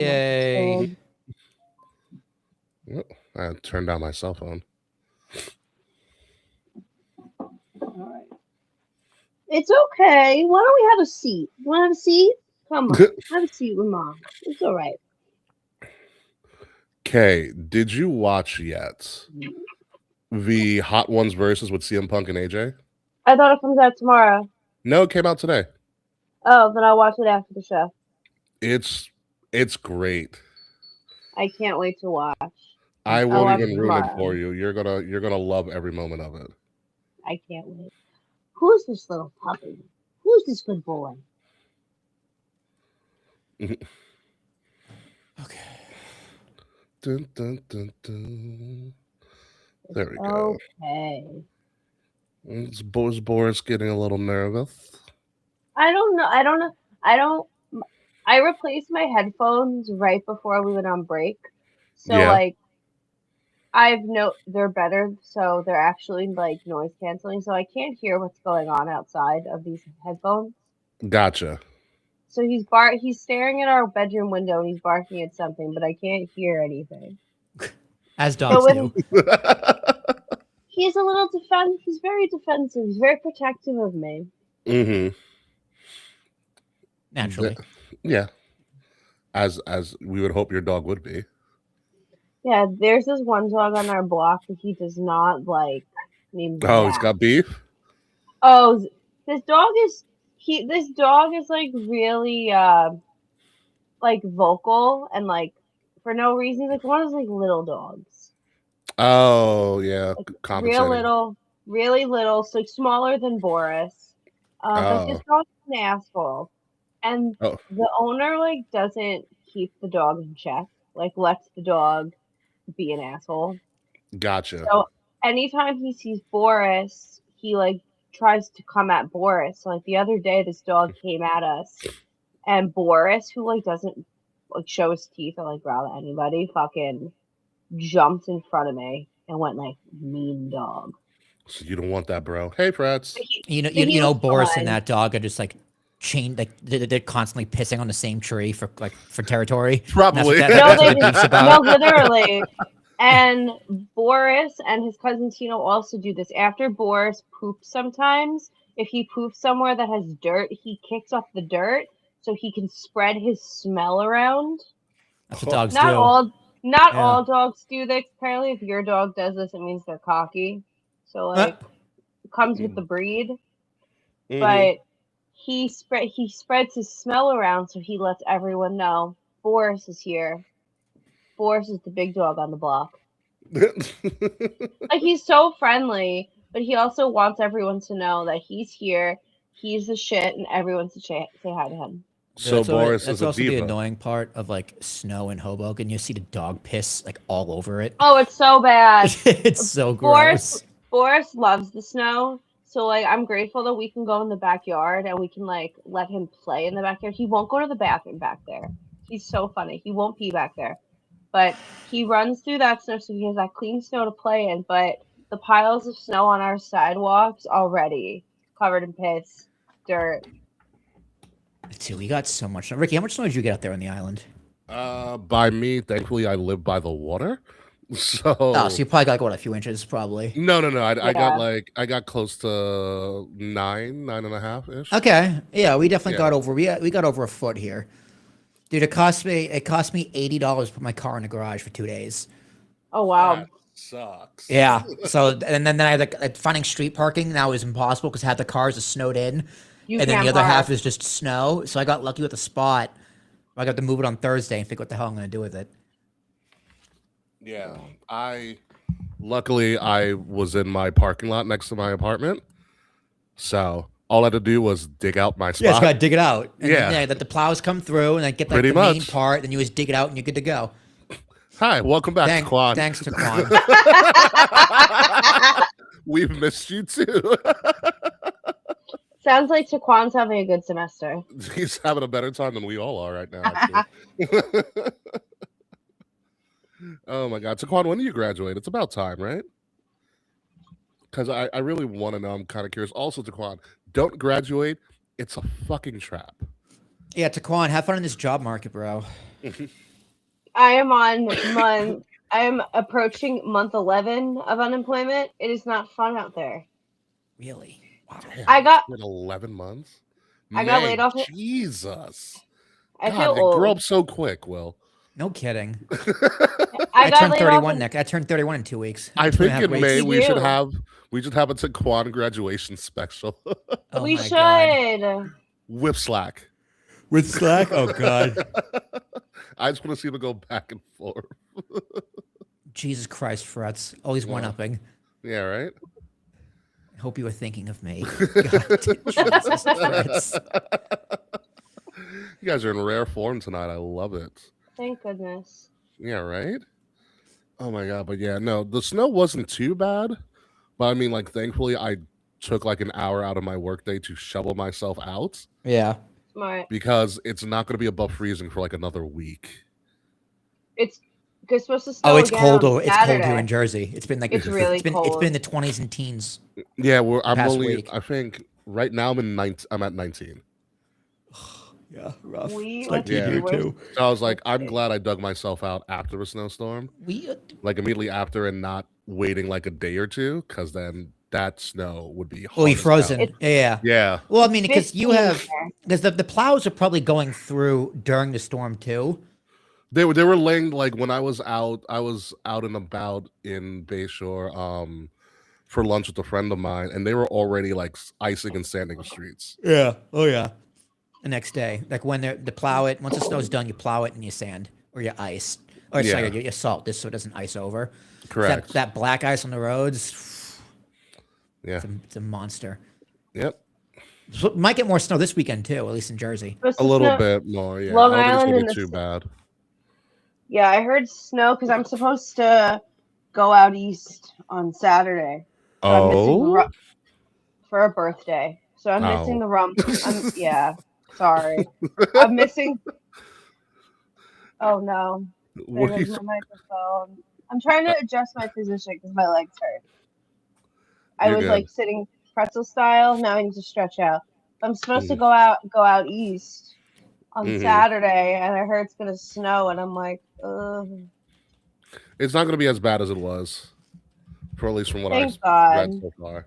Yay. Oh, I turned down my cell phone. All right. It's okay. Why don't we have a seat? You want to have a seat? Come on. Have a seat with Mom. It's all right. Okay, did you watch yet the Hot Ones versus with CM Punk and AJ? I thought it comes out tomorrow. No, it came out today. Oh, then I'll watch it after the show. It's great. I can't wait to watch. I I'll won't watch even it ruin it tomorrow. for you. You're gonna love every moment of it. I can't wait. Who's this little puppy? Who's this good boy? Okay. Dun, dun, dun, dun. There we go. Okay. It's Boris getting a little nervous. I don't know. I replaced my headphones right before we went on break. So Yeah, like they're better, so they're actually like noise canceling, so I can't hear what's going on outside of these headphones. gotcha. So he's staring at our bedroom window and he's barking at something, but I can't hear anything. As So dogs when do. he's he's very defensive, he's very protective of me. Mm-hmm. Naturally. Yeah, as we would hope your dog would be. Yeah, there's this one dog on our block that he does not like named Oh, he's Zach. got beef. Oh, this dog is this dog is like really like vocal and like for no reason. He's like one of those like little dogs. Oh yeah, Like real compensating. little, really little, so like smaller than Boris. But this Oh, dog's an asshole. And oh, the owner like doesn't keep the dog in check. Like lets the dog be an asshole. gotcha. So anytime he sees Boris, he like tries to come at Boris. So like the other day, this dog came at us, and Boris, who like doesn't like show his teeth or like growl at anybody, fucking jumped in front of me and went like mean dog. So you don't want that, bro. Hey, Frats. He was Boris and fine. that dog are just like chained, like they're constantly pissing on the same tree for territory. And Probably. No, that's what the beef's no, about. literally. And Boris and his cousin Tino also do this. After Boris poops sometimes, if he poops somewhere that has dirt, he kicks up the dirt so he can spread his smell around. That's what dogs Not do. all not Yeah. all dogs do this. Apparently if your dog does this, it means they're cocky. So like it comes with the breed. Mhm. But he spreads his smell around so he lets everyone know Boris is here. Boris is the big dog on the block. Like he's so friendly, but he also wants everyone to know that he's here, he's the shit, and everyone to say hi to him. So Boris That's is a also the diva. annoying part of like snow in Hoboken. You see the dog piss like all over it. Oh, it's so bad. It's so Boris gross. Boris loves the snow, so like I'm grateful that we can go in the backyard and we can like let him play in the backyard. He won't go to the bathroom back there. He's so funny. He won't pee back there. But he runs through that snow so he has that clean snow to play in, but the piles of snow on our sidewalks already covered in piss, dirt. Dude, we got so much snow. Ricky, how much snow did you get out there on the island? By me, thankfully, I live by the water. So Oh, so you probably got like what, a few inches, probably. no. I got Yeah. I got close to 9.5 ish. Okay, yeah, we definitely Yeah. got over. We got over a foot here, dude. It cost me $80 to put my car in the garage for 2 days. Oh wow. That sucks. Yeah. So and then I had like finding street parking now is impossible because half the cars are snowed in, You and then can't the other half park. is just snow. So I got lucky with a spot. I got to move it on Thursday and figure what the hell I'm gonna do with it. Yeah. Luckily I was in my parking lot next to my apartment, so all I had to do was dig out my Yeah, just spot. gotta dig it out. And Yeah. Then, that the plows come through and then get like Pretty the main much. part. Then you just dig it out and you're good to go. Hi, welcome back to Quan. Thanks to Quan. We've missed you too. Sounds like Taquan's having a good semester. He's having a better time than we all are right now. Actually. Oh my God, Taquan, when do you graduate? It's about time, right? Because I really want to know. I'm kind of curious. Also, Taquan, don't graduate. It's a fucking trap. Yeah, Taquan, have fun in this job market, bro. I am approaching month 11 of unemployment. It is not fun out there. Really? Wow. Damn, I got it's been 11 months. I got laid Man, off. Jesus. I feel God, they grow old. up so quick, Will. No kidding. I I got turned laid off. 31 next. I turned 31 in 2 weeks. I 2 and a think half in weeks. May You we should do. have a Taquan graduation special. Oh We my god. should. Whip slack. With Slack? Oh god. I just want to see them go back and forth. Jesus Christ, Frets. Always Yeah. one-upping. Yeah, right? I hope you were thinking of me. God, Jesus Christ. You guys are in rare form tonight. I love it. Thank goodness. Yeah, right? Oh my god, but yeah, no, the snow wasn't too bad. But I mean, like, thankfully I took like an hour out of my workday to shovel myself out Yeah. Smart. because it's not gonna be above freezing for like another week. It's supposed to snow Oh, it's again cold. on It's cold here Saturday. in Jersey. It's been like It's really it's been cold. in the 20s and teens. Yeah, I'm past only week. I think right now I'm at 19. Yeah, rough. We It's let's see, here, where's- So I was like, I'm Okay. glad I dug myself out after a snowstorm. Like immediately after and not waiting like a day or two, because then that snow would be Oh, you hard as frozen. hell. Yeah. Yeah. Well, I mean, because you 15 have there. because the plows are probably going through during the storm too. They were laying like when I was out and about in Bayshore for lunch with a friend of mine, and they were already like icing and sanding the streets. Yeah. Oh yeah. The next day, like when they plow it, once the snow's done, you plow it and you sand or you ice or Yeah. sorry, you salt this so it doesn't ice over. Correct. That black ice on the roads. Yeah. It's a monster. Yep. So might get more snow this weekend too, at least in Jersey. Supposed A to little snow- bit more. Yeah. Long I don't think Island it's and gonna the be too bad. Yeah, I heard snow because I'm supposed to go out east on Saturday. So I'm missing the Oh. for a birthday. So I'm missing Oh. the rump. Yeah, sorry. I'm missing. Oh no. There What are goes you- my microphone. I'm trying to adjust my position because my legs hurt. I You're was good. like sitting pretzel style. Now I need to stretch out. I'm supposed to Mm. go out east on Mhm. Saturday, and I heard it's gonna snow, and I'm like, ugh. It's not gonna be as bad as it was, for at least from what Thank I've read God. so far.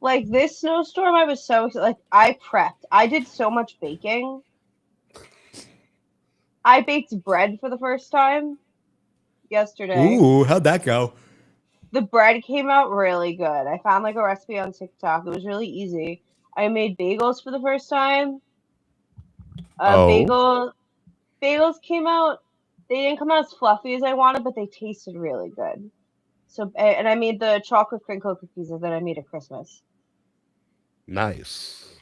Like this snowstorm, I was so like I prepped. I did so much baking. I baked bread for the first time yesterday. Ooh, how'd that go? The bread came out really good. I found like a recipe on TikTok. It was really easy. I made bagels for the first time. Oh. Bagels came out. They didn't come out as fluffy as I wanted, but they tasted really good. So, and I made the chocolate crinkle cookies that I made at Christmas. Nice.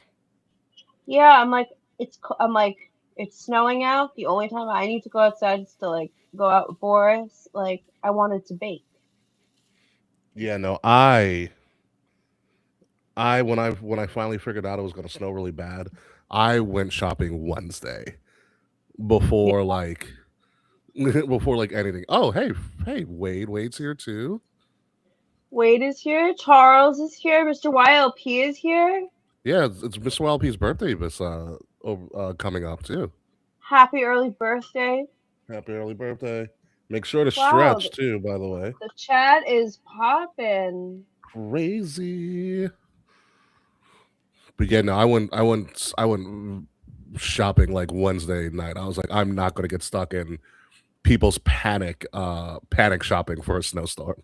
Yeah, I'm like it's snowing out. The only time I need to go outside is to like go out with Boris. Like I wanted to bake. Yeah, no, I when I finally figured out it was gonna snow really bad, I went shopping Wednesday before like before like anything. Oh, hey, Wade's here too. Wade is here. Charles is here. Mr. YLP is here. Yeah, it's Mr. LP's birthday this coming up too. Happy early birthday. Happy early birthday. Make sure to Wow, stretch too, by the way. The chat is popping. Crazy. But yeah, no, I went shopping like Wednesday night. I was like, I'm not gonna get stuck in people's panic shopping for a snowstorm.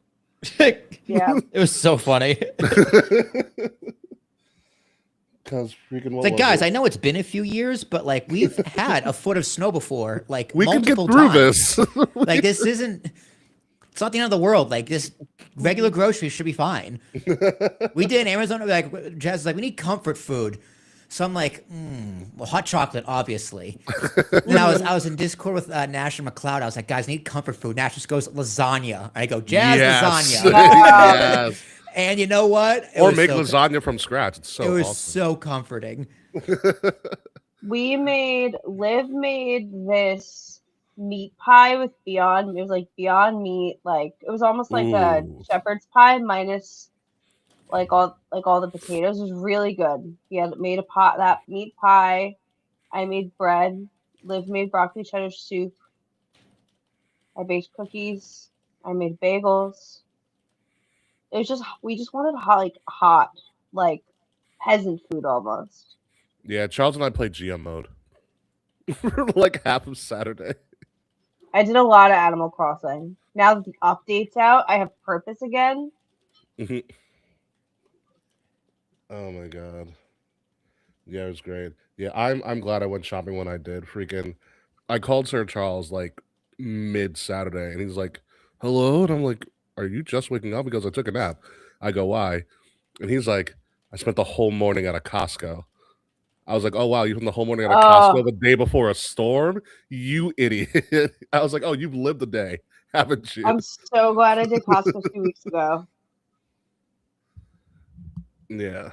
Yeah. It was so funny. Because freaking It's like, guys, I know it's been a few years, but like we've had a foot of snow before, like we can get multiple through times. this. Like this isn't. It's not the end of the world. Like this, regular groceries should be fine. We did in Arizona. Like Jazz is like, we need comfort food. So I'm like, well, hot chocolate, obviously. And I was in Discord with Nash and McLeod. I was like, guys, I need comfort food. Nash just goes lasagna. I go, Jazz Yes. lasagna. Yes. And you know what? It Or was make so- lasagna from scratch. It's so It was awesome. so comforting. Liv made this meat pie with Beyond. It was like Beyond Meat. Like it was almost like a Ooh. shepherd's pie minus like all the potatoes. It was really good. Yeah, made that meat pie. I made bread. Liv made broccoli cheddar soup. I baked cookies. I made bagels. It was just we just wanted hot, like peasant food almost. Yeah, Charles and I played GM mode for like half of Saturday. I did a lot of Animal Crossing. Now that the update's out, I have purpose again. Oh my god. Yeah, it was great. Yeah, I'm glad I went shopping when I did. Freaking, I called Sir Charles like mid Saturday, and he's like, "Hello," and I'm like, "Are you just waking up?" Because I took a nap. I go, "Why?" And he's like, "I spent the whole morning at a Costco." I was like, "Oh wow, you spent the whole morning at a Costco Oh, the day before a storm? You idiot!" I was like, "Oh, you've lived the day, haven't you?" I'm so glad I did Costco 2 weeks ago. Yeah.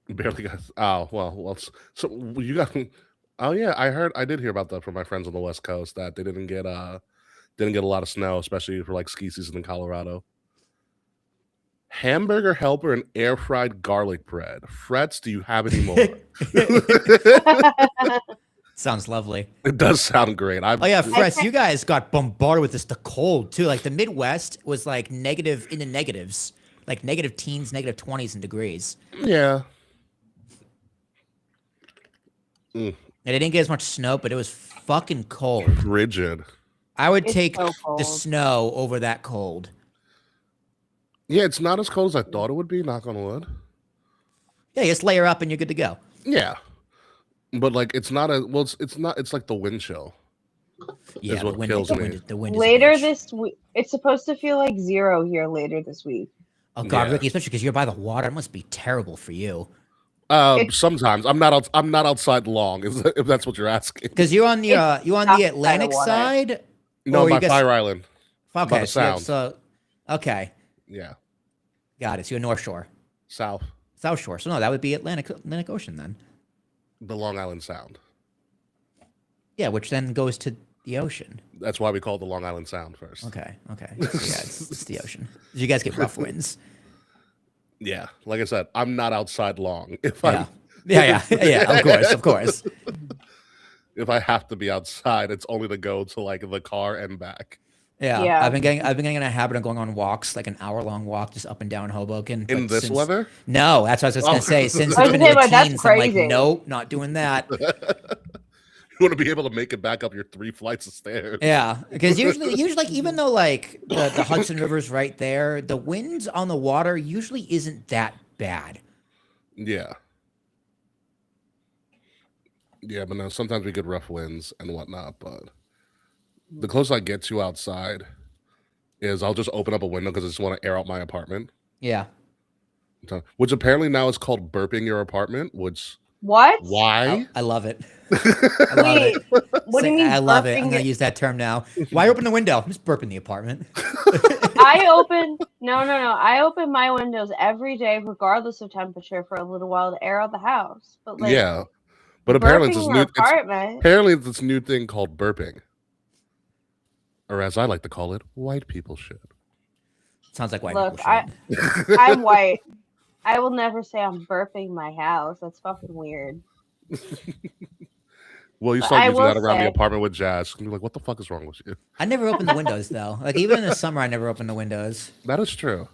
Barely got. Oh well. So you got. Oh yeah, I did hear about that from my friends on the West Coast that they didn't get a lot of snow, especially for like ski season in Colorado. Hamburger helper and air fried garlic bread. Frets, do you have any more? Sounds lovely. It does sound great. Oh yeah, Fress, can't- you guys got bombarded with this the cold too. Like the Midwest was like negative in the negatives, like negative teens, negative 20s in degrees. Yeah. And it didn't get as much snow, but it was fucking cold. Rigid. I would It's take so the cold. snow over that cold. Yeah, it's not as cold as I thought it would be, knock on wood. Yeah, you just layer up and you're good to go. Yeah. But like it's not a well it's not it's like the wind chill. Yeah, what kills me. the wind is a Later bitch. this week, it's supposed to feel like 0 here later this week. Oh god, Yeah. Ricky, especially because you're by the water, it must be terrible for you. Sometimes I'm not outside long, if that's what you're asking. Because you're on the It's outside the Atlantic water. side. No, Or you by guys- Fire Island. Okay, the so, Sound. so okay, Yeah. got it. So you're North Shore, South. South Shore. So no, that would be Atlantic Ocean then. The Long Island Sound. Yeah, which then goes to the ocean. That's why we call it the Long Island Sound first. Okay. So yeah, it's the ocean. You guys get rough winds. Yeah. Like I said, I'm not outside long. Yeah. Yeah. Of course. If I have to be outside, it's only to go to like the car and back. Yeah. Yeah. I've been getting in a habit of going on walks, like an hour-long walk, just up and down Hoboken. In but this weather? No, that's what I was just gonna say. Since I it's was been gonna in say, the that's teens, I'm like, crazy. nope, not doing that. You want to be able to make it back up your 3 flights of stairs. Yeah, because usually, like, even though like the Hudson River's right there, the winds on the water usually isn't that bad. Yeah. Yeah, but no, sometimes we get rough winds and whatnot, but the closest I get to outside is I'll just open up a window because I just want to air out my apartment. Yeah. Which apparently now is called burping your apartment, which What? why? I love it. I love Wait, it. what do you mean? I love it. I'm burping gonna your- use that term now. Why open the window? I'm just burping the apartment. I open no. I open my windows every day, regardless of temperature, for a little while to air out the house. But like, Yeah. But apparently it's burping this your new apartment. apparently it's this new thing called burping. Or as I like to call it, white people shit. Sounds like white Look, people shit. I'm white. I will never say I'm burping my house. That's fucking weird. Well, you But start I using will that around the say- apartment with Jazz. You're like, what the fuck is wrong with you? I never open the windows though. Like even in the summer, I never open the windows. That is true.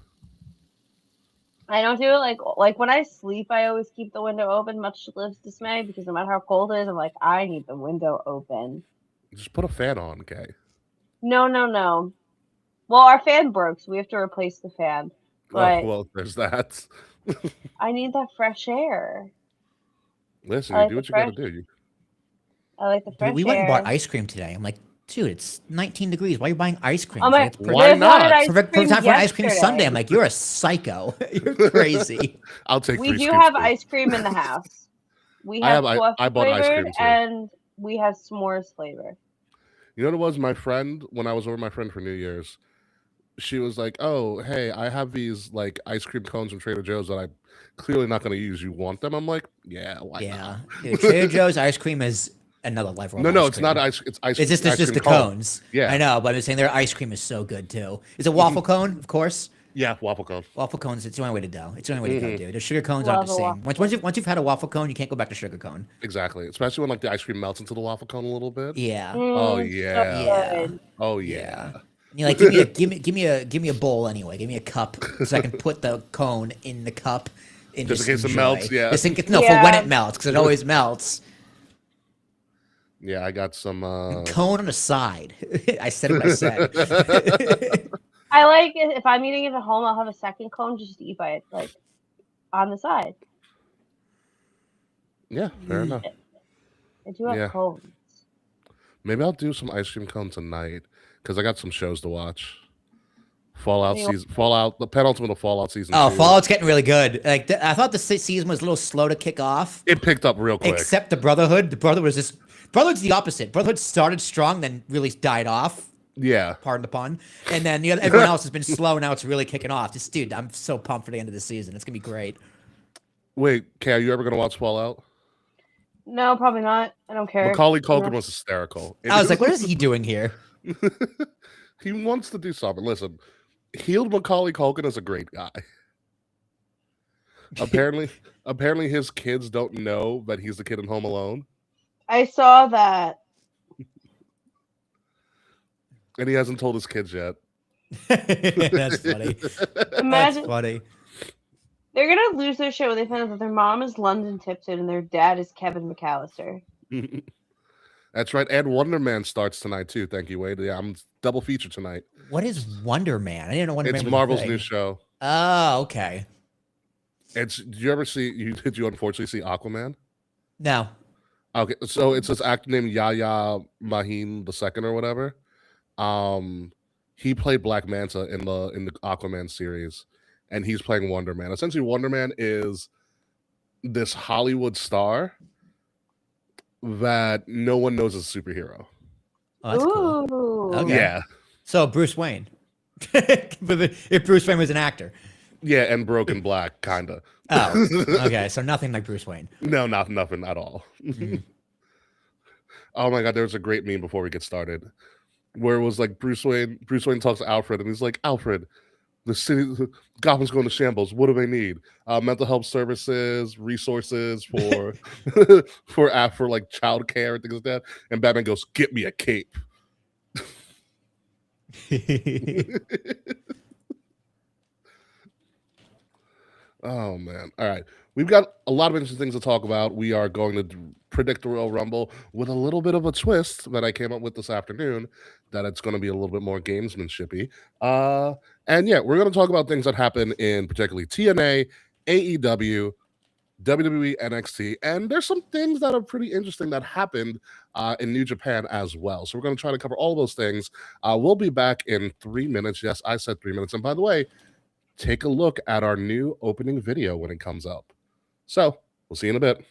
I don't do it like when I sleep. I always keep the window open, much to Liv's dismay, because no matter how cold it is, I'm like, I need the window open. Just put a fan on, okay? No. Well, our fan broke, so we have to replace the fan. But Oh, well, there's that. I need that fresh air. Listen, I you like do the what you gotta fresh- do. You, I like the fresh Dude, we went and air. bought ice cream today. I'm like, dude, it's 19 degrees. Why are you buying ice cream? Oh my- It's Why Liv not? wanted ice perfect cream time for an ice cream yesterday. Sunday. I'm like, you're a psycho. You're crazy. I'll take We 3 do scoops, have please. ice cream in the house. We I have have- fluff I bought ice cream, flavored too. and we have s'mores flavor. You know what it was? My friend, when I was over with my friend for New Year's, she was like, "Oh, hey, I have these like ice cream cones from Trader Joe's that I'm clearly not going to use. You want them?" I'm like, "Yeah, why Yeah. not?" Dude, Trader Joe's ice cream is another level. of No, ice it's cream. not ice. It's ice. It's just ice the cream cones. Yeah. I know, but I'm just saying their ice cream is so good too. It's a waffle cone, of course. Yeah, waffle cone. Waffle cones, it's the only way to go. It's the only way to go, dude. The sugar cones Love aren't the a same. waffle Once you've had a waffle cone, you can't go back to sugar cone. Exactly. Especially when like the ice cream melts into the waffle cone a little bit. Yeah. Oh So yeah. Yeah. good. Oh Yeah. yeah. And you're like, give me a bowl anyway. Give me a cup so I can put the cone in the cup and Just in case it enjoy. melts, yeah. Just in case, no, for Yeah. when it melts, because it always melts. Yeah, I got some Cone on the side. I said what I said. I like it if I'm eating it at home. I'll have a second cone just to eat by it, like on the side. Yeah, fair enough. I do have Yeah. cones. Maybe I'll do some ice cream cone tonight because I got some shows to watch. Fallout Yeah. season, Fallout, the penultimate of Fallout season. Oh, 2. Fallout's getting really good. Like I thought the season was a little slow to kick off. It picked up real quick. Except the Brotherhood. The Brotherhood was just Brotherhood's the opposite. Brotherhood started strong, then really died off. Yeah. Pardon the pun. And then everyone else has been slow. Now it's really kicking off. Just dude, I'm so pumped for the end of the season. It's gonna be great. Wait, Kay, are you ever gonna watch Fallout? No, probably not. I don't care. Macaulay Culkin No. was hysterical. I was like, what is he doing here? He wants to do something. Listen, healed Macaulay Culkin is a great guy. Apparently his kids don't know that he's the kid in Home Alone. I saw that. And he hasn't told his kids yet. That's funny. Imagine That's funny. they're gonna lose their shit when they find out that their mom is London Tipton and their dad is Kevin McAllister. That's right. And Wonder Man starts tonight too. Thank you, Wade. Yeah, I'm double feature tonight. What is Wonder Man? I didn't know Wonder It's Man was a Marvel's thing. new show. Oh, okay. Did you ever see? Did you unfortunately see Aquaman? No. Okay, so it's this actor named Yahya Maheen II or whatever. He played Black Manta in the Aquaman series, and he's playing Wonder Man. Essentially, Wonder Man is this Hollywood star that no one knows is a superhero. Oh, that's cool. Ooh. Okay. Yeah, So Bruce Wayne. If Bruce Wayne was an actor. yeah, and Broken Black, kinda. Oh, okay. So nothing like Bruce Wayne. No, nothing at all. Oh my god, there was a great meme before we get started, where it was like Bruce Wayne talks to Alfred, and he's like, Alfred, the city, Gotham's going to shambles. What do they need? Mental health services, resources for for like childcare and things like that. And Batman goes, "Get me a cape." Oh man! All right, we've got a lot of interesting things to talk about. We are going to predict the Royal Rumble with a little bit of a twist that I came up with this afternoon. That it's going to be a little bit more gamesmanshipy. And yeah, we're going to talk about things that happen in particularly TNA, AEW, WWE, NXT, and there's some things that are pretty interesting that happened in New Japan as well. So we're going to try to cover all those things. We'll be back in 3 minutes. Yes, I said 3 minutes. And by the way, take a look at our new opening video when it comes up. So we'll see you in a bit.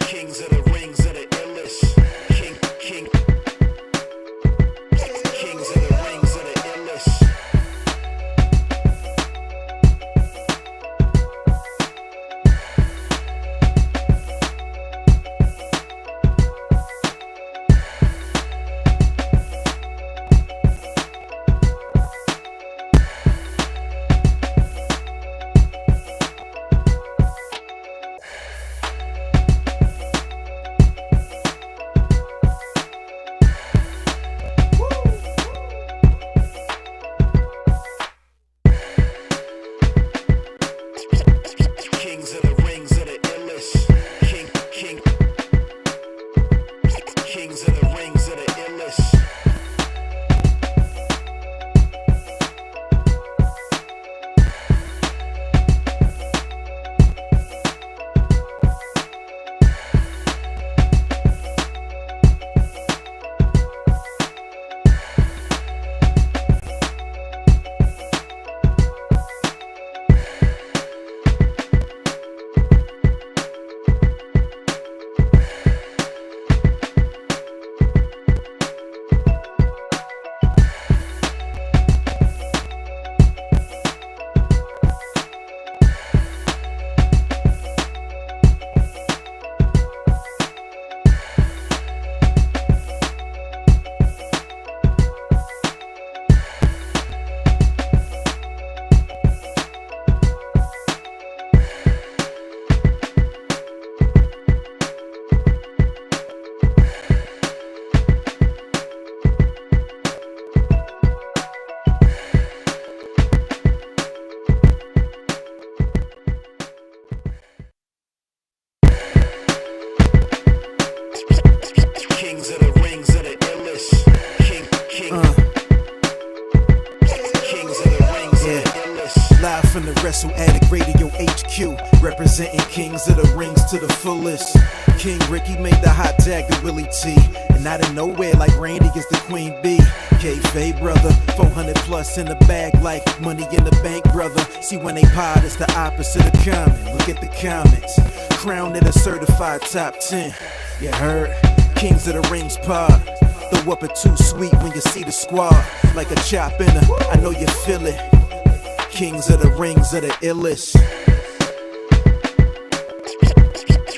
Kings of the rings of the illest. Kings of the rings of the illest. Live from the Wrestle Addict Radio HQ, representing Kings of the Rings to the fullest. King Ricky made the hot tag to Willie T, and out of nowhere like Randy gets the Queen Bee. K-Fay brother, 400 plus in the bag like money in the bank brother. See when they pod, it's the opposite of common. Look at the comments, crowned in a certified top 10. You heard? Kings of the Rings pod. Throw up a too sweet when you see the squad. Like a chop in a, I know you feel it. Kings of the Rings are the illest.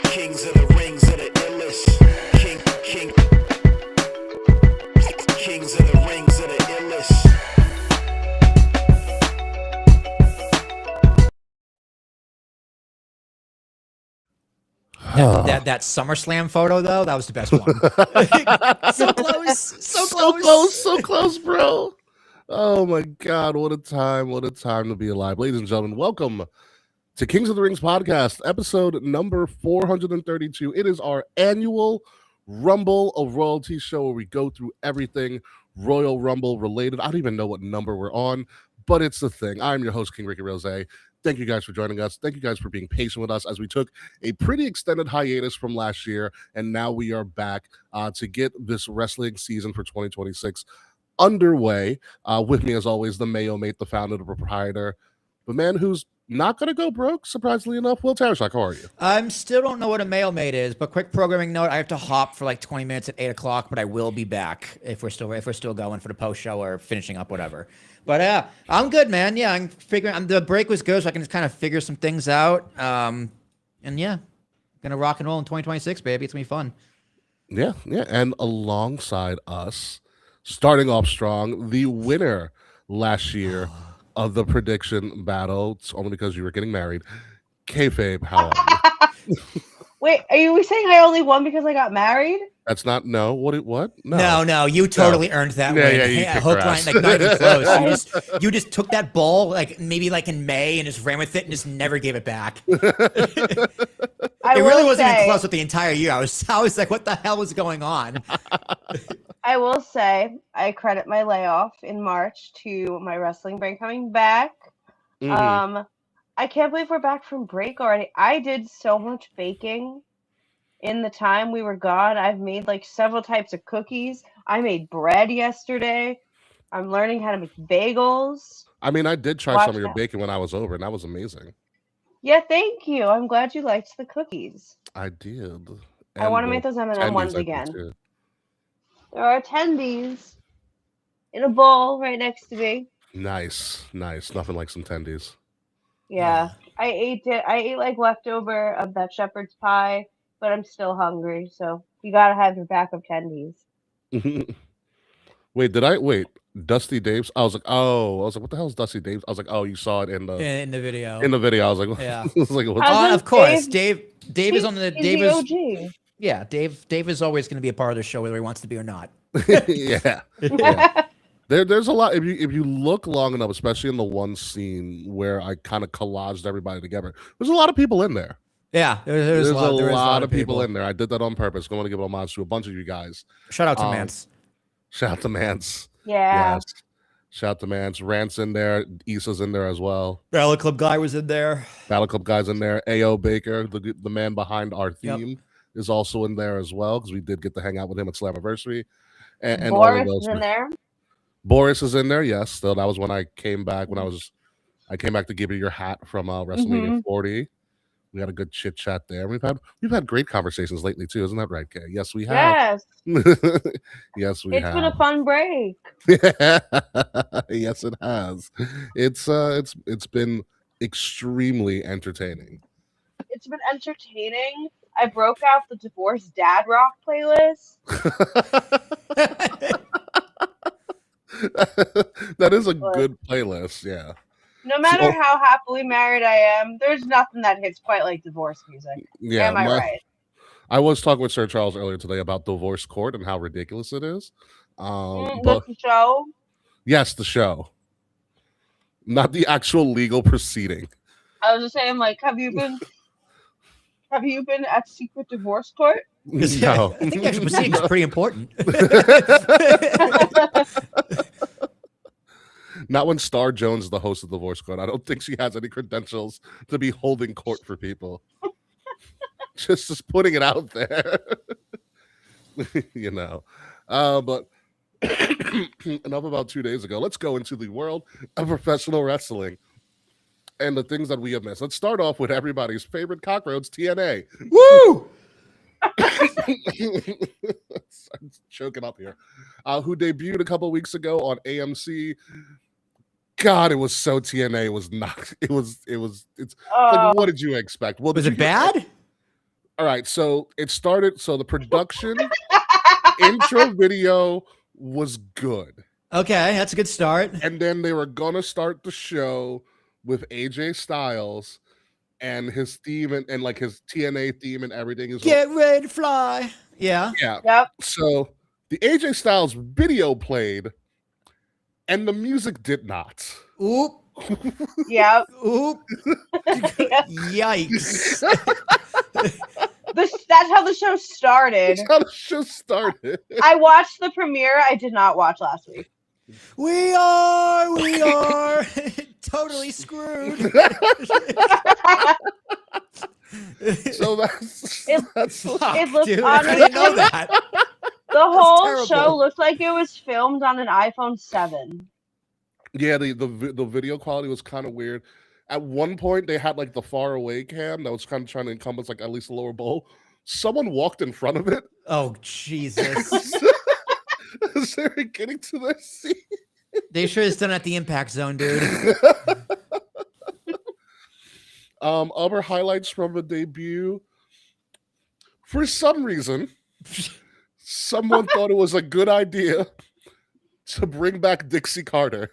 Kings of the Rings are the illest. Kings of the Rings are the illest. That SummerSlam photo though, that was the best one. So close, So close, bro. Oh my God, what a time to be alive. Ladies and gentlemen, welcome to Kings of the Rings podcast, episode number 432. It is our annual Rumble of Royalty show where we go through everything Royal Rumble related. I don't even know what number we're on, but it's the thing. I'm your host, King Ricky Rose. Thank you guys for joining us. Thank you guys for being patient with us as we took a pretty extended hiatus from last year, and now we are back to get this wrestling season for 2026 underway. With me, as always, the Mayo Mate, the founder, the proprietor, the man who's not going to go broke, surprisingly enough. Will Tarashak, how are you? I still don't know what a Mail Mate is, but quick programming note: I have to hop for like 20 minutes at 8 o'clock, but I will be back if we're still going for the post show or finishing up whatever. But I'm good, man. Yeah, I'm figuring. The break was good, so I can just kind of figure some things out. And yeah, gonna rock and roll in 2026, baby. It's gonna be fun. Yeah. And alongside us, starting off strong, the winner last year of the prediction battle. It's only because you were getting married. Kayfabe, how are you? Wait, are you saying I only won because I got married? That's not no. What? No, you totally earned that win. You kicked hook, her line, ass. like not even close. You just took that ball like maybe like in May and just ran with it and just never gave it back. It really wasn't even close with the entire year. I was like, what the hell was going on? I will say I credit my layoff in March to my wrestling brain coming back. Mhm. I can't believe we're back from break already. I did so much baking in the time we were gone. I've made like several types of cookies. I made bread yesterday. I'm learning how to make bagels. I mean, I did try some of your bacon when I was over, and that was amazing. Yeah, thank you. I'm glad you liked the cookies. I did. I want to make those M&M ones again. Too. There are attendees in a bowl right next to me. Nice. Nothing like some tendies. Yeah, I ate like leftover of that shepherd's pie, but I'm still hungry, so you gotta have your backup tendies. Wait, Dusty Dave's? I was like, what the hell is Dusty Dave's? I was like, oh, you saw it in the video. In the video, I was like, yeah. I was like, Of course, Dave is on the Dave is OG. Yeah, Dave is always going to be a part of the show whether he wants to be or not. yeah. There's a lot. If you look long enough, especially in the one scene where I kind of collaged everybody together, there's a lot of people in there. Yeah, there's a lot of people in there. I did that on purpose. I want to give homage to a bunch of you guys. Shout out to Mance. Shout out to Mance. Yeah. Yes. Shout out to Mance. Rant's in there. Issa's in there as well. Battle Club guy was in there. Battle Club guy's in there. A.O. Baker, the man behind our theme, is also in there as well because we did get to hang out with him at Slammiversary. And Boris is in there. Boris is in there, yes. Still, that was when I came back. I came back to give you your hat from WrestleMania 40. We had a good chit chat there. We've had great conversations lately too, isn't that right, Kay? Yes, we have. Yes. Yes, we have. It's been a fun break. Yes, it has. It's been extremely entertaining. It's been entertaining. I broke out the Divorced Dad Rock playlist. That is a good playlist, yeah. No matter how happily married I am, there's nothing that hits quite like divorce music. Yeah, am I right? I was talking with Sir Charles earlier today about divorce court and how ridiculous it is. But the show? Yes, the show. Not the actual legal proceeding. I was just saying, like, have you been at secret divorce court? No. I think actual proceeding is pretty important. Not when Star Jones is the host of the Voice Code. I don't think she has any credentials to be holding court for people. Just putting it out there. But enough about 2 days ago. Let's go into the world of professional wrestling and the things that we have missed. Let's start off with everybody's favorite cockroach, TNA. Woo! I'm choking up here. Who debuted a couple weeks ago on AMC. God, it was so TNA. It was not. It's like, what did you expect? Well, Was it bad? All right, so it started. So the production intro video was good. Okay, that's a good start. And then they were gonna start the show with AJ Styles and his theme and like his TNA theme and everything is Get ready to fly. Yeah. Yep. So the AJ Styles video played, and the music did not. Oop. Yep. Oop. Yikes. That's how the show started. That's how the show started. I watched the premiere. I did not watch last week. We are totally screwed. So that's Fuck, It looked dude, I didn't know that. The whole terrible. show looked like it was filmed on an iPhone 7. yeah. The video quality was kind of weird. At one point, they had like the far away cam that was kind of trying to encompass like at least a lower bowl. Someone walked in front of it. Oh, Jesus. As they were getting to their seat. They sure is done at the impact zone, dude. Other highlights from the debut. For some reason, someone thought it was a good idea to bring back Dixie Carter.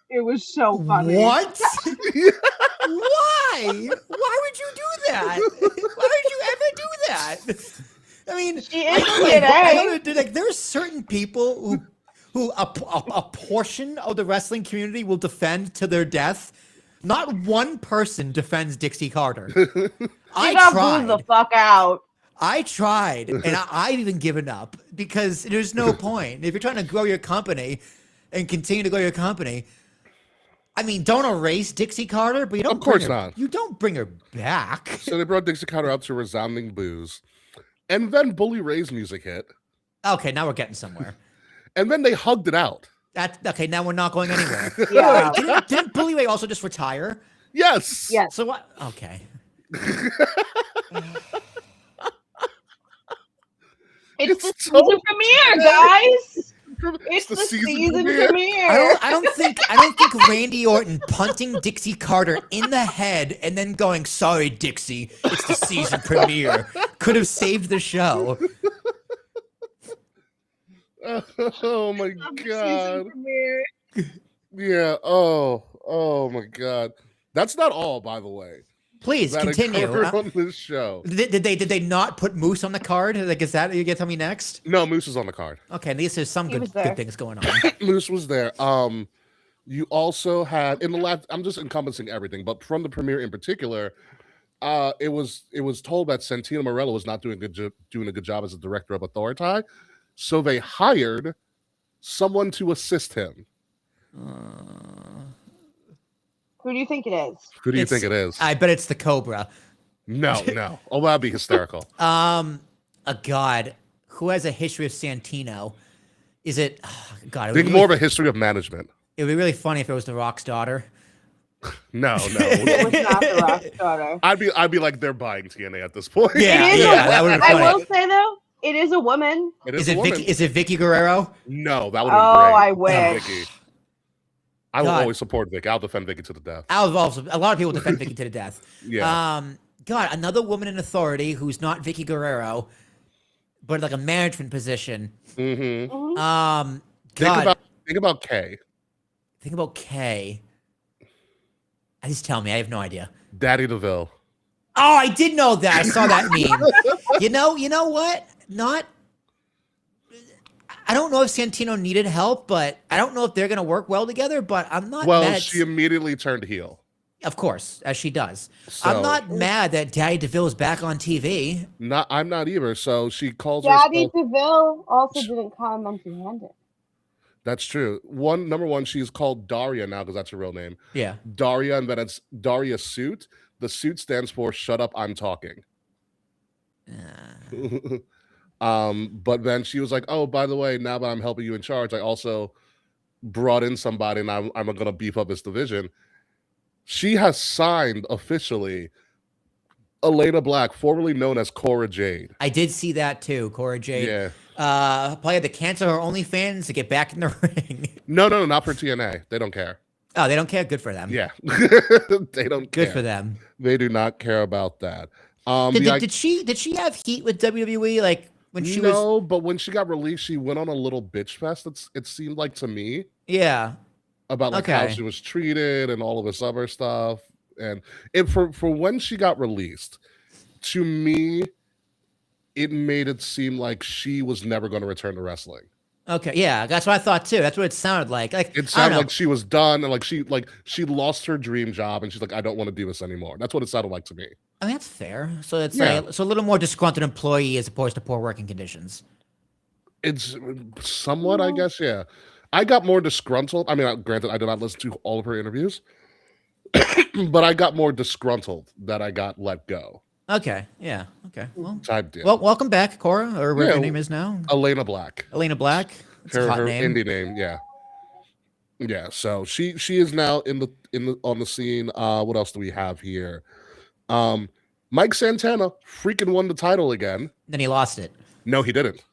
It was so funny. What? Why? Why would you do that? Why would you ever do that? I mean, She I is know, like, there are certain people who a portion of the wrestling community will defend to their death. Not one person defends Dixie Carter. She got booed the fuck out. I tried, and I've even given up because there's no point. If you're trying to grow your company and continue to grow your company, I mean, don't erase Dixie Carter, but you don't. Of course bring her, not. You don't bring her back. So they brought Dixie Carter out to resounding boos. And then Bully Ray's music hit. Okay, now we're getting somewhere. And then they hugged it out. Okay. Now we're not going anywhere. Yeah. Didn't Bully Ray also just retire? Yes. Yes. So what? Okay. It's the so season premiere, guys. It's the the season season premiere. premiere. I don't think Randy Orton punting Dixie Carter in the head and then going, "Sorry, Dixie, it's the season premiere," could have saved the show. Oh my Of the god. season premiere. Yeah. Oh my god. That's not all, by the way. Please That continue. occurred on this show. Did they not put Moose on the card? Like, is that what you get to tell me next? No, Moose is on the card. Okay, at least there's some He good was there. things going on. Moose was there. You also had in the last. I'm just encompassing everything, but from the premiere in particular, it was told that Santino Marella was not doing a good job as a director of Authority, so they hired someone to assist him. Who do you think it is? Who do you It's- think it is? I bet it's the Cobra. No. Oh, that'd be hysterical. A god who has a history of Santino. Is it? Oh, god, I think more of a history of management. it would be really funny if it was The Rock's daughter. No. It was not the Rock's daughter. I'd be like they're buying TNA at this point. Yeah, It is that would've been I funny. will say though, it is a woman. It Is a it woman. Vicky? Is it Vicky Guerrero? No, that would Oh, have been great. I wish. Vicky. I will God. always support Vicky. I'll defend Vicky to the death. A lot of people defend Vicky to the death. Yeah. God, another woman in authority who's not Vicky Guerrero, but like a management position. Mm-hmm. Mhm. God, Think about Kay. think about Kay. Just tell me, I have no idea. Daddy DeVille. Oh, I did know that. I saw that meme. You know what? I don't know if Santino needed help, but I don't know if they're gonna work well together. But I'm not Well, mad. she immediately turned heel. Of course, as she does. So- I'm not mad that Daddy DeVille is back on TV. I'm not either. So she calls Daddy herself. DeVille also didn't come empty-handed. That's true. Number one, she's called Daria now because that's her real name. Yeah. Daria, and then it's Daria Suit. The suit stands for "Shut up, I'm talking." But then she was like, "Oh, by the way, now that I'm helping you in charge, I also brought in somebody, and I'm gonna beef up this division." She has signed officially Elena Black, formerly known as Cora Jade. I did see that too, Cora Jade. Yeah. Probably had to cancel her OnlyFans to get back in the ring. No, not for TNA. They don't care. Oh, they don't care. Good for them. Yeah. They don't care. Good for them. They do not care about that. Did she have heat with WWE like when she was? No, but when she got released, she went on a little bitch fest. It seemed like to me. Yeah. About like how she was treated and all of this other stuff. And for when she got released, to me, it made it seem like she was never going to return to wrestling. Okay, yeah, that's what I thought too. That's what it sounded like. Like it sounded like she was done, and she lost her dream job, and she's like, I don't want to do this anymore. That's what it sounded like to me. I mean, that's fair. So it's like a little more disgruntled employee as opposed to poor working conditions. It's somewhat, I guess. Yeah, I got more disgruntled. I mean, granted, I did not listen to all of her interviews, but I got more disgruntled that I got let go. Okay. Yeah. Okay. Well, type deal. Well, welcome back, Cora, or whatever your name is now. Elena Black. Elena Black. That's her a hot name. indie name. Yeah. Yeah. So she is now on the scene. What else do we have here? Mike Santana freaking won the title again. Then he lost it. No, he didn't.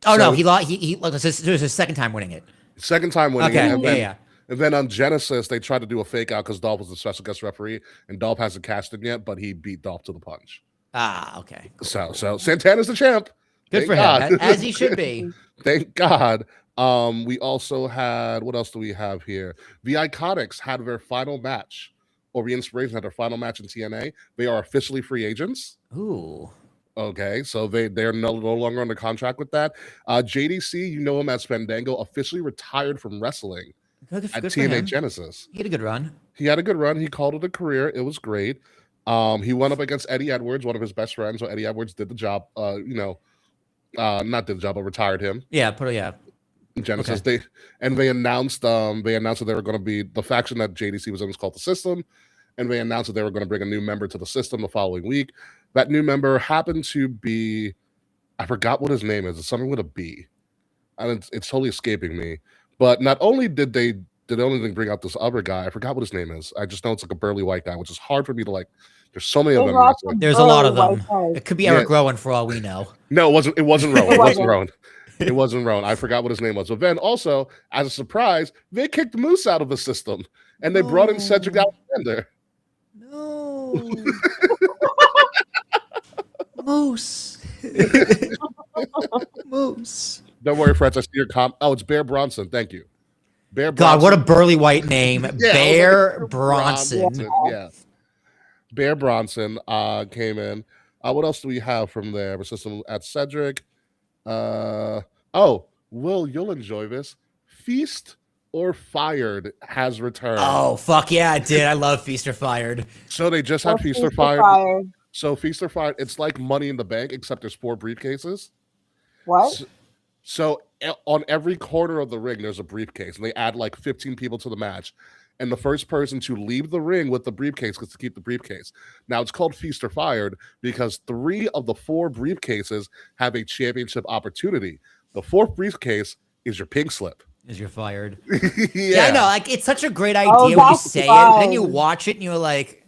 Oh no, he lost. It was his second time winning it. Second time winning it. Okay. Yeah. And then on Genesis, they tried to do a fake out because Dolph was the special guest referee, and Dolph hasn't cashed in yet, but he beat Dolph to the punch. Ah, okay. Cool. So Santana's the champ. Good for him, as he should be. Thank God. We also had, what else do we have here? The Iconics had their final match, or the Inspiration had their final match in TNA. They are officially free agents. Ooh. Okay, so they're no longer under contract with that. JDC, you know him as Fandango, officially retired from wrestling. Good TNA Genesis. He had a good run. He had a good run. He called it a career. It was great. He went up against Eddie Edwards, one of his best friends. So Eddie Edwards did the job. Not did the job, but retired him. Yeah, Genesis. Okay. They announced that they were going to be the faction that JDC was in was called the System, and they announced that they were going to bring a new member to the System the following week. That new member happened to be, I forgot what his name is. It's something with a B, and it's totally escaping me. But not only did they only bring out this other guy, I forgot what his name is. I just know it's like a burly white guy, which is hard for me to like. There's so many of them. There's a lot of them. It could be Eric Rowan for all we know. No, it wasn't Rowan. It wasn't Rowan. It wasn't Rowan. I forgot what his name was. But then also, as a surprise, they kicked Moose out of the system, and they brought in Cedric Alexander. No. Moose. Moose. Don't worry, friends. I see your comp. Oh, it's Bear Bronson. Thank you. Bear Bronson. God, what a burly white name. Yeah, Bear Bronson. Yeah. Bear Bronson came in. What else do we have from there? The system at Cedric. Will, you'll enjoy this. Feast or Fired has returned. Oh, fuck yeah, I did. I love Feast or Fired. So they just had Feast or Fired. So Feast or Fired, it's like Money in the Bank, except there's 4 briefcases. What? So on every corner of the ring, there's a briefcase, and they add like 15 people to the match. And the first person to leave the ring with the briefcase gets to keep the briefcase. Now, it's called Feast or Fired because 3 of the 4 briefcases have a championship opportunity. The 4th briefcase is your pink slip. Is you're fired. Yeah, I know. Like, it's such a great idea when you say it, and then you watch it and you're like,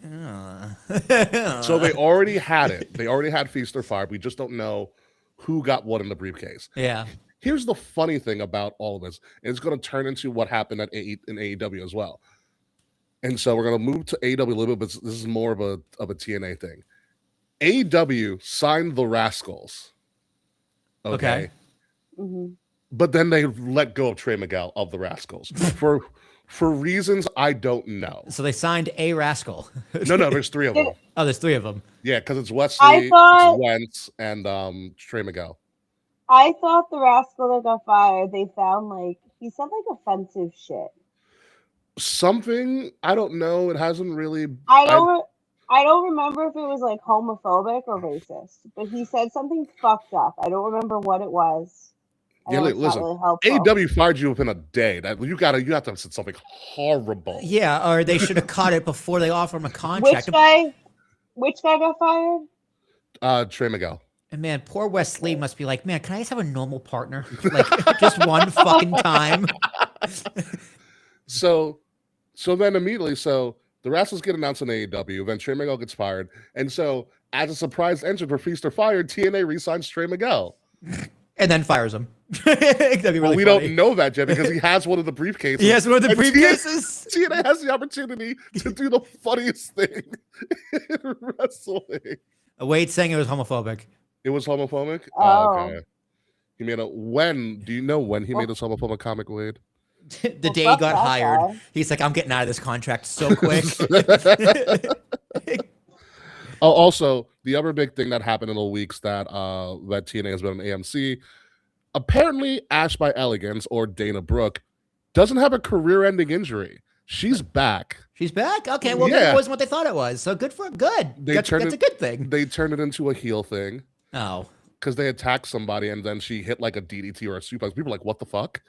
So they already had it. They already had Feast or Fired. We just don't know who got what in the briefcase. Yeah. Here's the funny thing about all of this. It's going to turn into what happened in AEW as well. And so we're going to move to AEW a little bit, but this is more of a TNA thing. AEW signed the Rascals. Okay. Mm-hmm. But then they let go of Trey Miguel of the Rascals for reasons I don't know. So they signed a Rascal. No, there's 3 of them. Oh, there's 3 of them. Yeah, because it's Wesley, it's Wentz, and Trey Miguel. I thought the Rascal that got fired, they found he said offensive shit. Something, I don't know. It hasn't really. I don't remember if it was homophobic or racist, but he said something fucked up. I don't remember what it was. I Yeah, know it's listen, not really helpful. AEW fired you within a day. That you have to have said something horrible. Yeah, or they should have caught it before they offer him a Which contract. guy got fired? Trey Miguel. And man, poor Wesley must be like, man, can I just have a normal partner? Like, just one fucking time. So then immediately, the wrestlers get announced in AEW, then Trey Miguel gets fired. And so, as a surprise entrant for Feast or Fired, TNA re-signs Trey Miguel. And then fires him. That'd be really We funny. don't know that yet because he has one of the briefcases. He has one of the And briefcases. TNA has the opportunity to do the funniest thing in wrestling. Wade's saying it was homophobic. It was homophobic? Oh. Okay. He made do you know when he made this homophobic comic, Wade? The Well, day he fuck got that hired, guy. he's like, I'm getting out of this contract so quick. Oh, also, the other big thing that happened in the weeks that TNA has been on AMC, apparently Ash by Elegance or Dana Brooke doesn't have a career-ending injury. She's back. She's back? Okay, well, then Yeah. it wasn't what they thought it was. So good. That's a good thing. They turned it into a heel thing Oh. because they attacked somebody and then she hit like a DDT or a suplex. People are like, what the fuck?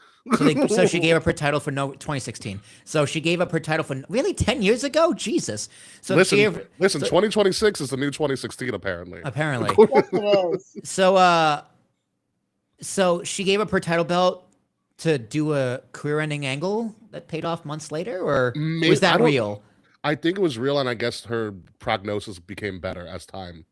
So she gave up her title for 2016. So she gave up her title for really 10 years ago? Jesus. So Listen, she gave, 2026 is the new 2016, apparently. apparently. Yes, it is. So she gave up her title belt to do a career-ending angle that paid off months later, or Maybe- was I that don't- real? I think it was real, and I guess her prognosis became better as time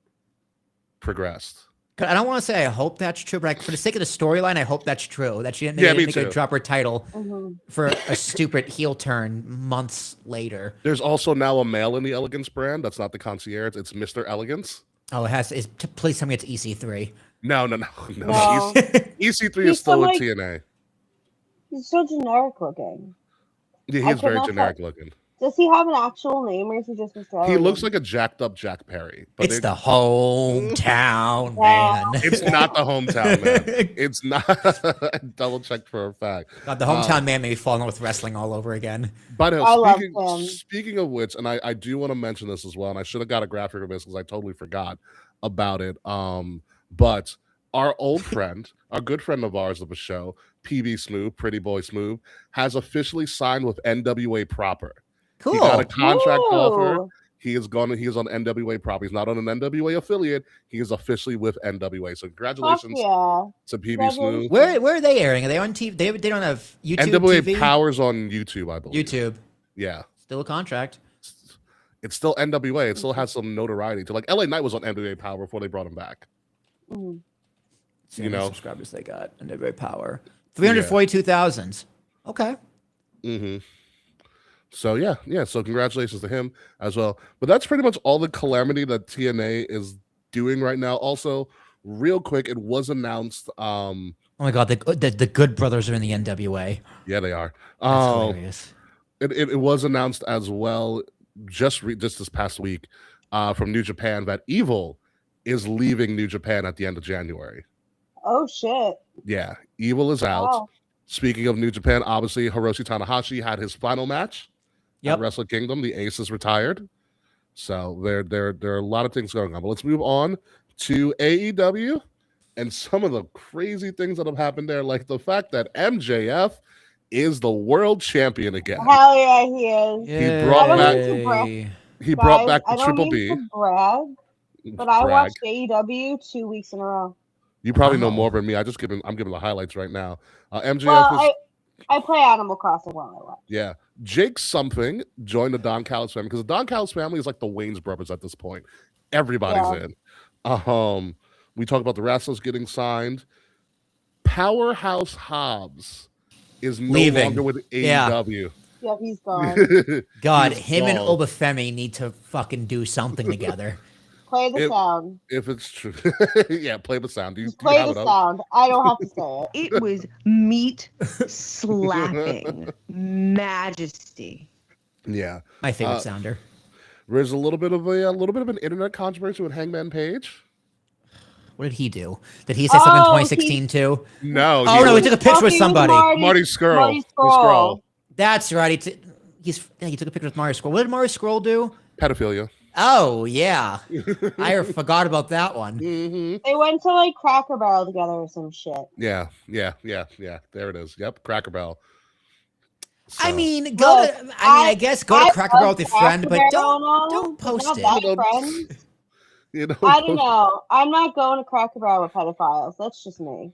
progressed. 'Cause I don't want to say I hope that's true, but for the sake of the storyline, I hope that's true. That she didn't Yeah, me make her too. drop her title Mhm. for a stupid heel turn months later. There's also now a male in the Elegance brand. That's not the concierge. It's Mr. Elegance. Oh, it has. Please tell me it's EC3. No. No. EC3 He's is still so, with like- TNA. He's so generic looking. Yeah, I he's very could not generic looking. Does he have an actual name, or is he just Mr. He looks Elegant? like a jacked up Jack Perry. But It's the hometown Yeah. man. It's not the hometown man. It's not. I double checked for a fact. God, the hometown man made me fall in love with wrestling all over again. But I love him. speaking of which, and I do want to mention this as well, and I should have got a graphic of this because I totally forgot about it. But our old friend, a good friend of ours of the show, PB Smooth, Pretty Boy Smooth, has officially signed with NWA proper. Cool. He got a contract Ooh. offer. He is on NWA proper. He's not on an NWA affiliate. He is officially with NWA. So Fuck congratulations yeah. to PB Smooth. Where are they airing? Are they on TV? They don't have YouTube NWA TV? Powers on YouTube, I believe. YouTube. Yeah. Still a contract. It's still NWA. It still has some notoriety to like LA Knight was on NWA Power before they brought him back. Mhm. See You how many know. subscribers they got. NWA Power. 342,000. Okay. Mm-hmm. So yeah. So congratulations to him as well. But that's pretty much all the calamity that TNA is doing right now. Also, real quick, it was announced. Oh my God, the Good Brothers are in the NWA. Yeah, they are. That's hilarious. It was announced as well just this past week from New Japan that Evil is leaving New Japan at the end of January. Oh shit. Yeah, Evil is out. Wow. Speaking of New Japan, obviously Hiroshi Tanahashi had his final match Yep. at Wrestle Kingdom. The Ace is retired. So there are a lot of things going on. But let's move on to AEW and some of the crazy things that have happened there, like the fact that MJF is the world champion again. Hell yeah, he is. He brought back- Yay. He brought Guys, back I the don't Triple mean B. to brag, but I Brag. watched AEW 2 weeks in a row. You probably know Wow. more than me. I'm giving the highlights right now. MJF Well, is I play Animal Crossing while I watch. yeah. Jake something joined the Don Callis family because the Don Callis family is like the Wayne's brothers at this point. Everybody's in. We talked about the wrestlers getting signed. Powerhouse Hobbs is no Leaving. longer with Yeah. AEW. Yep, he's gone. God, He's him and gone. Obafemi need to fucking do something together. Play the It- sound. If it's true, yeah, play the sound. Do you Play have the it up? sound. I don't have to say it. It was meat slapping majesty. Yeah, My favorite Uh, sounder. there's a little bit of an internet controversy with Hangman Page. What did he do? Did he say something in Oh, 2016 too? No, Oh no, he took a picture Fucking with somebody. Marty Skrull. Marty The Skrull. Skrull. That's right. He took a picture with Mario Scroll. What did Mario Scroll do? Pedophilia. Oh yeah, I forgot about that one. Mhm. They went to like Cracker Barrel together or some shit. Yeah. There it is. Yep, Cracker Barrel. I So, mean, go Look, to. I mean, I guess go to I Cracker Barrel love with your friend, Cracker but Barrel and all, don't but post not it. that You know, friends. you know, I don't know. I'm not going to Cracker Barrel with pedophiles. That's just me.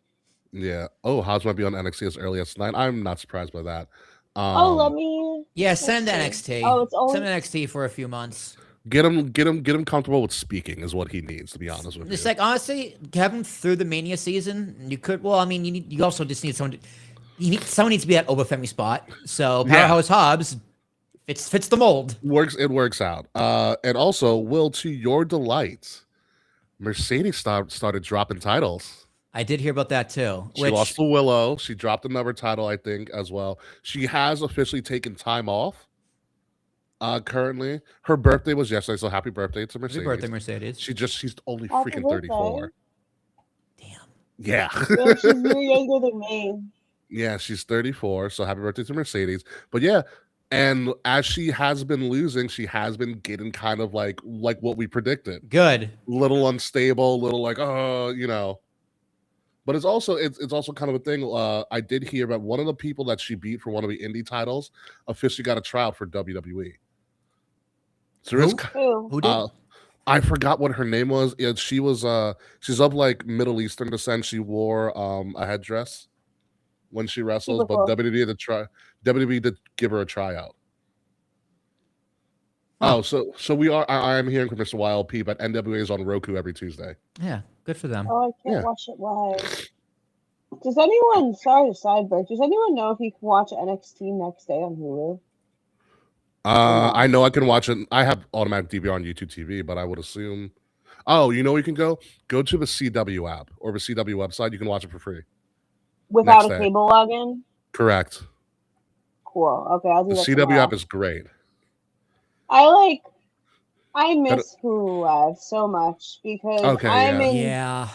Yeah. Oh, Hobbs might be on NXT as early as tonight. I'm not surprised by that. Oh, let me. Yeah, let's send see. NXT. Oh, it's only. Send NXT for a few months. Get him comfortable with speaking is what he needs, to be honest with It's you. like honestly, Kevin through the Mania season, you could. Well, I mean, you also just need someone. Someone needs to be at Obafemi spot. So Yeah. Powerhouse Hobbs fits the mold. It works out. And also, Will, to your delight, Mercedes started dropping titles. I did hear about that too. She lost to Willow. She dropped another title, I think, as well. She has officially taken time off. Currently, her birthday was yesterday, so happy birthday to Mercedes. Happy birthday, Mercedes. She's only Happy freaking birthday. 34. Damn. Yeah. Yeah, she's you're younger than me. Yeah, she's 34, so happy birthday to Mercedes. But yeah, and as she has been losing, she has been getting kind of like what we predicted. Good. Little unstable, little like, you know. But it's also kind of a thing. I did hear about one of the people that she beat for one of the indie titles officially got a tryout for WWE. So Who? Who? Who did? I forgot what her name was. Yeah, she was she's of like Middle Eastern descent. She wore a headdress when she wrestles, Super but cool. WWE did give her a tryout. Huh. Oh, so we are. I'm hearing from Mr. YLP, but NWA is on Roku every Tuesday. Yeah, good for them. Oh, I can't Yeah. watch it live. Does anyone? Sorry to sidebar. Does anyone know if you can watch NXT next day on Hulu? I know I can watch it. I have automatic DVR on YouTube TV, but I would assume. Oh, you know where you can go to the CW app or the CW website. You can watch it for free. Without Next a day. cable login? Correct. Cool. Okay, I'll do The that CW tomorrow. app is great. I miss Hulu Live so much because Okay, I'm yeah. in. Yeah.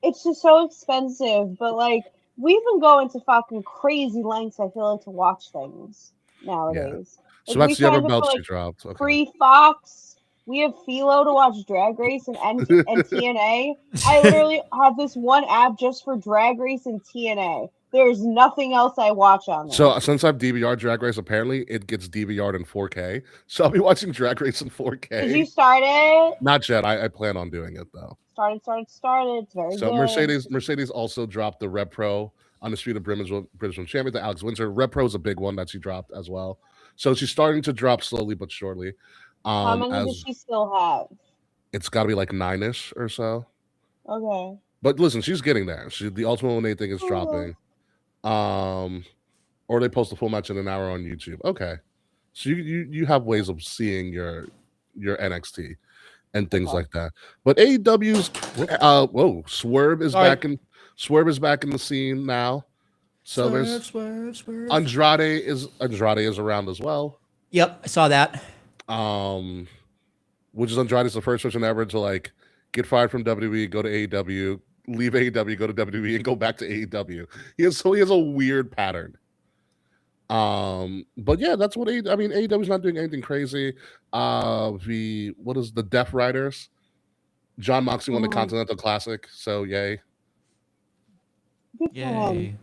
It's just so expensive, but like we've been going to fucking crazy lengths. I feel like to watch things nowadays. So Like, that's we the other signed up belt for, she like, dropped. Okay. Free Fox. We have Philo to watch Drag Race and TNA. I literally have this one app just for Drag Race and TNA. There's nothing else I watch on there. So since I've DVR Drag Race, apparently it gets DVR'd in 4K. So I'll be watching Drag Race in 4K. Did you start it? Not yet. I plan on doing it though. Started. It's very So good. Mercedes also dropped the Rev Pro Undisputed British Champion, the Alex Windsor. Rev Pro is a big one that she dropped as well. So she's starting to drop slowly but surely. How many does she still have? It's got to be like 9-ish or so. Okay. But listen, she's getting there. The Ultimate Eliminate thing is dropping. Or they post a full match in an hour on YouTube. Okay. So you have ways of seeing your NXT and things like that. But AEW's Swerve is back in the scene now. So there's Swerve. Andrade is around as well. Yep, I saw that. Which is Andrade's the first person ever to like get fired from WWE, go to AEW, leave AEW, go to WWE, and go back to AEW. He has a weird pattern. But yeah, that's what AEW's not doing anything crazy. The Death Riders? John Moxley won the Continental Classic, so yay. Good for him.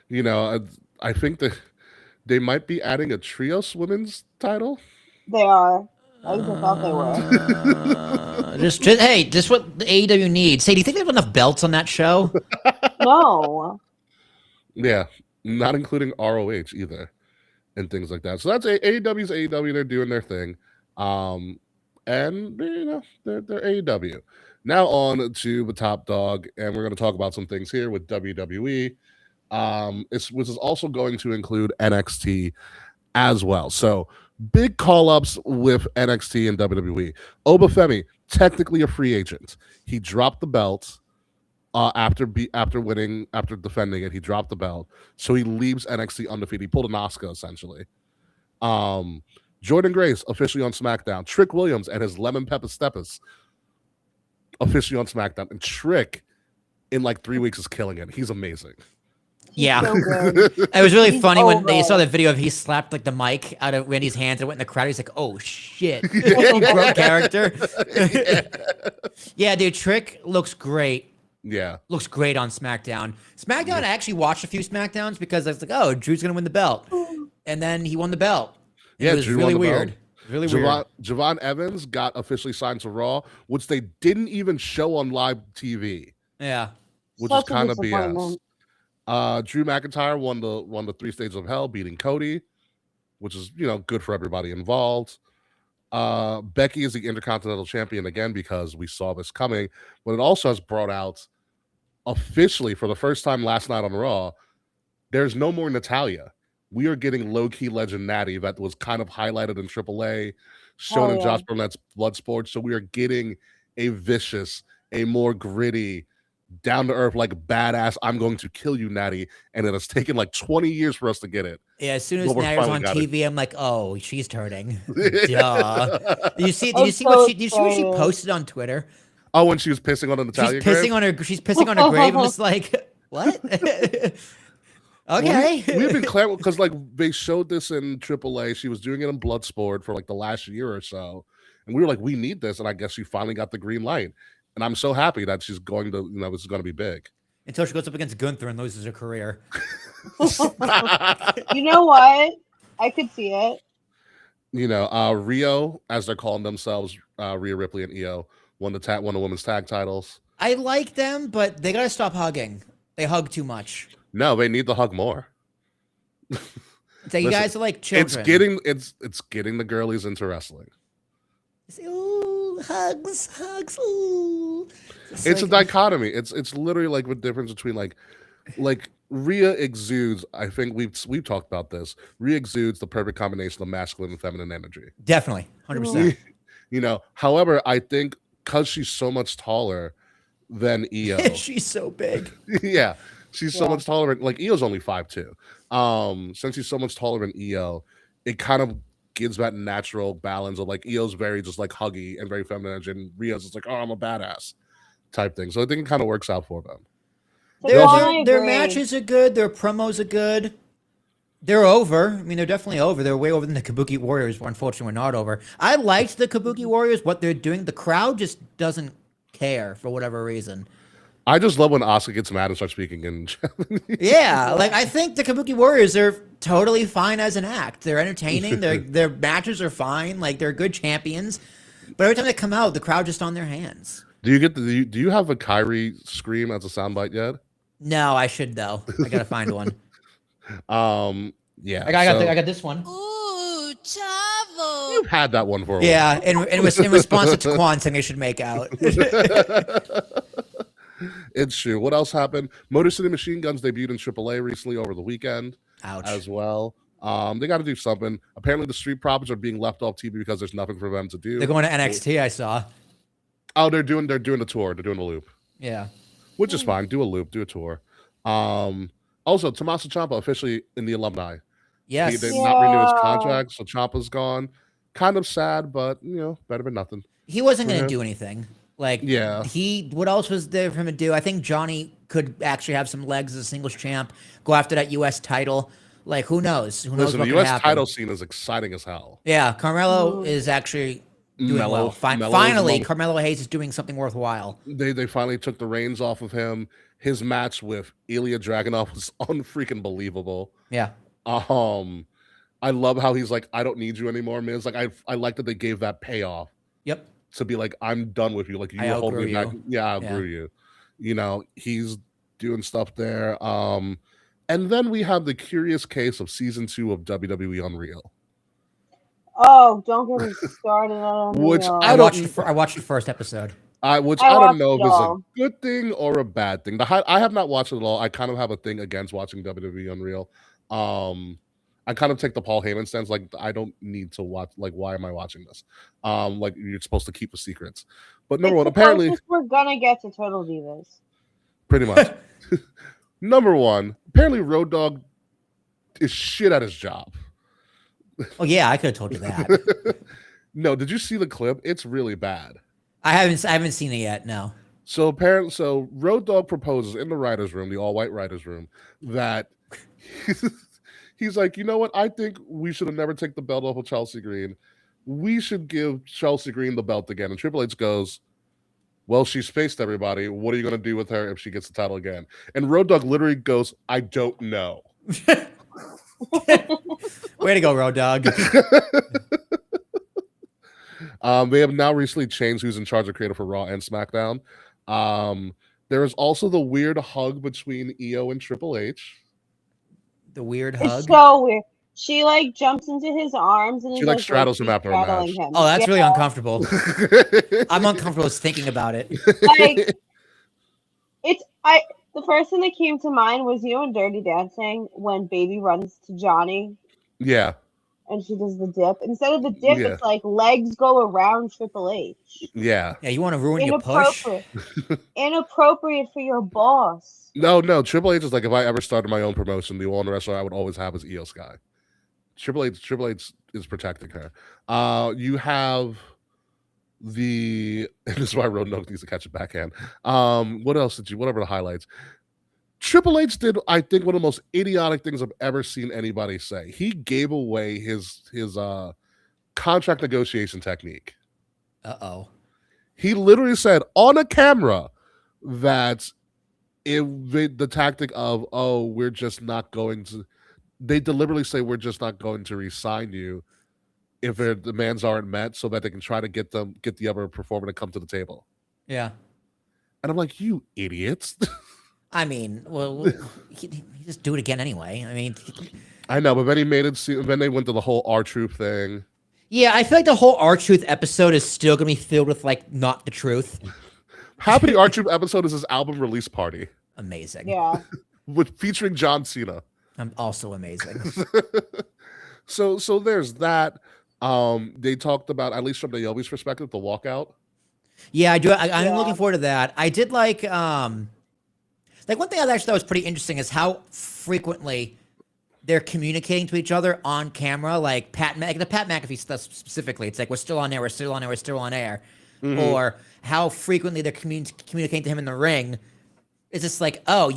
Yay. I think that they might be adding a trios women's title. They are. I just thought they were. Just what the AEW needs. Hey, do you think they have enough belts on that show? No. Yeah, not including ROH either, and things like that. So that's AEW's AEW. They're doing their thing, and they're AEW. Now on to the top dog, and we're going to talk about some things here with WWE. Which is also going to include NXT as well. So big call-ups with NXT and WWE. Obafemi, technically a free agent. He dropped the belt after defending it. He dropped the belt, so he leaves NXT undefeated. He pulled an Asuka essentially. Jordan Grace officially on SmackDown. Trick Williams and his lemon pepper steppers officially on SmackDown. And Trick in like 3 weeks is killing it. He's amazing. Yeah. So good. It was really He's funny when they saw over. the video of he slapped like the mic out of Randy's hands and went in the crowd. He's like, "Oh shit!" He broke character. Yeah, dude, Trick looks great. Yeah. Looks great on SmackDown. SmackDown, I actually watched a few SmackDowns because I was like, "Oh, Drew's gonna win the belt," and then he won the belt. Yeah, It was Drew really won the weird. belt. Really weird. Javon Evans got officially signed to Raw, which they didn't even show on live TV, Yeah. which Such is a kind of BS. disappointment. Drew McIntyre won the 3 stages of hell, beating Cody, which is good for everybody involved. Becky is the Intercontinental Champion again because we saw this coming, but it also has brought out officially for the first time last night on Raw, there's no more Natalya. We are getting low-key legend Natty that was kind of highlighted in AAA, shown Oh, in yeah. Josh Burnett's Bloodsport. So we are getting a vicious, a more gritty, down-to-earth, like badass, I'm going to kill you, Natty. And it has taken like 20 years for us to get it. Yeah, as soon as Well, we Natty was finally on got it. TV, I'm like, "Oh, she's turning." Duh. Did you see? Did I'm you see so what she excited. posted on Twitter? Oh, when she was pissing on the She's Natalya pissing grave? on her. She's pissing on her grave. I'm just like, what? Okay. Well, we've been clear because like they showed this in AAA. She was doing it in Bloodsport for like the last year or so, and we were like, we need this, and I guess she finally got the green light. And I'm so happy that she's going to, this is going to be big. Until she goes up against Gunther and loses her career. You know what? I could see it. Rio, as they're calling themselves, Rhea Ripley and Io won the women's tag titles. I like them, but they gotta stop hugging. They hug too much. No, they need to hug more. It's like you Listen, guys are like children. It's getting the girlies into wrestling. Say, ooh, hugs. Ooh. It's a dichotomy. It's literally like the difference between like Rhea exudes. I think we've talked about this. Rhea exudes the perfect combination of masculine and feminine energy. Definitely, 100%. However, I think because she's so much taller than Io, She's so big. yeah, she's so Yeah. much taller. Like Io's only 5'2". Since she's so much taller than Io, it kind of gives that natural balance of like Io's very just like huggy and very feminine energy, and Rhea's just like, oh, I'm a badass type thing. So I think it kind of works out for them. Their agree. matches are good. Their promos are good. They're over. I mean, they're definitely over. They're way over than the Kabuki Warriors. Unfortunately, we're not over. I liked the Kabuki Warriors, what they're doing. The crowd just doesn't care for whatever reason. I just love when Asuka gets mad and starts speaking in Japanese. Yeah, like I think the Kabuki Warriors are totally fine as an act. They're entertaining. Their matches are fine. Like they're good champions. But every time they come out, the crowd just on their hands. Do you have a Kyrie scream as a soundbite yet? No, I should though. I gotta find one. Yeah. I got this one. Ooh, chavo. You've had that one for a while. Yeah, in response to Quan saying they should make out. It's true. What else happened? Motor City Machine Guns debuted in AAA recently over the weekend Ouch. as well. They got to do something. Apparently, the Street Profits are being left off TV because there's nothing for them to do. They're going to NXT. I saw. Oh, they're doing the tour. They're doing the loop, Yeah. which is fine. Do a loop. Do a tour. Also, Tommaso Ciampa officially in the alumni. He Yes. did not renew his Yeah. contract, so Ciampa's gone. Kind of sad, but better than nothing. He wasn't going Mhm. to do anything. Like, Yeah. what else was there for him to do? I think Johnny could actually have some legs as a singles champ, go after that U.S. title. Like, who knows? Who knows Listen, what the could U.S. happen? title scene is exciting as hell. Yeah, Carmelo is actually doing Mello- well. Mello's Finally, among- Carmelo Hayes is doing something worthwhile. They finally took the reins off of him. His match with Ilya Dragunov was unfreaking believable. Yeah. I love how he's like, I don't need you anymore, man. It's like I like that they gave that payoff Yep. to be like, I'm done with you. Like you I were holding outgrew me back. you. Yeah, I Yeah. outgrew you. He's doing stuff there. And then we have the curious case of season 2 of WWE Unreal. Oh, don't get me started on Which Unreal. I I don't- watched the first episode. Which I I don't watched know if it it's a all. good thing or a bad thing. I have not watched it at all. I kind of have a thing against watching WWE Unreal. I kind of take the Paul Heyman stance. Like, I don't need to watch. Like, why am I watching this? Like, you're supposed to keep the secrets. But number It's one, the apparently, closest we're gonna get to Total Divas. pretty much. Number one, apparently, Road Dogg is shit at his job. Oh yeah, I could have told you that. No, did you see the clip? It's really bad. I haven't seen it yet. No. So Road Dogg proposes in the writers' room, the all-white writers' room, that he's like, you know what? I think we should have never taken the belt off of Chelsea Green. We should give Chelsea Green the belt again. And Triple H goes, well, she's faced everybody. What are you going to do with her if she gets the title again? And Road Dogg literally goes, I don't know. Way to go, Road Dogg. They have now recently changed who's in charge of creative for Raw and SmackDown. There is also the weird hug between EO and Triple H. The weird It's hug. so weird. She like jumps into his arms and She is, like straddles him after a straddling match. him. Oh, that's Yeah. really uncomfortable. I'm uncomfortable just thinking about it. Like the first thing that came to mind was in Dirty Dancing when Baby runs to Johnny Yeah. and she does the dip. Instead of the dip, Yeah. it's like legs go around Triple H. Yeah. Yeah, you want to ruin your push? Inappropriate for your boss. No. Triple H is like, if I ever started my own promotion, the one wrestler I would always have is Io Sky. Triple H is protecting her. You have and this is why Road Dogg needs to catch a backhand. What else whatever the highlights. Triple H did, I think, one of the most idiotic things I've ever seen anybody say. He gave away his contract negotiation technique. Uh-oh. He literally said on a camera that the tactic of, oh, we're just not going to, they deliberately say we're just not going to re-sign you if their demands aren't met, so that they can try to get the other performer to come to the table. Yeah. And I'm like, you idiots. I mean, well, he just do it again anyway. I mean, I know, but then he made it seem, then they went to the whole R-Truth thing. yeah, I feel like the whole R-Truth episode is still going to be filled with, like, not the truth. Half of the R-Truth episode is his album release party. Amazing. Yeah. Featuring John Cena. I'm also amazing. So there's that. They talked about, at least from Naomi's perspective, the walkout. Yeah, I do. I'm Yeah. looking forward to that. I did like one thing I actually thought was pretty interesting is how frequently they're communicating to each other on camera, like the Pat McAfee stuff specifically. It's like, we're still on air, we're still on air, we're still on air. Mm-hmm. Or how frequently they're communicating to him in the ring. It's just like, oh,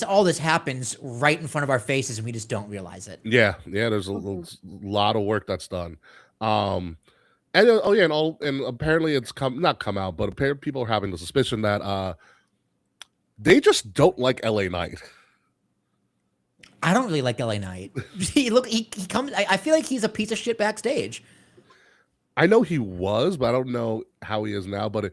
all this happens right in front of our faces and we just don't realize it. Yeah, there's a lot of work that's done. And apparently it's not come out, but apparently people are having the suspicion that they just don't like LA Knight. I don't really like LA Knight. he comes. I feel like he's a piece of shit backstage. I know he was, but I don't know how he is now. But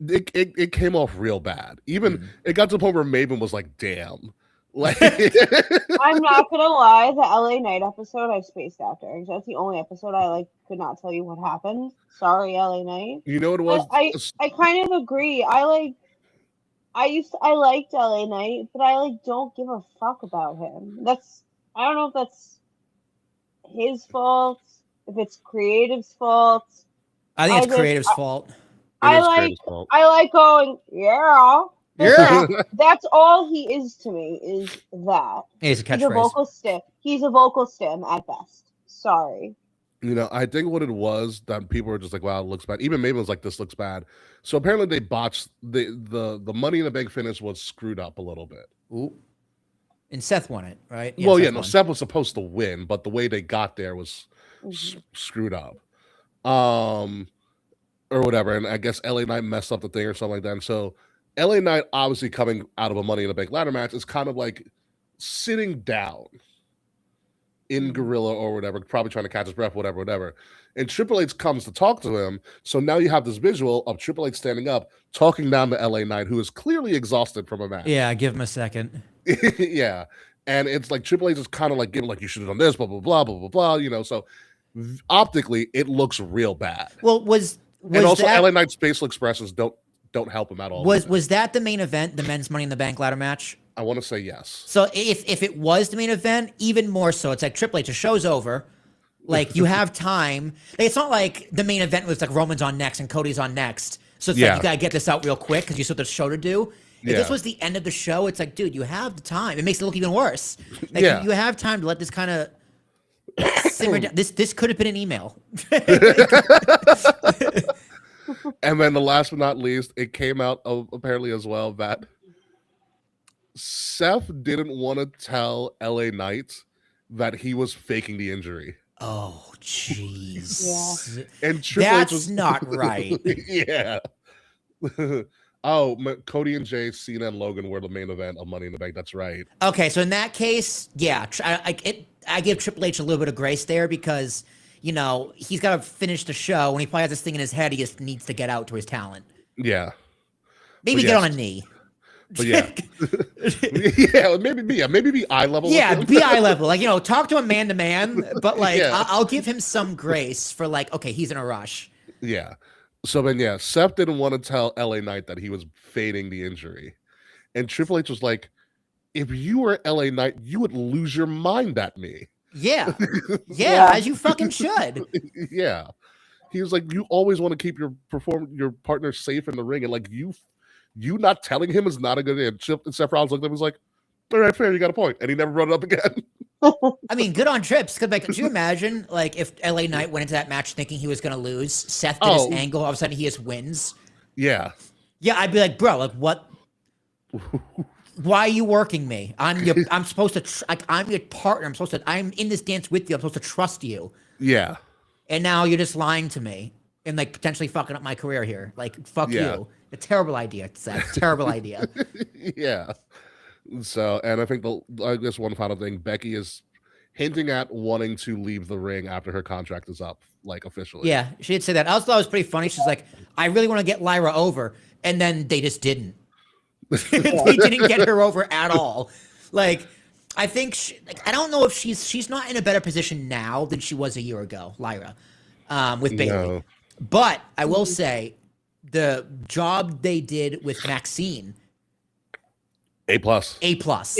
it came off real bad. Even it got to the point where Maven was like, "Damn." Like, I'm not gonna lie, the LA Knight episode I spaced after. That's the only episode I could not tell you what happened. Sorry, LA Knight. you know what it was? I kind of agree. I liked LA Knight, but I don't give a fuck about him. I don't know if that's his fault, if it's creative's fault. I think it's creative's fault. I like going, yeah. Yeah. That's all he is to me, is that. He's a He's a catchphrase. vocal stim. He's a vocal stim at best. Sorry. You know, I think what it was that people were just like, wow, it looks bad. Even Maven was like, this looks bad. So apparently they botched the Money in the Bank finish was screwed up a little bit. Ooh. And Seth won it, right? Seth was supposed to win, but the way they got there was screwed up. Or whatever. And I guess LA Knight messed up the thing or something like that. And so LA Knight, obviously coming out of a Money in the Bank ladder match, is kind of like sitting down in Gorilla or whatever, probably trying to catch his breath, whatever. And Triple H comes to talk to him. So now you have this visual of Triple H standing up, talking down to LA Knight, who is clearly exhausted from a match. Yeah, give him a second. Yeah. And it's like Triple H is kind of like giving, like, you should have done this, blah, blah, blah, blah, blah, blah. You know, so optically, it looks real bad. Well, was and also that, LA Knight's facial expressions don't help him at all. Was that the main event, the men's Money in the Bank ladder match? I want to say yes. So if it was the main event, even more so, it's like Triple H, the show's over. Like, you have time. Like, it's not like the main event was like Roman's on next and Cody's on next. So it's like, you got to get this out real quick because you still have the show to do. If this was the end of the show, it's like, dude, you have the time. It makes it look even worse. Like, you have time to let this kind of simmer down. This could have been an email. And then the last but not least, it came out apparently as well that Seth didn't want to tell LA Knight that he was faking the injury. Oh, jeez. And Triple H That's was not right. Yeah. Cody and Jay, Cena and Logan were the main event of Money in the Bank. That's right. Okay, so in that case, yeah, I give Triple H a little bit of grace there because, you know, he's got to finish the show. When he probably has this thing in his head, he just needs to get out to his talent. Yeah. Maybe But get yes. on a knee. But yeah. Maybe be eye level. with Yeah, him. be eye level. Like, you know, talk to him man to man, but like, Yeah. I'll give him some grace for like, okay, he's in a rush. Yeah. So then, yeah, Seth didn't want to tell LA Knight that he was fading the injury. And Triple H was like, if you were LA Knight, you would lose your mind at me. Yeah. Yeah, Yeah. as you fucking should. Yeah. He was like, you always want to keep your partner safe in the ring. And like, you not telling him is not a good idea. And Seth Rollins looked at him and was like, all right, fair, you got a point. And he never brought it up again. I mean, good on Trips. Because, like, could you imagine, like, if LA Knight went into that match thinking he was going to lose, Seth did his angle, all of a sudden he just wins? Yeah. Yeah, I'd be like, bro, like, what? Why are you working me? I'm supposed to, I'm your partner. I'm in this dance with you. I'm supposed to trust you. Yeah. And now you're just lying to me and, like, potentially fucking up my career here. Like, fuck Yeah. you. A terrible idea, Seth. Terrible idea. Yeah. So, and I think I guess one final thing, Becky is hinting at wanting to leave the ring after her contract is up, like officially. Yeah, she did say that. I also thought it was pretty funny. She's like, I really want to get Lyra over. And then they just didn't. They didn't get her over at all. Like, I think, I don't know if she's not in a better position now than she was a year ago, Lyra, with Bayley. No. But I will say, the job they did with Maxine, A+. A+. They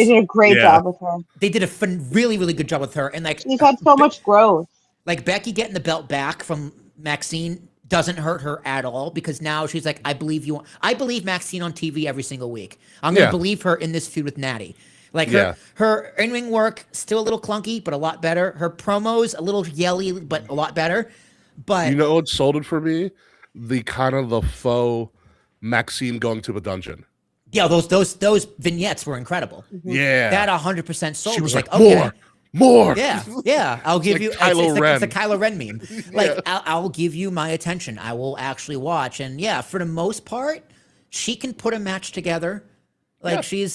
did a great Yeah. job with her. They did a really, really good job with her. And like, She's had so much growth. like Becky getting the belt back from Maxine doesn't hurt her at all because now she's like, I believe you. I believe Maxine on TV every single week. I'm gonna Yeah. believe her in this feud with Natty. Like Yeah. her in-ring work still a little clunky, but a lot better. Her promos a little yelly, but a lot better. But You know what sold it for me? The kind of the faux Maxine going to a dungeon. yeah, those vignettes were incredible. Yeah. That 100% sold. she was me. like, more. Yeah. I'll give like you. Kylo It's a Ren. Kylo Ren meme. Like I'll give you my attention. I will actually watch. And yeah, for the most part, she can put a match together. Like Yeah.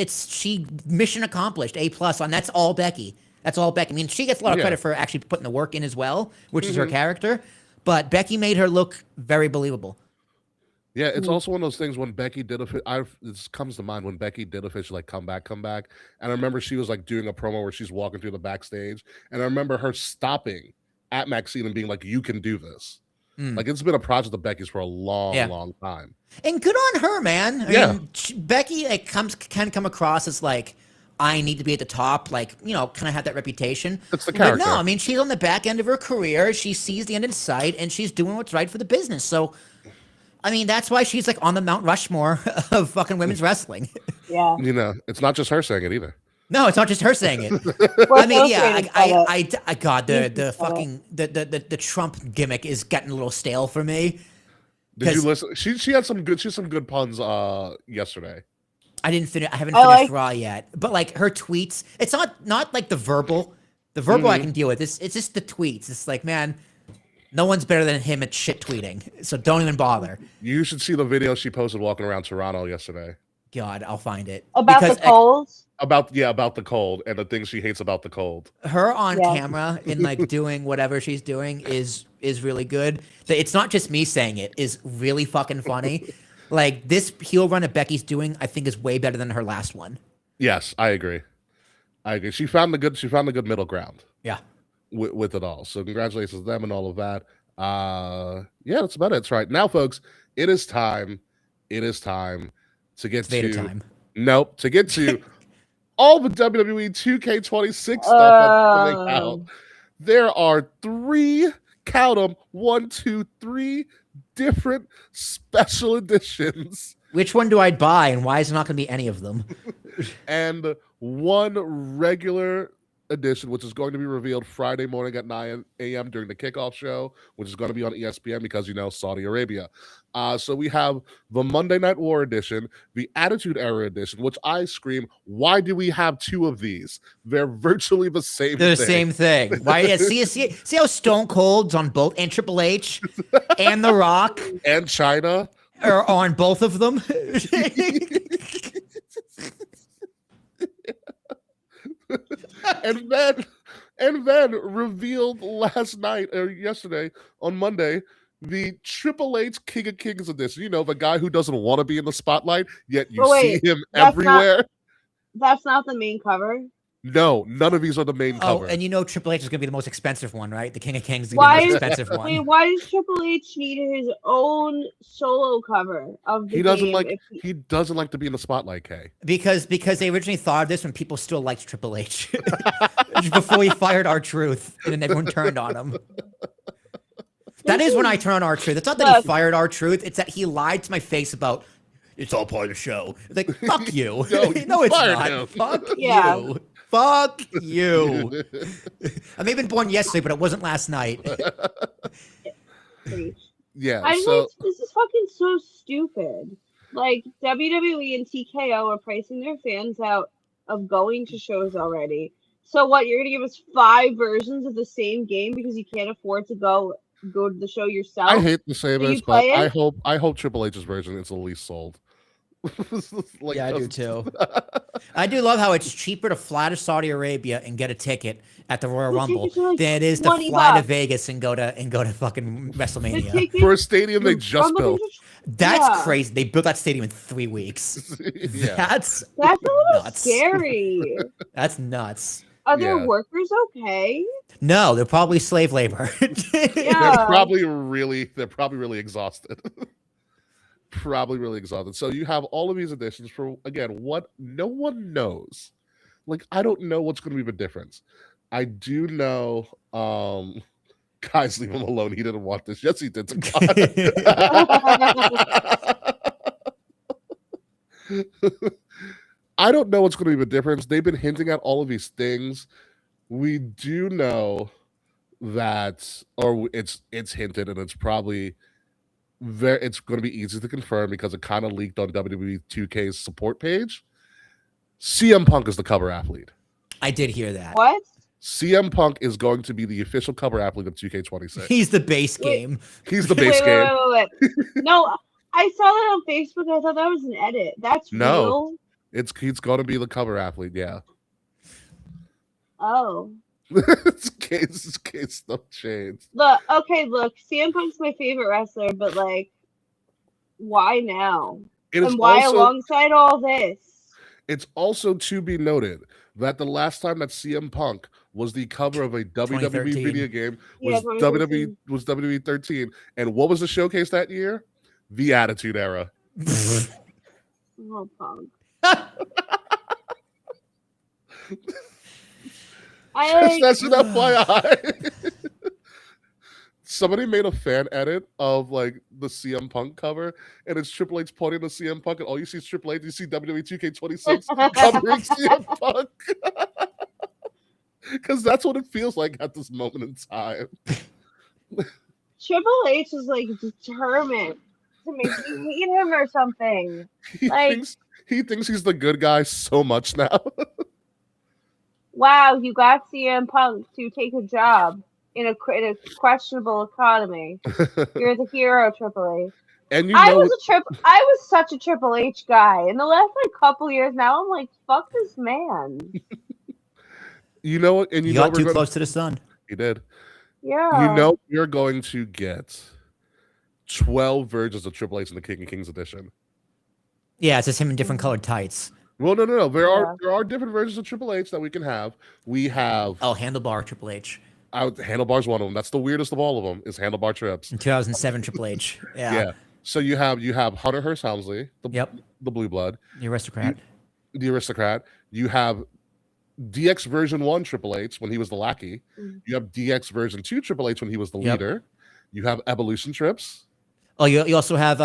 she mission accomplished. A+ on that's all Becky. That's all Becky. I mean, she gets a lot of Yeah. credit for actually putting the work in as well, which is her character. But Becky made her look very believable. Yeah, it's also one of those things when Becky did this comes to mind when Becky did officially like come back. And I remember she was like doing a promo where she's walking through the backstage. And I remember her stopping at Maxine and being like, you can do this. Like it's been a project of Becky's for a long time. And good on her, man. I mean, Becky like can come across as like, I need to be at the top, like, you know, kind of have that reputation. It's the But character. no, I mean, she's on the back end of her career. She sees the end in sight, and she's doing what's right for the business. So, I mean, that's why she's like on the Mount Rushmore of fucking women's wrestling. Yeah. You know, it's not just her saying it either. No, it's not just her saying it. Well, I mean, yeah, Associated said it. I God, the said it. fucking the Trump gimmick is getting a little stale for me. Did you 'Cause- listen? She had some good puns yesterday. I didn't finish. I haven't I finished like- Raw yet. But like her tweets, it's not like the verbal. The verbal I can deal with. It's just the tweets. It's like, man, no one's better than him at shit tweeting. So don't even bother. You should see the video she posted walking around Toronto yesterday God, I'll find it. About Because, the colds. about the cold and the things she hates about the cold. her on Yeah. camera and like doing whatever she's doing is really good. It's not just me saying it, is really fucking funny. Like this heel run that Becky's doing, I think is way better than her last one. Yes, I agree. She found the good middle ground Yeah. with it all. So congratulations to them and all of that. Yeah, that's about it. That's right. Now, folks, it is time to get Vader to time. Nope, to get to all the WWE 2K26 stuff that's coming out. There are 3, count them, 1, 2, 3 different special editions Which one do I buy and why is it not going to be any of them? and 1 regular edition, which is going to be revealed Friday morning at 9 a.m. during the kickoff show, which is going to be on ESPN because, Saudi Arabia. So we have the Monday Night War edition, the Attitude Era edition, which I scream, why do we have two of these? They're virtually the same They're the thing. same thing. Why? Yeah, see how Stone Cold's on both, and Triple H, and The Rock, And China. are on both of them. and then revealed last night or yesterday on Monday the Triple H King of Kings edition. The guy who doesn't want to be in the spotlight, yet you see him everywhere. That's not the main cover. No, none of these are the main cover. And Triple H is going to be the most expensive one, right? The King of Kings is the Why most is- expensive one. Wait, why does Triple H need his own solo cover of the He doesn't game like if he doesn't like to be in the spotlight, Kay. Because they originally thought of this when people still liked Triple H before he fired R-Truth, and then everyone turned on him. That is when I turn on R-Truth. It's not that he fired R-Truth; it's that he lied to my face about it's all part of the show. It's like fuck you. No, it's fired not. him. Fuck Yeah. you. Fuck you. I may have been born yesterday, but it wasn't last night. Yeah. This is fucking so stupid. Like WWE and TKO are pricing their fans out of going to shows already. So what? You're gonna give us 5 versions of the same game because you can't afford to go to the show yourself? I hate to say Do you this, but play it? I hope Triple H's version is the least sold. Yeah, I do too. I do love how it's cheaper to fly to Saudi Arabia and get a ticket at the Royal The Rumble tickets are like than it is to $20 fly to Vegas and go to fucking The WrestleMania. tickets For a stadium they from just the built. That's Yeah. crazy. They built that stadium in 3 weeks. Yeah. That's That's a little nuts. scary. That's nuts. Are their Yeah. workers okay? No, they're probably slave labor. Yeah. They're probably really exhausted. Probably really exhausted. So you have all of these editions for, again, what no one knows. Like, I don't know what's going to be the difference. I do know, guys, leave him alone. He didn't want this. Yes, he did. To God. I don't know what's going to be the difference. They've been hinting at all of these things. We do know that, or it's hinted, and it's probably it's going to be easy to confirm because it kind of leaked on WWE 2K's support page. CM Punk is the cover athlete. I did hear that. What? CM Punk is going to be the official cover athlete of 2K26. He's the base Wait. game. He's the base game. Wait. No, I saw that on Facebook. I thought that was an edit. That's No. real. He's going to be the cover athlete. Yeah. Oh. It's case no change. Look, CM Punk's my favorite wrestler, but like, why now? It is And why also, alongside all this? it's also to be noted that the last time that CM Punk was the cover of a WWE 2013. video game Yeah, was 2013. WWE 13. And what was the showcase that year? The Attitude Era. Oh, Punk. That's an FYI. Somebody made a fan edit of like the CM Punk cover, and it's Triple H pointing to CM Punk, and all you see is Triple H. You see WWE 2K26 covering CM Punk, because that's what it feels like at this moment in time. Triple H is like determined to make you hate him or something. He Like- thinks he's the good guy so much now. Wow, you got CM Punk to take a job in a questionable economy. You're the hero, Triple H. And I was such a Triple H guy. In the last like couple years now, I'm like, fuck this man. you know what? And You know got we're too gonna- close to the sun. He did. Yeah. You know you're going to get 12 versions of Triple H in the King of Kings edition. Yeah, it's just him in different colored tights. Well, no. There Yeah. are different versions of Triple H that we can have. We have Oh, Handlebar Triple H. Handlebar's one of them. That's the weirdest of all of them. Is Handlebar Trips. In 2007 Triple H. Yeah. Yeah. So you have Hunter Hearst Helmsley, the Blue Blood, The aristocrat. the aristocrat. You have DX version 1 Triple H when he was the lackey. Mhm. You have DX version 2 Triple H when he was the Yep. leader. You have Evolution Trips. Oh, you also have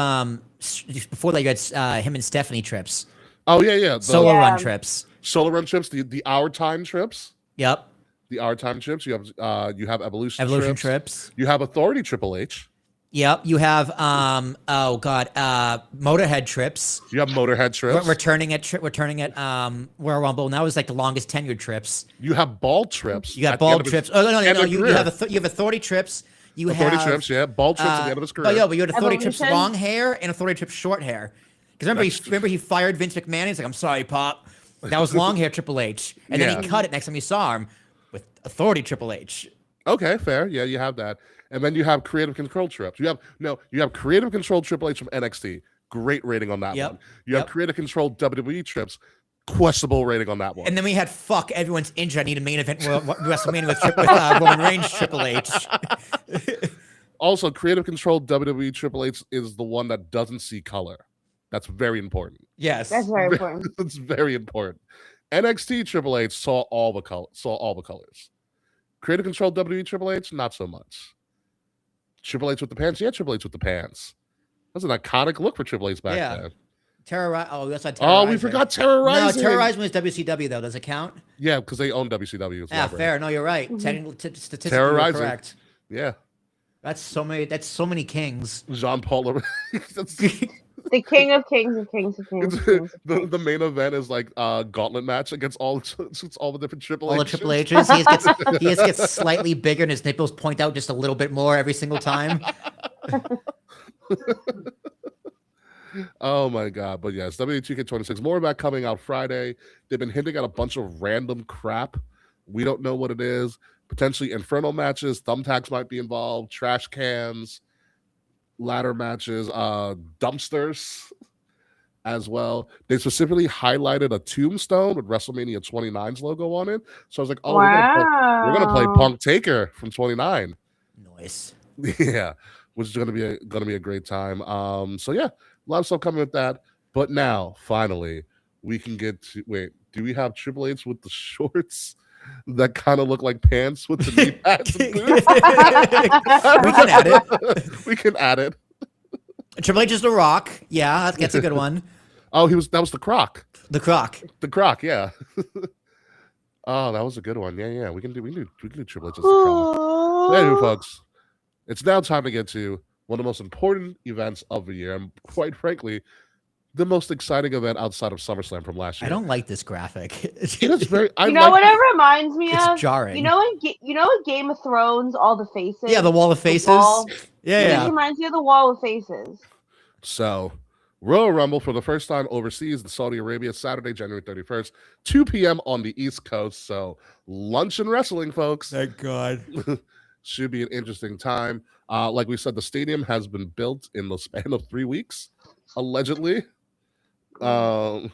before that you had him and Stephanie trips. Oh yeah. The Solo Yeah. run trips. Solo Run Trips, the Our Time Trips. Yep. the our time trips. You have Evolution trips. trips. You have Authority Triple H. Yep. You have Motorhead trips. You have Motorhead trips. Returning at Royal Rumble. And that was like the longest tenured trips. You have Bald trips. You got Bald trips. Oh no. You have Authority trips. You Authority have trips. Yeah, Bald trips at the end of his career. Oh yeah, but you had Authority trips Evolution. long hair and Authority trips short hair. Because remember he fired Vince McMahon. He's like, I'm sorry, Pop. That was long hair Triple H, and then he cut it next time you saw him with Authority Triple H. Okay, fair. Yeah, you have that. And then you have Creative Control trips. You have Creative Control Triple H from NXT. Great rating on that one. You have Creative Control WWE trips. Questionable rating on that one. And then we had fuck everyone's injured. I need a main event WrestleMania with Roman Reigns Triple H. Also, Creative Control WWE Triple H is the one that doesn't see color. That's very important. Yes, That's very important. That's very important. NXT Triple H saw all the colors. Creative Control WWE Triple H, not so much. Triple H with the pants, yeah, Triple H with the pants. That's an iconic look for Triple H back then. Terrorize. Oh, that's not Terrorizer. Oh, we forgot Terrorizing. No, Terrorizing was WCW though. Does it count? Yeah, because they own WCW. Yeah, fair. No, you're right. Statistically, Terrorizing. you're correct. Yeah. That's so many kings. Jean Paul. The king of kings of kings of kings. Of kings, of kings. The main event is like a gauntlet match against all the different Triple H's. All the Triple H's. He just gets slightly bigger and his nipples point out just a little bit more every single time. Oh my god. But yes, WWE2K26. More about coming out Friday. They've been hinting at a bunch of random crap. We don't know what it is. Potentially Inferno matches. Thumbtacks might be involved. Trash cans. Ladder matches. Dumpsters as well. They specifically highlighted a tombstone with WrestleMania 29's logo on it. So I was like, oh, we're gonna play Punk Taker from 29. Nice. Yeah, which is gonna be a great time. So yeah, a lot of stuff coming with that. But now, finally, we can get to do we have Triple H with the shorts that kind of look like pants with the knee pads? We can add it. We can add it. Triple H is the Rock. Yeah, that's a good one. Oh, that was the Croc. The Croc. The Croc, yeah. Oh, that was a good one. Yeah. We can do Triple H as the Croc. Anyway, folks, it's now time to get to one of the most important events of the year, and quite frankly, the most exciting event outside of SummerSlam from last year. I don't like this graphic. It is very. You know what it reminds me of? It's jarring. You know in Game of Thrones, all the faces. Yeah, the wall of faces. Yeah. It reminds me of the wall of faces. So, Royal Rumble for the first time overseas in Saudi Arabia, Saturday, January 31st, 2 p.m. on the East Coast. So, lunch and wrestling, folks. Thank God. Should be an interesting time. Like we said, the stadium has been built in the span of 3 weeks, allegedly. No,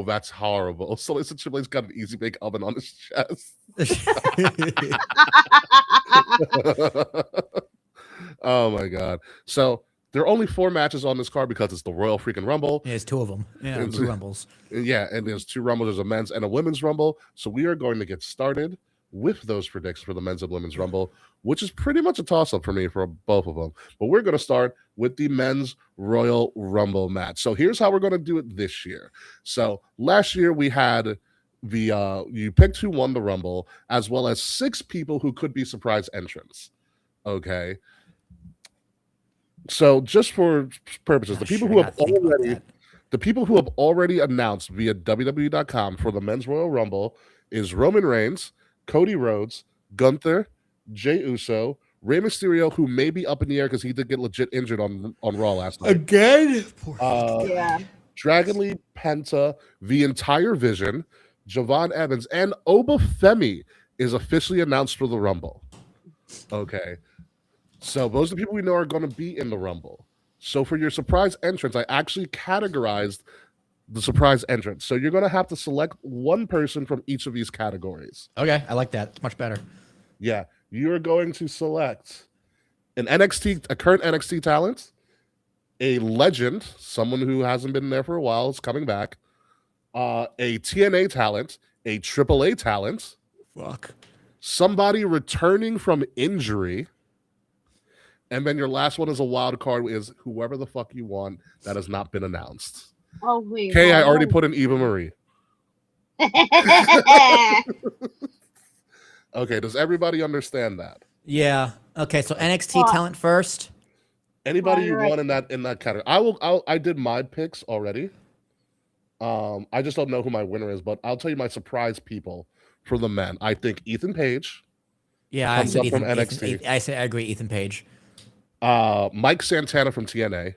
that's horrible. So listen, Triple H's got an easy bake oven on his chest. Oh my god. So there are only 4 matches on this card because it's the Royal freaking Rumble. Yeah, there's 2 of them. Yeah, 2 Rumbles. Yeah, and there's 2 Rumbles. There's a men's and a women's Rumble. So we are going to get started with those predictions for the men's and women's Rumble, which is pretty much a toss-up for me for both of them. But we're going to start with the men's Royal Rumble match. So here's how we're going to do it this year. So last year we had you picked who won the Rumble, as well as 6 people who could be surprise entrants. Okay. So just for purposes, the people who have already announced via WWE.com for the men's Royal Rumble is Roman Reigns, Cody Rhodes, Gunther, Jey Uso, Rey Mysterio, who may be up in the air because he did get legit injured on Raw last night. Again? Yeah. Dragon Lee, Penta, the entire Vision, Javon Evans, and Obafemi is officially announced for the Rumble. Okay. So those are the people we know are going to be in the Rumble. So for your surprise entrance, I actually categorized the surprise entrance. So you're going to have to select one person from each of these categories. Okay, I like that. It's much better. Yeah, you're going to select a current NXT talent, a legend, someone who hasn't been there for a while is coming back, a TNA talent, a AAA talent, somebody returning from injury, and then your last one is a wild card is whoever the fuck you want that has not been announced. Oh wait. Okay, I already put in Eva Marie. Okay, does everybody understand that? Yeah. Okay, so NXT Well- talent first. Anybody you're you right. want in that category? I did my picks already. I just don't know who my winner is, but I'll tell you my surprise people for the men. I think Ethan Page Yeah, I comes said up from Ethan. NXT. I agree. Ethan Page. Mike Santana from TNA.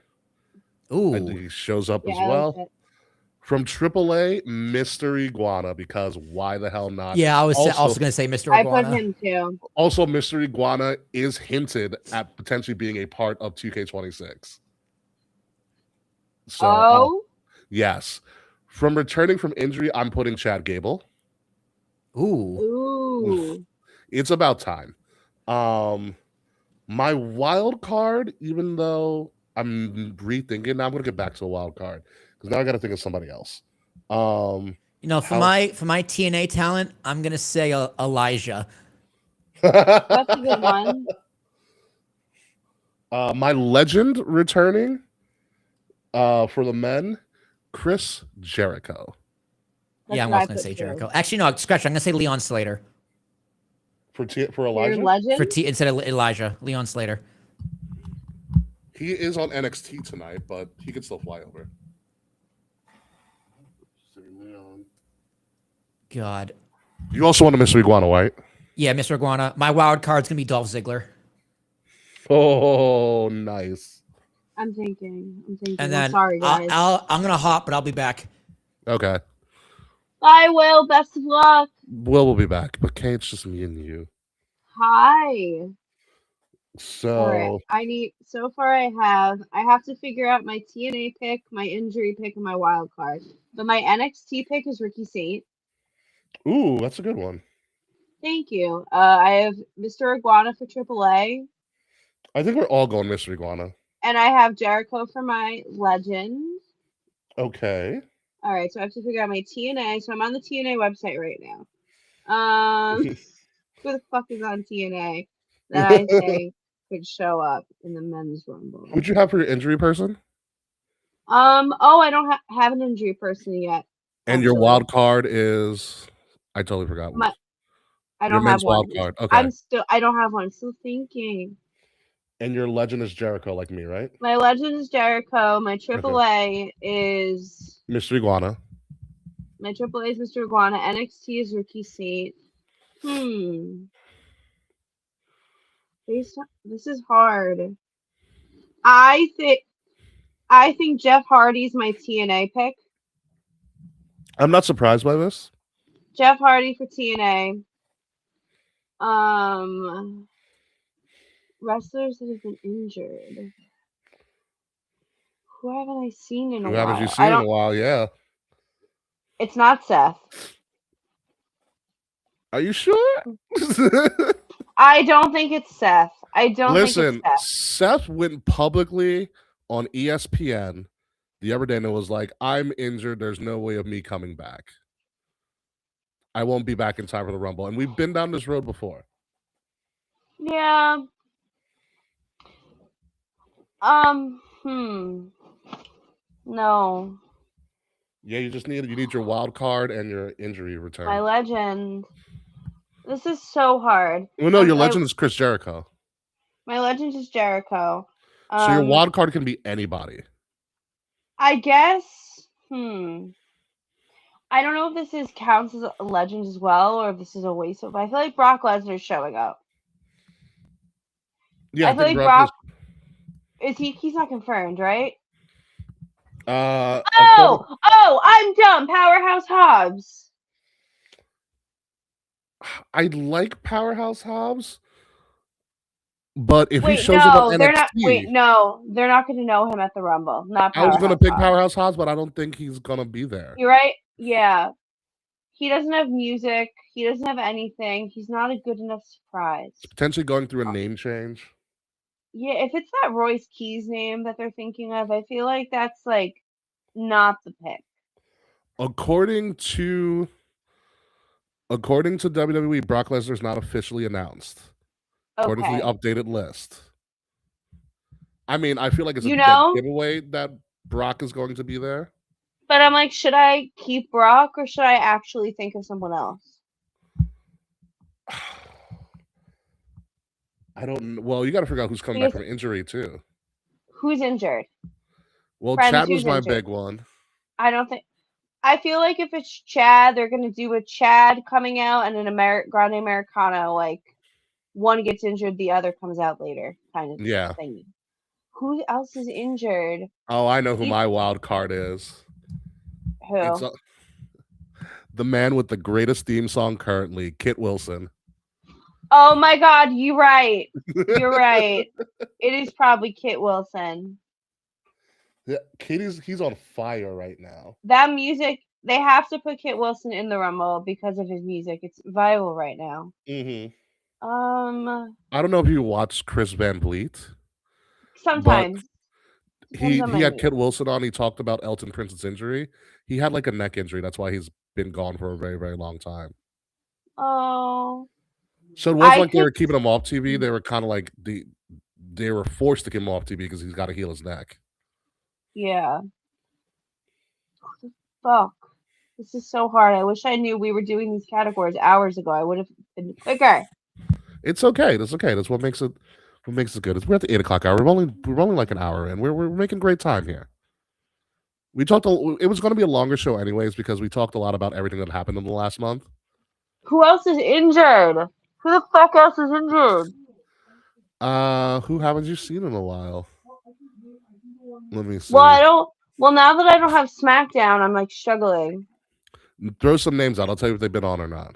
I think Ooh. he shows up Yeah, as I like well. it. From AAA, Mr. Iguana, because why the hell not? Yeah, I was also Also, going to say Mr. I put Iguana. him too. also, Mr. Iguana is hinted at potentially being a part of 2K26. So, Oh, yes. From returning from injury, I'm putting Chad Gable. Ooh. ooh. It's about time. My wild card, even though I'm rethinking, now I'm gonna get back to a wild card because now I got to think of somebody else. You know, for How- my TNA talent, I'm going to say Elijah. That's a good one. My legend returning for the men, Chris Jericho. That's Yeah, I'm what I also going to put say too. Jericho. Actually, no, scratch. I'm going to say Leon Slater For Your Elijah, legend. instead of Elijah. Leon Slater. he is on NXT tonight, but he could still fly over. God. You also want a Mr. Iguana, right? Yeah, Mr. Iguana. My wild card's going to be Dolph Ziggler. Oh, nice. I'm thinking. And I'm then sorry, guys. I'm going to hop, but I'll be back. Okay. Bye, Will. Best of luck. Will be back, but Kay, it's just me and you. Hi. So All right. So far I have to figure out my TNA pick, my injury pick, and my wild card. But my NXT pick is Ricky Saint. ooh, that's a good one. Thank you. I have Mr. Iguana for AAA, I think we're all going Mr. Iguana. and I have Jericho for my legend. Okay. All right, so I have to figure out my TNA. So I'm on the TNA website right now. Who the fuck is on TNA that I say could show up in the men's rumble? Who'd you have for your injury person? Oh, I don't have an injury person yet. And your actually. wild card is I totally forgot. I your don't have men's one. wild card. Okay. I don't have one. Still thinking. And your legend is Jericho, like me, right? My legend is Jericho. My AAA is Mr. Iguana. my AAA is Mr. Iguana. NXT is Ricky Saint. This is hard. I think Jeff Hardy's my TNA pick. I'm not surprised by this. Jeff Hardy for TNA. Wrestlers that have been injured. Who haven't I seen in a Who while? haven't you seen in a while? Yeah. It's not Seth. Are you sure? I don't think it's Seth. I don't Listen, think it's Seth. Seth went publicly on ESPN the other day and it was like, I'm injured. There's no way of me coming back. I won't be back in time for the Rumble. And we've been down this road before. Yeah. No. Yeah, you need your wild card and your injury return. My legend. This is so hard. Well, no, your legend is Chris Jericho. My legend is Jericho. So your wild card can be anybody. I guess. I don't know if this counts as a legend as well, or if this is a waste of. I feel like Brock Lesnar's showing up. Yeah, I feel like Brock is he? He's not confirmed, right? I'm dumb. Powerhouse Hobbs. I like Powerhouse Hobbs, but if he Wait, shows up on they're NXT, not. Wait, no, they're not going to know him at the Rumble. Not. I was going to Powerhouse pick Hobbs. Powerhouse Hobbs, but I don't think he's going to be there. You're right. Yeah, he doesn't have music. He doesn't have anything. He's not a good enough surprise. Potentially going through a name change. Yeah, if it's that Royce Keys name that they're thinking of, I feel like that's like not the pick. According to WWE, Brock Lesnar's not officially announced. According to the updated list. I mean, I feel like it's a dead giveaway that Brock is going to be there. But I'm like, should I keep Brock or should I actually think of someone else? I don't. Well, you got to figure out who's coming back Because from injury too. who's injured? Well, Friends, Chad was who's my injured? big one. I don't think. I feel like if it's Chad, they're gonna do a Chad coming out and an Grande Americano. Like one gets injured, the other comes out later, kind of Yeah. thing. Who else is injured? Oh, I know who He- my wild card is. Who? It's the man with the greatest theme song currently, Kit Wilson. Oh my God, you're right. You're right. It is probably Kit Wilson. Yeah, he's on fire right now. That music, they have to put Kit Wilson in the Rumble because of his music. It's viral right now. Mm-hmm. I don't know if you watched Chris Van Vliet. Sometimes. He had Kit Wilson on. He talked about Elton Prince's injury. He had like a neck injury. That's why he's been gone for a very, very long time. Oh. So it wasn't like they were keeping him off TV. They were kind of like they were forced to keep him off TV because he's got to heal his neck. Yeah. Fuck. This is so hard. I wish I knew we were doing these categories hours ago. I would have been quicker. It's okay. That's okay. That's what makes it good. We're at the 8:00 hour. We're only like an hour in. We're making great time here. We talked. It was going to be a longer show anyways because we talked a lot about everything that happened in the last month. Who else is injured? Who the fuck else is injured? Who haven't you seen in a while? Let me see. Well, now that I don't have SmackDown, I'm like struggling. Throw some names out. I'll tell you if they've been on or not.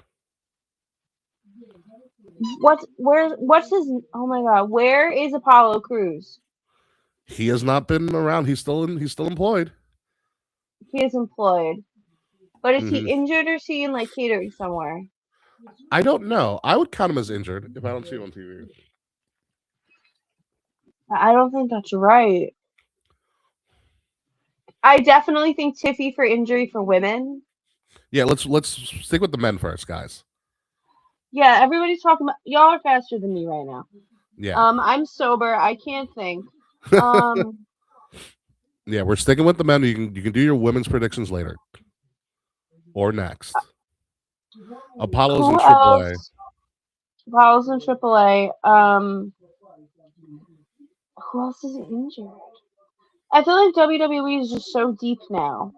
What's his? Oh my God, where is Apollo Crews? He has not been around. He's still employed. He is employed, but is he injured or is he in like catering somewhere? I don't know. I would count him as injured if I don't see him on TV. I don't think that's right. I definitely think Tiffy for injury for women. Yeah, let's stick with the men first, guys. Yeah, everybody's talking about y'all are faster than me right now. Yeah. I'm sober. I can't think. Yeah, we're sticking with the men. You can do your women's predictions later or next. Apollo's in AAA. Apollo's in AAA. Who else is injured? I feel like WWE is just so deep now.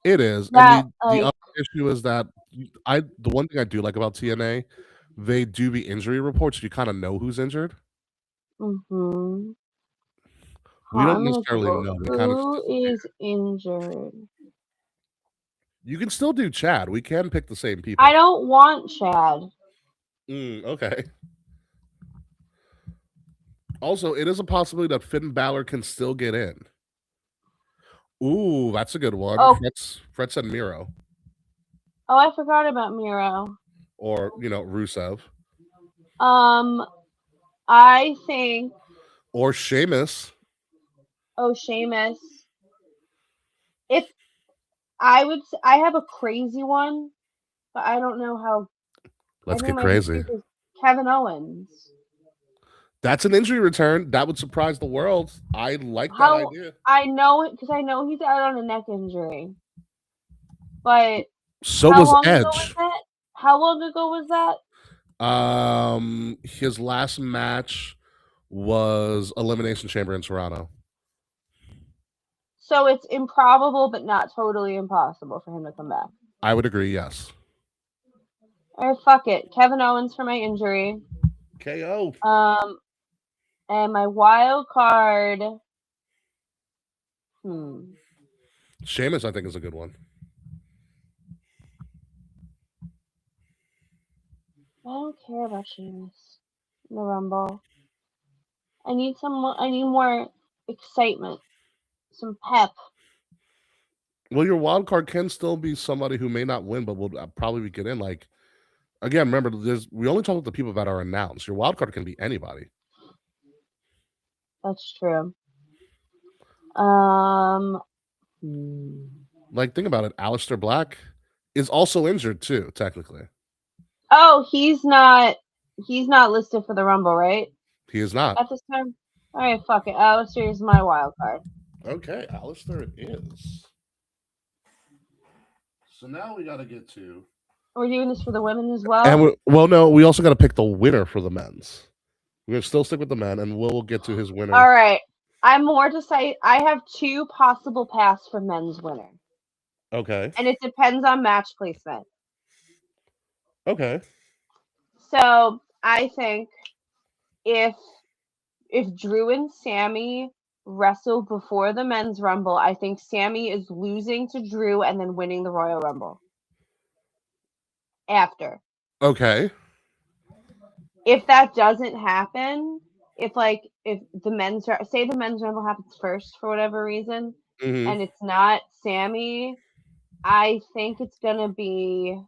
It is. And the other issue is that the one thing I do like about TNA, they do the injury reports. You kind of know who's injured. Mm-hmm. We don't necessarily know. Who is injured? You can still do Chad. We can pick the same people. I don't want Chad. Okay. Also, it is a possibility that Finn Balor can still get in. Ooh, that's a good one. Oh. Fred said Miro. Oh, I forgot about Miro. Or, Rusev. I think. Or Sheamus. Oh, Sheamus. If I have a crazy one, but I don't know how. Let's get crazy. Kevin Owens. That's an injury return. That would surprise the world. I like that idea. I know it because I know he's out on a neck injury. But so was Edge. How long ago was that? His last match was Elimination Chamber in Toronto. So it's improbable, but not totally impossible for him to come back. I would agree, yes. Or fuck it. Kevin Owens for my injury. KO. And my wild card. Sheamus, I think, is a good one. I don't care about Sheamus in the Rumble. I need more excitement, some pep. Well, your wild card can still be somebody who may not win, but will probably get in. Like, again, remember, we only talk about the people that are announced. Your wild card can be anybody. That's true. Like, think about it. Aleister Black is also injured too, technically. Oh, he's not listed for the Rumble, right? He is not. At this time? All right, fuck it. Aleister is my wild card. Okay, Aleister it is. So now we got to get to. We're doing this for the women as well. And no, we also got to pick the winner for the men's. We're gonna still stick with the men, and we'll get to his winner. All right. I'm more decided. I have 2 possible paths for men's winner, Okay. and it depends on match placement. Okay. So I think if Drew and Sammy wrestle before the men's rumble, I think Sammy is losing to Drew and then winning the Royal Rumble after. Okay. If that doesn't happen, if the men's rumble happens first for whatever reason, Mhm. and it's not Sammy, I think it's gonna be.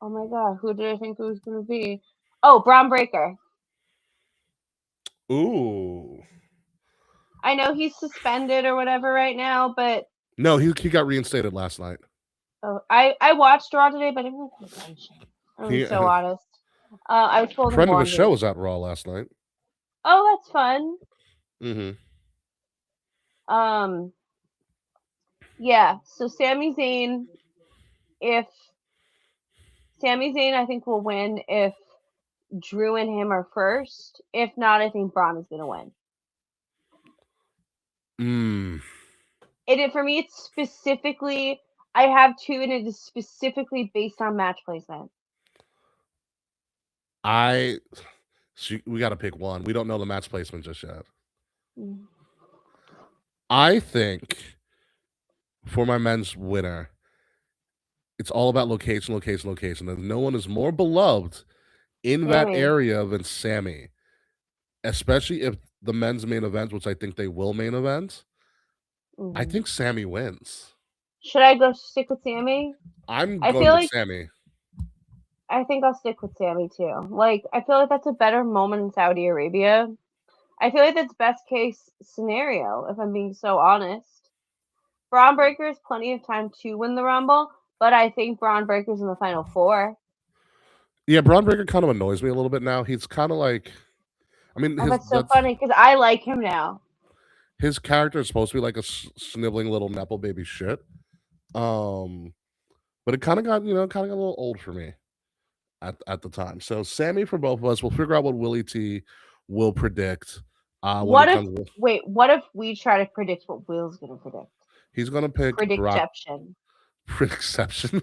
Oh my god, who did I think it was gonna be? Oh, Braun Breaker. Ooh. I know he's suspended or whatever right now, but No, he got reinstated last night. I watched Raw today, but I didn't pay attention. I'm He- so honest. I was full of Friend of the laundry. show was at Raw last night. Oh, that's fun. Mm-hmm. Yeah. So Sami Zayn, I think will win if Drew and him are first. If not, I think Braun is gonna win. For me, it's specifically. I have 2, and it is specifically based on match placement. We got to pick one. We don't know the match placement just yet. Mm. I think for my men's winner, it's all about location. And no one is more beloved in that Sammy. area than Sammy, especially if the men's main event, which I think they will main event. I think Sammy wins. Should I go stick with Sammy? I'm I going feel with like- Sammy. I think I'll stick with Sammy too. I feel like that's a better moment in Saudi Arabia. I feel like that's best case scenario, if I'm being so honest. Braun Breaker has plenty of time to win the Rumble, but I think Braun Breaker's in the final 4. Yeah, Braun Breaker kind of annoys me a little bit now. He's kind of like, I mean, That's so funny because I like him now. His character is supposed to be like a sniveling little Nepo baby shit. But it kind of got a little old for me at the time. So Sammy for both of us. We'll figure out what Willie T will predict. What if we try to predict what Will's gonna predict? He's gonna pick Predicception. Predicception.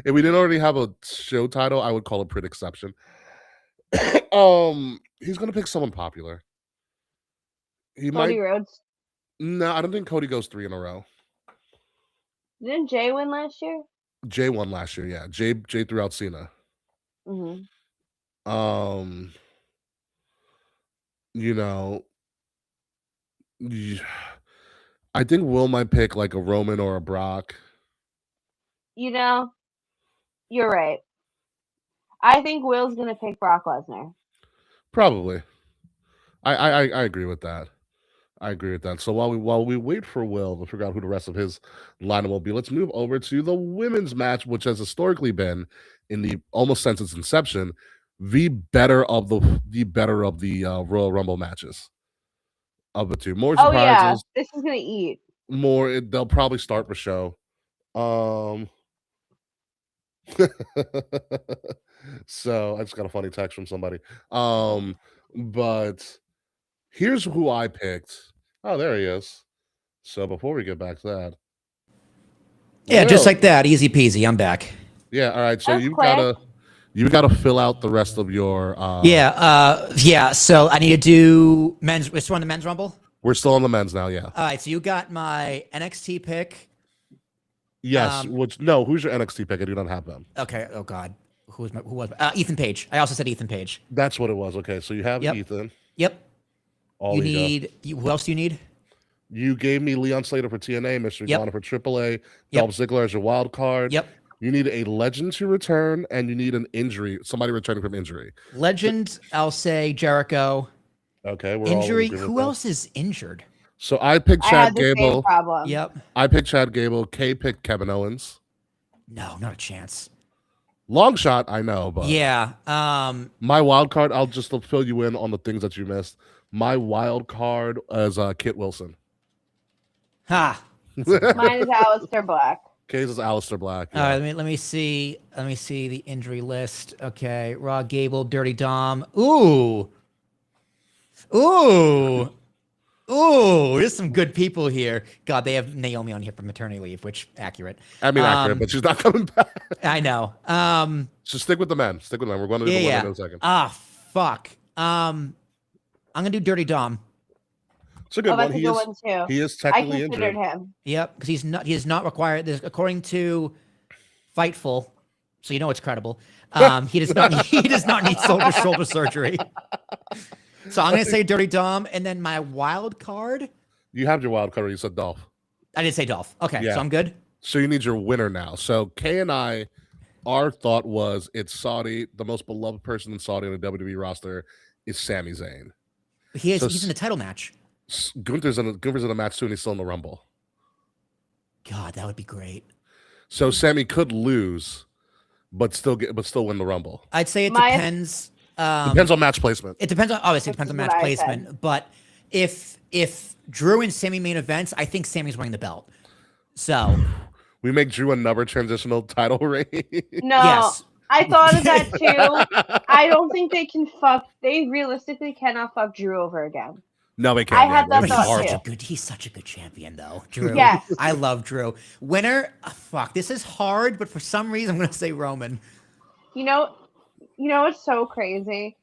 If we didn't already have a show title, I would call it Predicception. He's gonna pick someone popular. Cody Rhodes. No, I don't think Cody goes 3 in a row. Didn't Jay win last year? Jay won last year, yeah. Jay threw out Cena. Mm-hmm. I think Will might pick like a Roman or a Brock. You're right. I think Will's gonna pick Brock Lesnar. Probably. I agree with that. So while we wait for Will to figure out who the rest of his lineup will be, let's move over to the women's match, which has historically been, in the almost since its inception, the better of the Royal Rumble matches of the two. More surprises. Oh yeah, this is gonna eat. They'll probably start the show. So I just got a funny text from somebody. But here's who I picked. Oh, there he is. So before we get back to that. Yeah, just like that. Easy peasy. I'm back. Yeah, all right. So That's you quick. gotta fill out the rest of your Yeah. So I need to do men's. We're still on the men's rumble. We're still on the men's now, yeah. All right. So you got my NXT pick. Yes. Who's your NXT pick? I do not have them. Okay. Oh God. Who was Ethan Page? I also said Ethan Page. That's what it was. Okay, so you have Yep. Ethan. Yep. Ollie, Who else do you need? You gave me Leon Slater for TNA, Mr. Yep. Garner for AAA, Yep. Dolph Ziggler as your wild card. Yep. You need a legend to return, and you need an injury, somebody returning from injury. Legend. I'll say Jericho. Okay, we're Injury. all in agreement Who with that. else is injured? So I picked I Chad had the same Gable. problem. Yep. I picked Chad Gable. Kay picked Kevin Owens. No, not a chance. Long shot, I know, but Yeah. my wild card, I'll just fill you in on the things that you missed. My wild card is Kit Wilson. Ha. Mine is Aleister Black. Case is Aleister Black. All right, let me see the injury list. Okay, Raw, Gable, Dirty Dom. Ooh, there's some good people here. God, they have Naomi on here for maternity leave, which accurate. I mean, accurate, but she's not coming back. I know. So stick with the men. Stick with the men. We're going to do the women in a second. Ah, fuck. I'm gonna do Dirty Dom. It's a good one. That's a good one too. He is I technically considered injured. him. Yep, because he is not required. According to Fightful, so you know it's credible. He does not need shoulder surgery. So I'm gonna say Dirty Dom, and then my wild card. You have your wild card. You said Dolph. I did say Dolph. Okay, Yeah. so I'm good. So you need your winner now. So Kay and I, our thought was it's Saudi. The most beloved person in Saudi on the WWE roster is Sami Zayn. He's in the title match. Gunther's in a match too, and he's still in the Rumble. God, that would be great. So Sammy could lose, but still win the Rumble. I'd say it depends. Depends on match placement. It depends on depends on match placement. But if Drew and Sammy main events, I think Sammy's winning the belt. So we make Drew another transitional title reign. No, yes. I thought of that too. I don't think they can fuck. They realistically cannot fuck Drew over again. No, they can't. I had that thought too. He's such a good champion, though. Drew. Yes. I love Drew. Winner. Fuck. This is hard, but for some reason, I'm gonna say Roman. You know what's so crazy?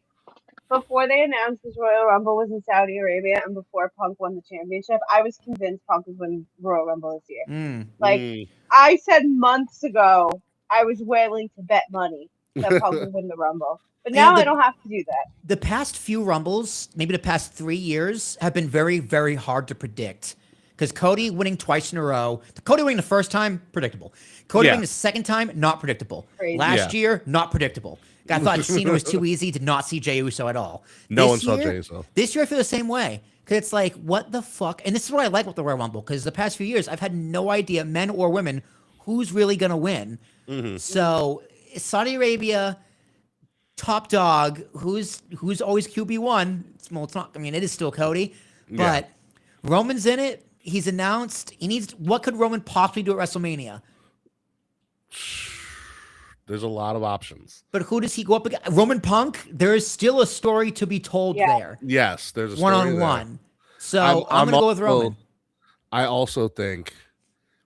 Before they announced this Royal Rumble was in Saudi Arabia, and before Punk won the championship, I was convinced Punk was winning Royal Rumble this year. I said months ago, I was willing to bet money that Punk would win the Rumble. But now I don't have to do that. The past few Rumbles, maybe the past 3 years, have been very, very hard to predict. Because Cody winning twice in a row, Cody winning the first time, predictable. Cody winning the second time, not predictable. Crazy. Last year, not predictable. I thought Cena was too easy, did not see Jey Uso at all. No one saw Jey Uso. This year, I feel the same way. Because it's like, what the fuck? And this is what I like with the Royal Rumble. Because the past few years, I've had no idea, men or women, who's really going to win. Mm-hmm. So, Saudi Arabia, top dog, who's always QB1. Well, it's not. I mean, it is still Cody, but Roman's in it. He's announced. What could Roman possibly do at WrestleMania? There's a lot of options. But who does he go up against? Roman Punk. There is still a story to be told there. Yes, there's a story one-on-one. So I'm gonna go with Roman. I also think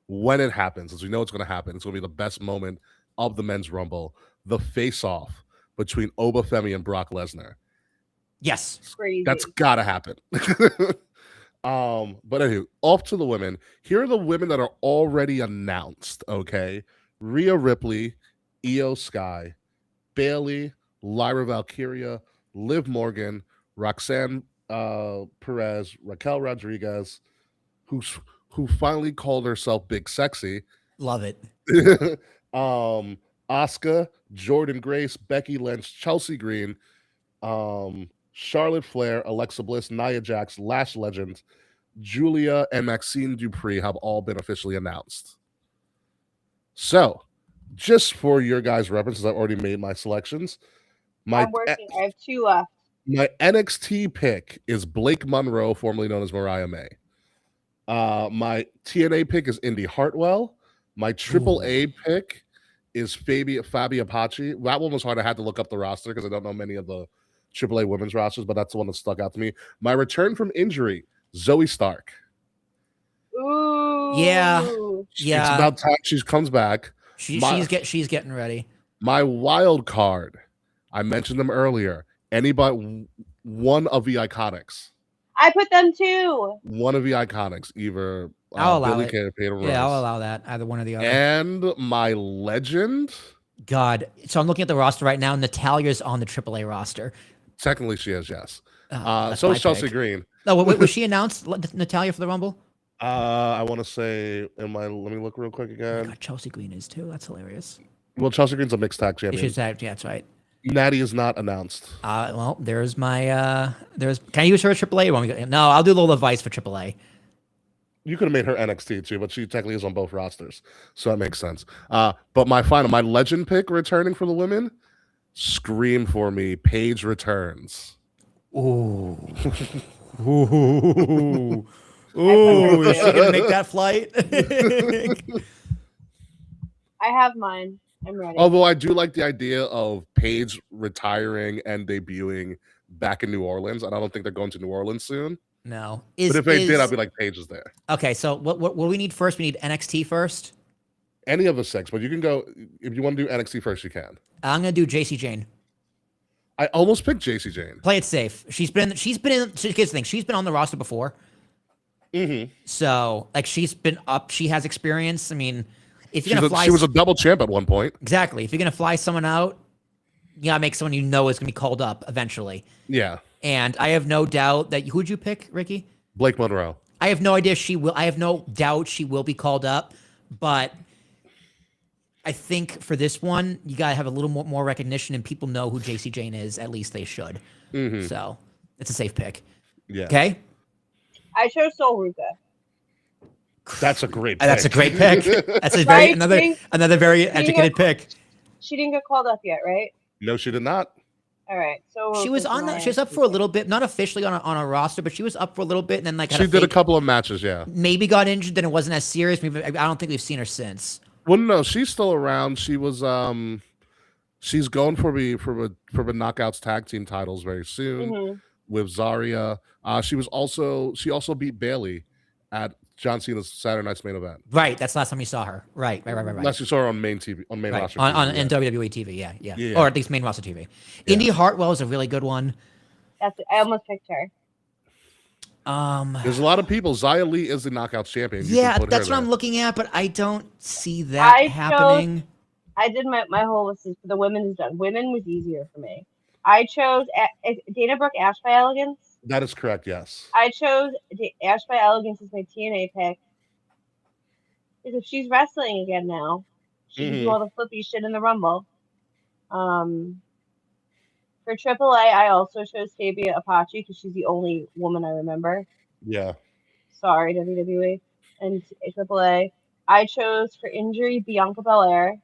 when it happens, as we know it's going to happen, it's going to be the best moment of the men's Rumble, the face-off between Obafemi and Brock Lesnar. Yes. Crazy. That's got to happen. But anyway, off to the women. Here are the women that are already announced, okay? Rhea Ripley, Io Sky, Bayley, Lyra Valkyria, Liv Morgan, Roxanne Perez, Raquel Rodriguez, who finally called herself Big Sexy. Love it. Asuka, Jordan Grace, Becky Lynch, Chelsea Green, Charlotte Flair, Alexa Bliss, Nia Jax, Lash Legend, Julia, and Maxine Dupree have all been officially announced. So, just for your guys' references, I've already made my selections. I'm working. I have 2 left. My NXT pick is Blake Monroe, formerly known as Mariah May. My TNA pick is Indy Hartwell. My AAA pick is Fabi Apache. That one was hard. I had to look up the roster because I don't know many of the AAA women's rosters, but that's the one that stuck out to me. My return from injury, Zoe Stark. Ooh. Yeah. It's about time she comes back. She's getting ready. My wild card, I mentioned them earlier. Anybody, one of the Iconics. I put them too. One of the Iconics, either I'll allow Billie it. Kay or Peyton Rose. Yeah, I'll allow that. Either one or the other. And my legend. God. So I'm looking at the roster right now. Natalia's on the AAA roster. Technically, she is, yes. That's So my is Chelsea pick. Green. No, was she announced, Natalia, for the Rumble? I want to say, let me look real quick again. God, Chelsea Green is too. That's hilarious. Well, Chelsea Green's a mixed tag champion. Yeah, that's right. Natty is not announced. Well, there's my can I use her at AAA? No, I'll do Lola Vice for AAA. You could have made her NXT too, but she technically is on both rosters, so that makes sense. But my legend pick returning for the women, scream for me, Paige returns. Ooh. Ooh. Ooh, is she gonna make that flight? I have mine. I'm ready. Although I do like the idea of Paige retiring and debuting back in New Orleans, and I don't think they're going to New Orleans soon. No. But if they did, I'd be like, Paige is there. Okay, so what do we need first? We need NXT first. Any of the 6, but you can go if you want to do NXT first. You can. I'm gonna do JC Jane. I almost picked JC Jane. Play it safe. She's been in. Here's the thing. She's been on the roster before. Mm-hmm. So like she's been up. She has experience. I mean, if you're gonna fly, she was a double champ at one point. Exactly. If you're gonna fly someone out, you gotta make someone you know is gonna be called up eventually. Yeah. And I have no doubt that who'd you pick, Ricky? Blake Monroe. I have no idea she will. I have no doubt she will be called up, but I think for this one, you gotta have a little more recognition, and people know who JC Jane is. At least they should. Mm-hmm. So it's a safe pick. Yeah. Okay. I chose Sol Ruka. That's a great pick. That's a great pick. That's a Right, another very educated pick. She didn't get called up yet, right? No, she did not. All right. So She was on. She was up for a little bit, not officially on a roster, but she was up for a little bit, and then like had She did a fake- couple of matches, yeah. maybe got injured, then it wasn't as serious. Maybe I don't think we've seen her since. Well, no, she's still around. She was she's going for the Knockouts tag team titles very soon Mhm. with Zarya. She also beat Bailey at John Cena's Saturday Night's main event. Right, that's the last time we saw her. Right. Unless you saw her on main TV, on main Right. roster. On TV, in yeah. WWE TV, yeah, Yeah. or at least main roster TV. Indy Hartwell is a really good one. I almost picked her. There's a lot of people. Xia Li is the Knockouts champion. You Yeah, can put that's her what I'm there. looking at, but I don't see that happening. I did my whole list is for the women is done. Women was easier for me. I chose Dana Brooke Ash by Elegance. That is correct. Yes. I chose Ash by Elegance as my TNA pick. Because if she's wrestling again now, she can do all the flippy shit in the Rumble. For AAA, I also chose Fabia Apache because she's the only woman I remember. Yeah. Sorry, WWE. And AAA, I chose for injury Bianca Belair.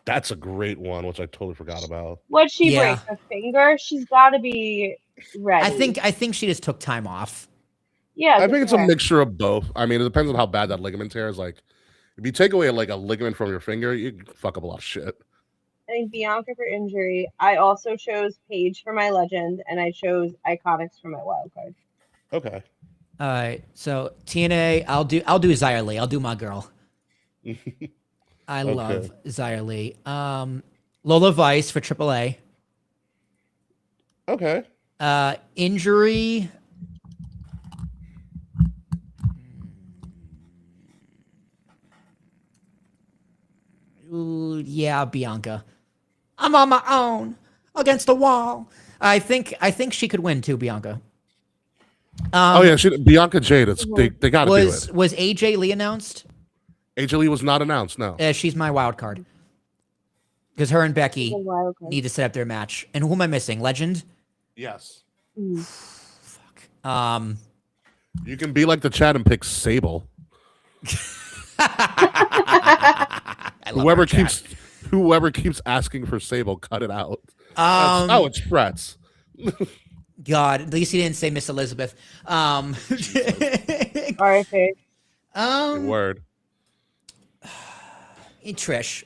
That's a great one, which I totally forgot about. What'd she Yeah. break? Her finger? She's got to be ready. I think she just took time off. Yeah, I think it's a mix. mixture of both. I mean, it depends on how bad that ligament tear is. Like, if you take away like a ligament from your finger, you can fuck up a lot of shit. I think Bianca for injury. I also chose Paige for my legend, and I chose Iconics for my wild card. Okay. All right, so TNA, I'll do Xia Li. I'll do my girl. I love Xia Li. Lola Vice for AAA. Okay. Injury. Ooh, yeah, Bianca. I'm on my own against the wall. I think she could win too, Bianca. Oh yeah, Bianca Jade. They got to do it. Was AJ Lee announced? AJ Lee was not announced. No. She's my wild card. Because her and Becky The wild card. need to set up their match. And who am I missing? Legend? Yes. Fuck. You can be like the chat and pick Sable. I love Whoever keeps asking for Sable, cut it out. It's Frets. God, at least he didn't say Miss Elizabeth. RFA. Word. Trish.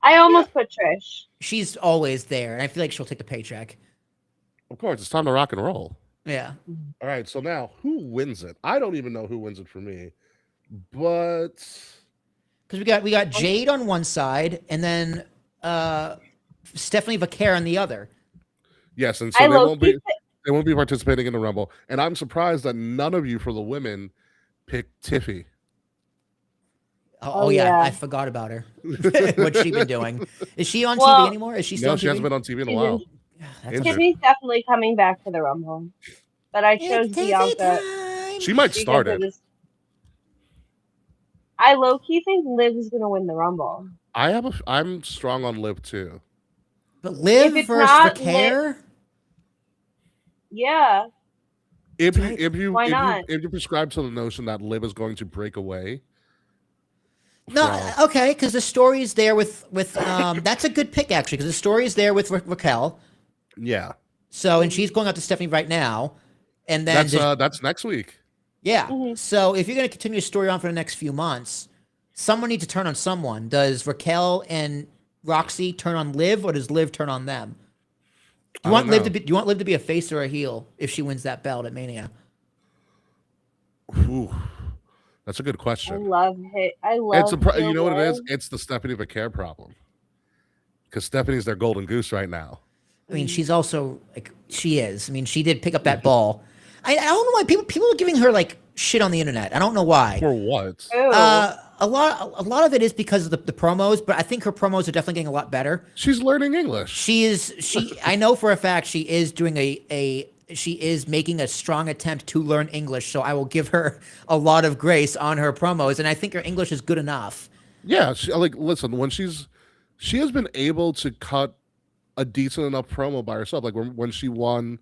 I almost put Trish. She's always there, and I feel like she'll take the paycheck. Of course, it's time to rock and roll. Yeah. All right, so now who wins it? I don't even know who wins it for me, but Because we got Jade on one side, and then Stephanie Vaquer on the other. yes, and so they won't be participating in the Rumble. And I'm surprised that none of you for the women picked Tiffy. Oh yeah, yeah. I forgot about her. What's she been doing? Is she on Well, TV anymore? Is she still No, on she TV? hasn't been on TV in a She's while. That's Injured. Tiffany's definitely coming back for the Rumble. But I chose Bianca. She might because start of it. this- I low key think Liv is gonna win the Rumble. I'm strong on Liv too. But Liv If it's versus not Vaquer? Yeah. If Right. Why not? you prescribe to the notion that Liv is going to break away, No, Well- okay, because the story's there with that's a good pick actually, because the story's there with Raquel. yeah, So and she's going out to Stephanie right now, and then that's next week. yeah. Mhm. So if you're going to continue the story on for the next few months, someone needs to turn on someone. Does Raquel and Roxy turn on Liv, or does Liv turn on them? Do you want Liv to be? Do you want Liv to be a face or a heel if she wins that belt at Mania? Ooh, that's a good I question. love it. I love. You know what it is? Liv. It's the Stephanie McCare problem. Because Stephanie's their golden goose right now. I mean, she's also like she is. I mean, she did pick up that ball. I don't know why people are giving her like shit on the internet. I don't know why. For what? Ew. A lot of it is because of the promos, but I think her promos are definitely getting a lot better. She's learning English. She I know for a fact she is doing she is making a strong attempt to learn English, so I will give her a lot of grace on her promos, and I think her English is good enough. Yeah, listen, when she has been able to cut a decent enough promo by herself. Like when she won,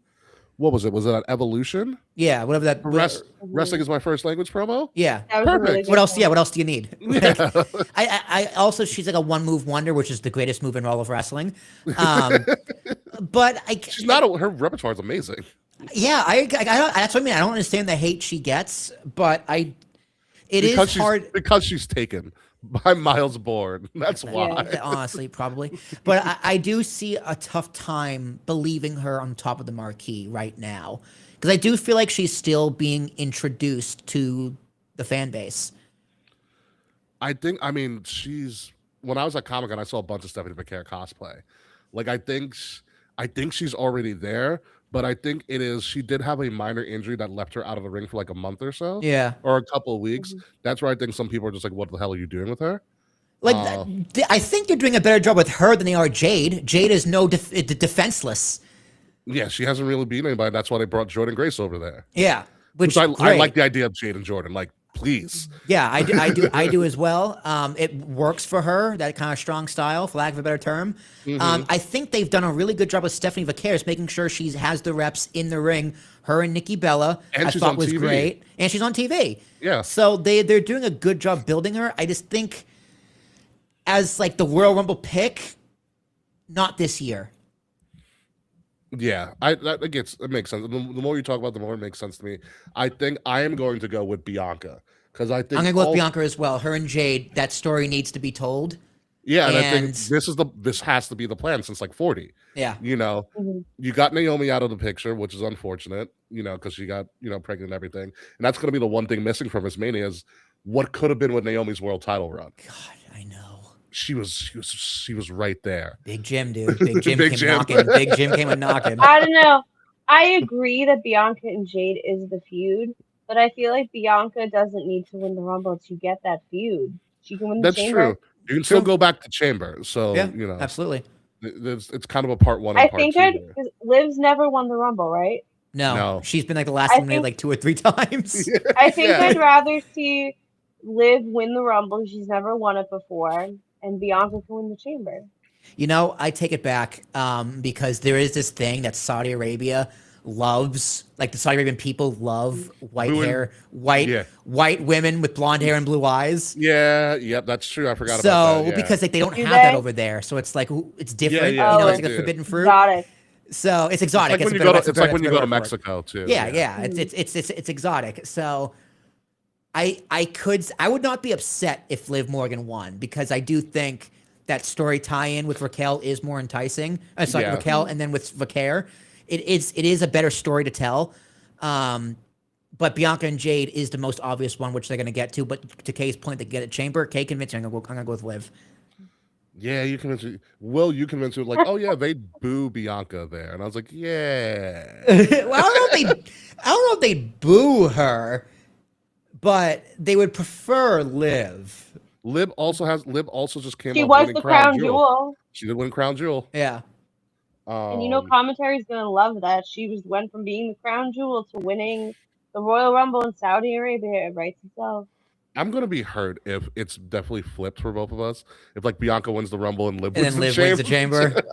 what was it? Was it an Evolution? Yeah, whatever that. Wrestling is my first language promo. Yeah. That was a really Perfect. good What else? point. Yeah. What else do you need? Yeah. I also she's like a one move wonder, which is the greatest move in all of wrestling. But She's not. Her repertoire is amazing. Yeah, I don't, that's what I mean. I don't understand the hate she gets, but it is hard. Because she's taken by Miles Bourne. That's why. Yeah, honestly, probably. But I do see a tough time believing her on top of the marquee right now. Because I do feel like she's still being introduced to the fan base. I mean, when I was at Comic-Con, I saw a bunch of Stephanie McCare cosplay. Like, I think she's already there, but I think she did have a minor injury that left her out of the ring for like a month or so. Yeah. Or a couple of weeks. That's where I think some people are just like, what the hell are you doing with her? Like, I think they're doing a better job with her than they are Jade. Jade is defenseless. Yeah, she hasn't really beaten anybody. That's why they brought Jordan Grace over there. Yeah. Which I like the idea of Jade and Jordan. Like, please. Yeah, I do as well. It works for her, that kind of strong style, for lack of a better term. I think they've done a really good job with Stephanie Vaqueros, making sure she has the reps in the ring. Her and Nikki Bella, And I she's thought on was TV. great, and she's on TV. Yeah. So they're doing a good job building her. I just think, as like the Royal Rumble pick, not this year. Yeah, it makes sense. The more you talk about, the more it makes sense to me. I think I am going to go with Bianca because I think I'm gonna go with Bianca as well. Her and Jade, that story needs to be told. Yeah, and I think this has to be the plan since like 40. Yeah. You know, you got Naomi out of the picture, which is unfortunate, because she got, pregnant and everything. And that's going to be the one thing missing from this Mania is what could have been with Naomi's world title run. God, I know. She was right there. Big Jim, dude. Big Jim Big came Jim. knocking. Big Jim came a knocking. I don't know. I agree that Bianca and Jade is the feud, but I feel like Bianca doesn't need to win the Rumble to get that feud. She can win the That's Chamber. true. You can still go back to Chamber. So, Yeah, absolutely. It's kind of a part one and I part think two. because Liv's never won the Rumble, right? No, she's been like the last I eliminated like 2 or 3 times. I think Yeah. I'd rather see Liv win the Rumble. She's never won it before, and Bianca can win the Chamber. I take it back because there is this thing that Saudi Arabia loves, like the Saudi Arabian people love white women with blonde hair and blue eyes. Yeah, yep, that's true. I forgot about that. Yeah. Because like they don't Do have that they? over there, so it's like it's different. yeah, It's like yeah. a forbidden fruit. Exotic. So it's exotic. It's like when you go to Mexico too. Yeah. It's exotic. So I would not be upset if Liv Morgan won because I do think that story tie-in with Raquel is more enticing. Raquel and then with Vaquer, it is a better story to tell. But Bianca and Jade is the most obvious one, which they're going to get to. But to Kay's point, they get a Chamber. Kay convinced me. I'm going to go with Liv. Yeah, you convinced me. Will, you convinced me like, oh yeah, they boo Bianca there, and I was like, yeah. Well, I don't know if they boo her, but they would prefer Liv. Liv also just came. She off was winning the Crown Jewel. She did win Crown Jewel. Yeah. And commentary's gonna love that. She went from being the Crown Jewel to winning the Royal Rumble in Saudi Arabia. It writes itself. I'm gonna be hurt if it's definitely flipped for both of us. If like Bianca wins the Rumble and Liv And wins then Liv the wins Chamber. the Chamber.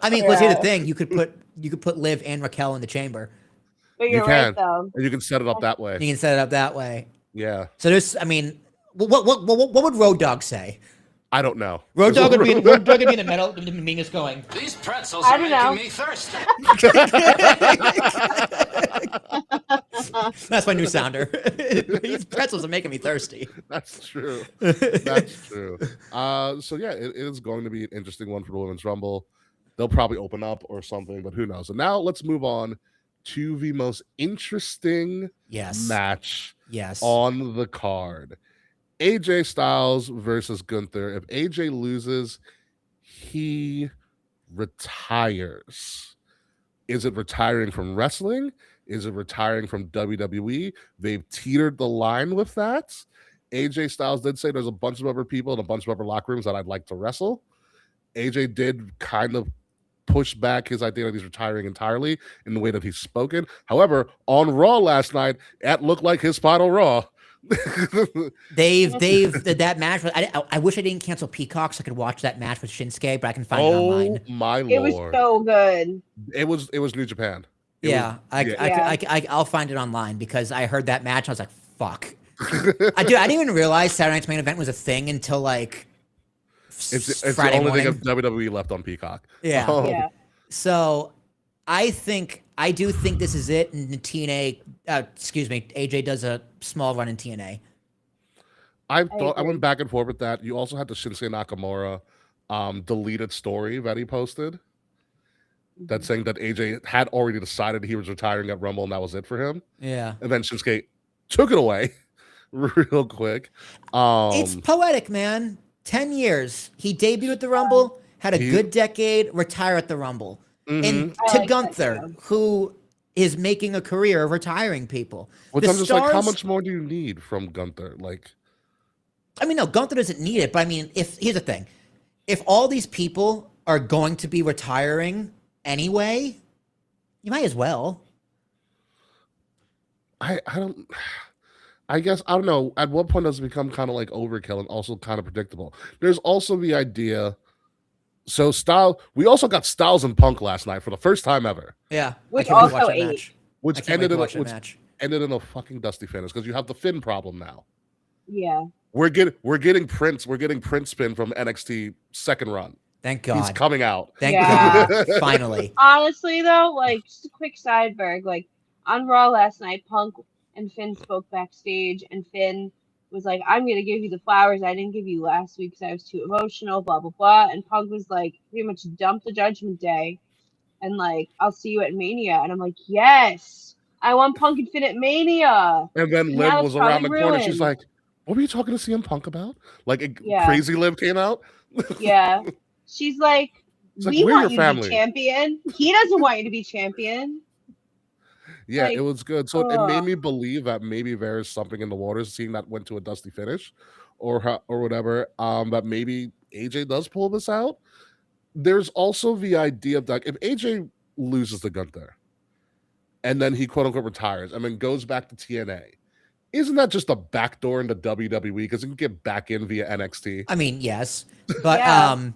I mean, here's the thing: you could put Liv and Raquel in the Chamber. But you're right though. And you can set it up that way. You can set it up that way. Yeah. So what would Road Dogg say? I don't know. Road Dogg would be in the middle, the meanest going. These pretzels I are don't making know. me thirsty. That's my new sounder. These pretzels are making me thirsty. That's true. That's true. So yeah, it is going to be an interesting one for the Women's Rumble. They'll probably open up or something, but who knows? And now let's move on to the most interesting Yes. match Yes. on the card. AJ Styles versus Gunther. If AJ loses, he retires. Is it retiring from wrestling? Is it retiring from WWE? They've teetered the line with that. AJ Styles did say there's a bunch of other people in a bunch of other locker rooms that I'd like to wrestle. AJ did kind of push back his idea that he's retiring entirely in the way that he's spoken. However, on Raw last night, that looked like his final Raw. They've that match. I wish I didn't cancel Peacock so I could watch that match with Shinsuke, but I can find it online. Oh my lord! It was so good. It was New Japan. I'll find it online because I heard that match. I was like, fuck. I didn't even realize Saturday Night's Main Event was a thing until like it's Friday the only morning. thing of WWE left on Peacock. Yeah. Yeah. So I do think this is it. And TNA, AJ does a small run in TNA. I went back and forth with that. You also had the Shinsuke Nakamura deleted story that he posted. That's saying that AJ had already decided he was retiring at Rumble and that was it for him. Yeah. And then Shinsuke took it away real quick. It's poetic, man. 10 years. He debuted at the Rumble, had a good decade, retire at the Rumble. And to Gunther, who is making a career of retiring people. Which I'm just like, how much more do you need from Gunther? Like, I mean, no, Gunther doesn't need it, but I mean, here's the thing. If all these people are going to be retiring anyway, you might as well. I guess, I don't know. At what point does it become kind of like overkill and also kind of predictable? There's also the idea. So we also got Styles and Punk last night for the first time ever. Yeah. Which I can't wait to also watch that ate. match. Which I can't wait to watch that which match. ended in a fucking dusty finish because you have the Finn problem now. Yeah. We're getting Prince spin from NXT second run. Thank God. He's coming out. Thank Yeah. God. Finally. Honestly, though, like, just a quick sideberg. Like, on Raw last night, Punk and Finn spoke backstage, and Finn was like, I'm going to give you the flowers I didn't give you last week because I was too emotional, blah, blah, blah. And Punk was like, pretty much dumped the Judgment Day and, like, I'll see you at Mania. And I'm like, yes, I want Punk and Finn at Mania. And then Now Liv it's was around the probably corner. She's ruined. like, what were you talking to CM Punk about? Like, Yeah. Crazy Liv came out. Yeah. She's like, It's like, we we're want your you to family. be champion. He doesn't want you to be champion. Yeah, Like, it was good. So it made me believe that maybe there is something in the waters, seeing that went to a dusty finish, or whatever. That maybe AJ does pull this out. There's also the idea that if AJ loses to Gunther, and then he quote unquote retires, and then goes back to TNA, isn't that just a backdoor into WWE because he can get back in via NXT? I mean, yes. But Yeah.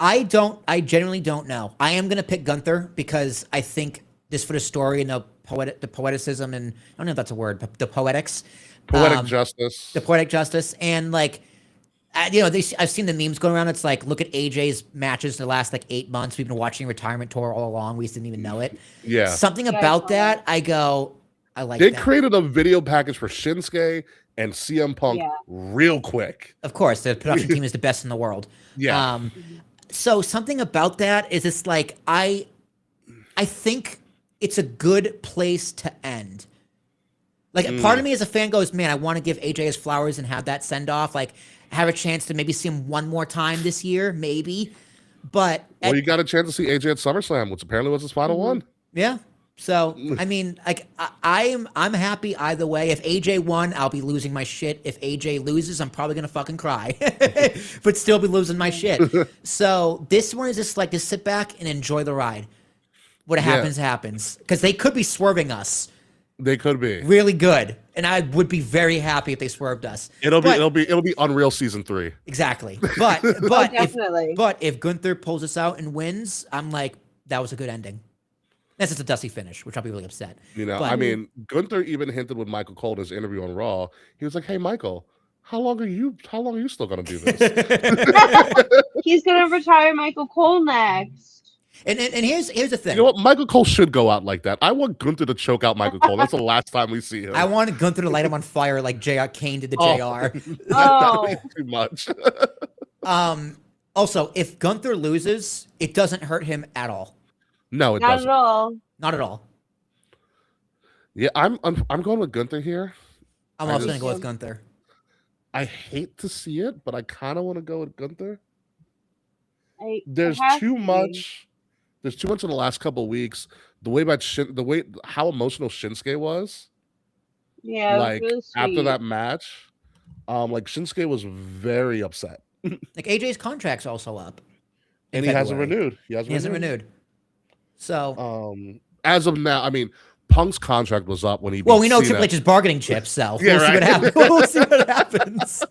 I genuinely don't know. I am gonna pick Gunther because I think this for the story and the poeticism, and I don't know if that's a word, but the poetics. Poetic justice. The poetic justice. And like I've seen the memes going around. It's like, look at AJ's matches in the last like 8 months. We've been watching retirement tour all along. We just didn't even know it. Yeah. Something Yeah, I about saw that, I go, I like They that. created a video package for Shinsuke and CM Punk Yeah. real quick. Of course, the production team is the best in the world. Yeah. So something about that is it's like I think it's a good place to end. Like part of me as a fan goes, man, I want to give AJ his flowers and have that send off. Like have a chance to maybe see him one more time this year, maybe. But Well, you got a chance to see AJ at SummerSlam, which apparently was his final one. yeah. So I mean, like I'm happy either way. If AJ won, I'll be losing my shit. If AJ loses, I'm probably gonna fucking cry, but still be losing my shit. So this one is just like to sit back and enjoy the ride. What happens, happens. Because they could be swerving us They could be. really good, and I would be very happy if they swerved us. It'll But- be Unreal Season 3. Exactly. But if definitely. if Gunther pulls us out and wins, I'm like, that was a good ending. That's just a dusty finish, which I'll be really upset. You know, But- I mean, Gunther even hinted with Michael Cole in his interview on Raw. He was like, "Hey, Michael, how long are you still gonna do this?" He's gonna retire Michael Cole next. And here's the thing. You know what? Michael Cole should go out like that. I want Gunther to choke out Michael Cole. That's the last time we see him. I wanted Gunther to light him on fire like JR Kane did to JR. That would be too much. Also, if Gunther loses, it doesn't hurt him at all. No, it Not doesn't. at all. Not at all. Yeah, I'm going with Gunther here. I'm also going to go with Gunther. I hate to see it, but I kind of want to go with Gunther. There's Too much. There's too much in the last couple of weeks. The way how emotional Shinsuke was. Yeah, it was Like really after sweet. that match, like Shinsuke was very upset. Like AJ's contract's also up. And in he hasn't February. renewed. He hasn't renewed. So, as of now, I mean, Punk's contract was up when he. well, beat we know Cena. Triple H's bargaining chips, so Yeah, we'll see what right. happens. We'll see what happens.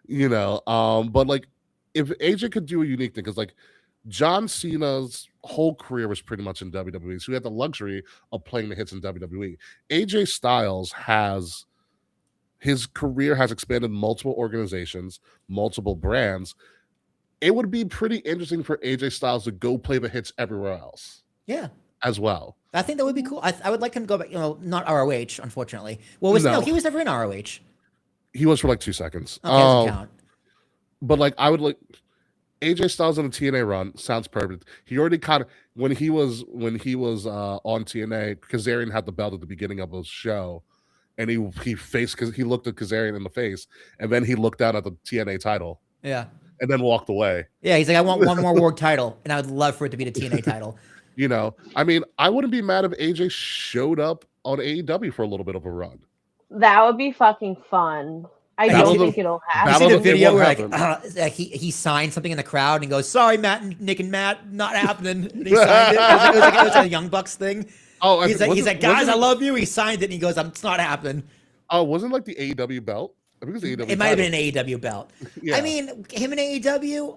You know, but like, if AJ could do a unique thing, because like John Cena's whole career was pretty much in WWE, so he had the luxury of playing the hits in WWE. AJ Styles has his career has expanded multiple organizations, multiple brands. It would be pretty interesting for AJ Styles to go play the hits everywhere else Yeah. as well. I think that would be cool. I would like him to go back, not ROH, unfortunately. Well, no, he was never in ROH. He was for like 2 seconds. Okay, doesn't count. But like, I would like AJ Styles on a TNA run. Sounds perfect. He already kind of when he was on TNA, Kazarian had the belt at the beginning of the show, and he faced because he looked at Kazarian in the face, and then he looked down at the TNA title. Yeah. And then walked away. Yeah, he's like, I want one more world title, and I would love for it to be the TNA title. You know, I mean, I wouldn't be mad if AJ showed up on AEW for a little bit of a run. That would be fucking fun. I Battle don't of the- think it'll You happen. see the It video won't where happen. like he signed something in the crowd and he goes, "Sorry, Matt and Nick and Matt, not happening." And he signed it. It was like a Young Bucks thing. Oh, He's like, guys, I love you. He signed it and he goes, it's not happening. Oh, wasn't like the AEW belt? I think it was the AEW. It might have been an AEW belt. Yeah. I mean, him and AEW,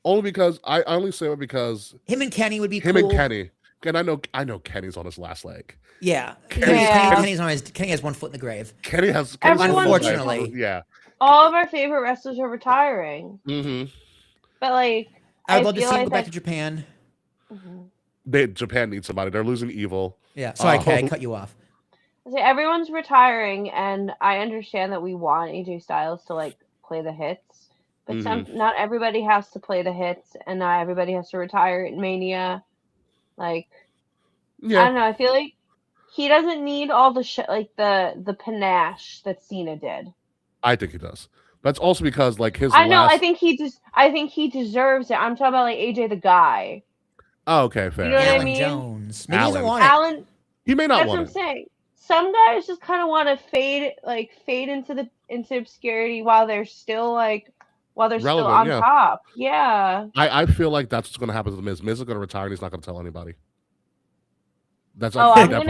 Only because I only say it because him and Kenny would be him cool. and Kenny. And I know Kenny's on his last leg. Yeah. Yeah. Kenny has one foot in the grave. Kenny's Everyone- Unfortunately. yeah. All of our favorite wrestlers are retiring. Mm-hmm. But like, I would love to feel see him like go back to that- Japan. Japan needs somebody. They're losing Evil. Yeah. Sorry, Oh. I cut you off. See, everyone's retiring, and I understand that we want AJ Styles to like play the hits, but not everybody has to play the hits, and not everybody has to retire at Mania. Like, I Yeah. don't know. I feel like he doesn't need all the like the panache that Cena did. I think he does. That's also because like his I know. last... I think he deserves it. I'm talking about like AJ the guy. Oh, okay, fair. You know what I Alan mean? Jones. Maybe he doesn't Alan. want it. Alan. He may not That's what want I'm it. saying. Some guys just kind of want to fade into obscurity while they're still Relevant, on yeah. top. Yeah. I feel like that's what's going to happen to the Miz. Miz is going to retire and he's not going to tell anybody. That's I'm definitely-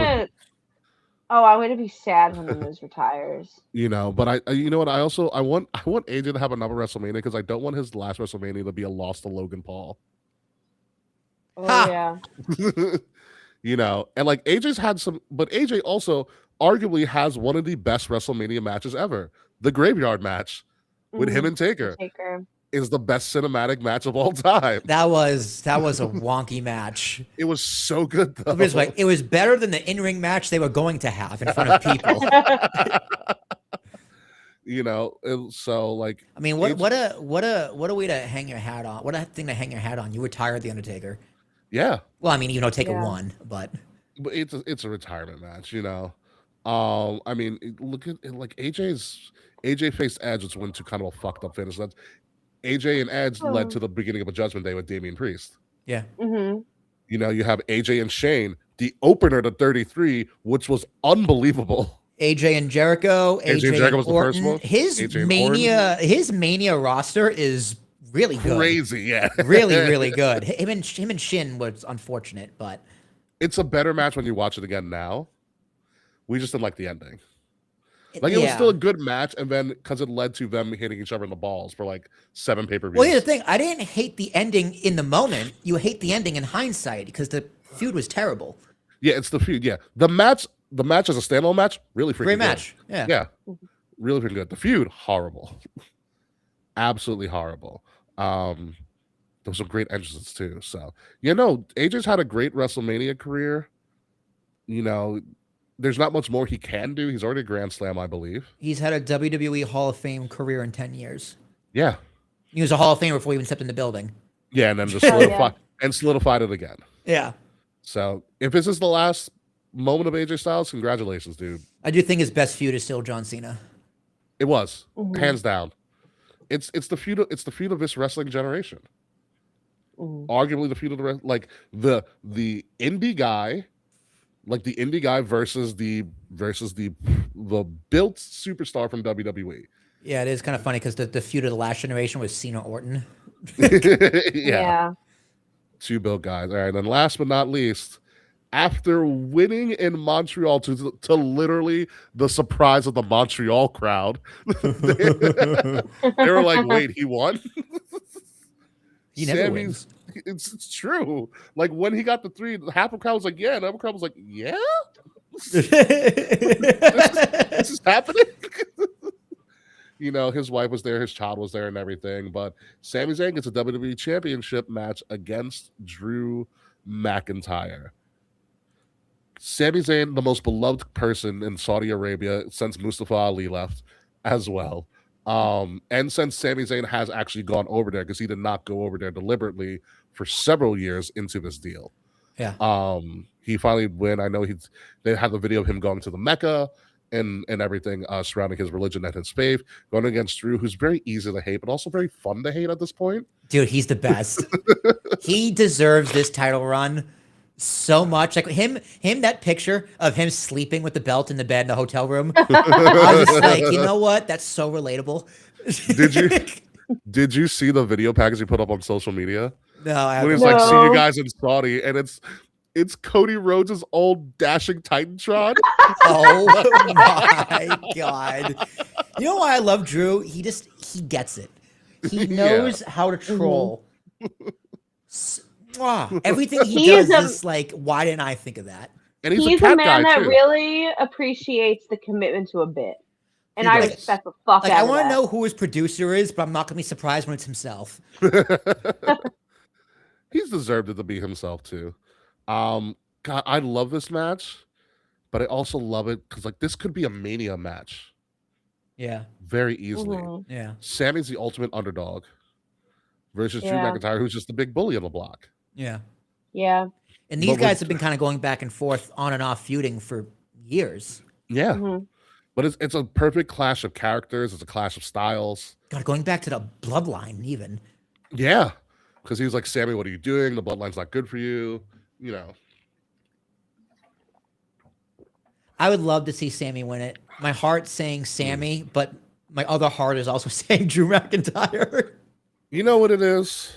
gonna be sad when the Miz retires. You know, but you know what? I want AJ to have another WrestleMania because I don't want his last WrestleMania to be a loss to Logan Paul. Oh Ha! yeah. You know, and like AJ's had some, but AJ also arguably has one of the best WrestleMania matches ever. The Graveyard match with him and Taker Taker. is the best cinematic match of all time. That was a wonky match. It was so good though. It was like it was better than the in-ring match they were going to have in front of people. You know, so like I mean, what a way to hang your hat on. What a thing to hang your hat on. You retired the Undertaker. yeah, Well, I mean, Taker Yeah. won, but but it's a retirement match, you know. I mean, look at like AJ faced Edge, which went to kind of a fucked up finish. That's AJ and Edge led to the beginning of a Judgment Day with Damian Priest. yeah. Mm-hmm. You know, you have AJ and Shane, the opener to 33, which was unbelievable. AJ and Jericho. AJ and Jericho was the first Orton. one? His AJ and his Mania roster is really good. Crazy, yeah. Really, really good. Him and Shin was unfortunate, but It's a better match when you watch it again now. We just didn't like the ending. Like it was still a good match, and then because it led to them hitting each other in the balls for like 7 pay-per-views. Well, here's the thing. I didn't hate the ending in the moment. You hate the ending in hindsight because the feud was terrible. Yeah, it's the feud. Yeah, the match as a standalone match, really freaking Great good. match. Yeah. Yeah, really freaking good. The feud, horrible, absolutely horrible. Those are great entrances too. So AJ's had a great WrestleMania career. There's not much more he can do. He's already a Grand Slam, I believe. He's had a WWE Hall of Fame career in 10 years. Yeah. He was a Hall of Famer before he even stepped in the building. Yeah, and then just solidified it again. Yeah. So if this is the last moment of AJ Styles, congratulations, dude. I do think his best feud is still John Cena. It was hands down. It's the feud of this wrestling generation. Arguably the feud of the indie guy, versus the built superstar from WWE. Yeah, it is kind of funny because the feud of the last generation was Cena Orton. Yeah. Two built guys. All right, and then last but not least, after winning in Montreal to literally the surprise of the Montreal crowd, they were like, "Wait, he won." He never wins. It's true. Like when he got the 3, half the crowd was like, "Yeah," and the other crowd was like, "Yeah." this is happening. His wife was there, his child was there, and everything. But Sami Zayn gets a WWE Championship match against Drew McIntyre. Sami Zayn, the most beloved person in Saudi Arabia since Mustafa Ali left, as well. And since Sami Zayn has actually gone over there, because he did not go over there deliberately for several years into this deal. Yeah. He finally went. I know they had the video of him going to the Mecca and everything surrounding his religion and his faith, going against Drew, who's very easy to hate, but also very fun to hate at this point. Dude, he's the best. He deserves this title run so much. Like him, that picture of him sleeping with the belt in the bed in the hotel room. I was just like, you know what? That's so relatable. Did you see the video package he put up on social media? No, I when haven't. he's like, "See you guys in Saudi," and it's Cody Rhodes' old dashing Titantron. Oh my God. You know why I love Drew? He gets it. He knows how to troll. Everything he does is like, why didn't I think of that? And he's a man that really appreciates the commitment to a bit. And I respect the fuck out of that. I want to know who his producer is, but I'm not going to be surprised when it's himself. He's deserved it to be himself too. God, I love this match, but I also love it because this could be a Mania match. Yeah. Very easily. Yeah. Sammy's the ultimate underdog versus Drew McIntyre, who's just the big bully on the block. Yeah. Yeah. And these guys have been kind of going back and forth on and off feuding for years. Yeah. But it's a perfect clash of characters. It's a clash of styles. God, going back to the bloodline even. Yeah. Because he was like, "Sammy, what are you doing? The bloodline's not good for you." I would love to see Sammy win it. My heart's saying Sammy, but my other heart is also saying Drew McIntyre. You know what it is?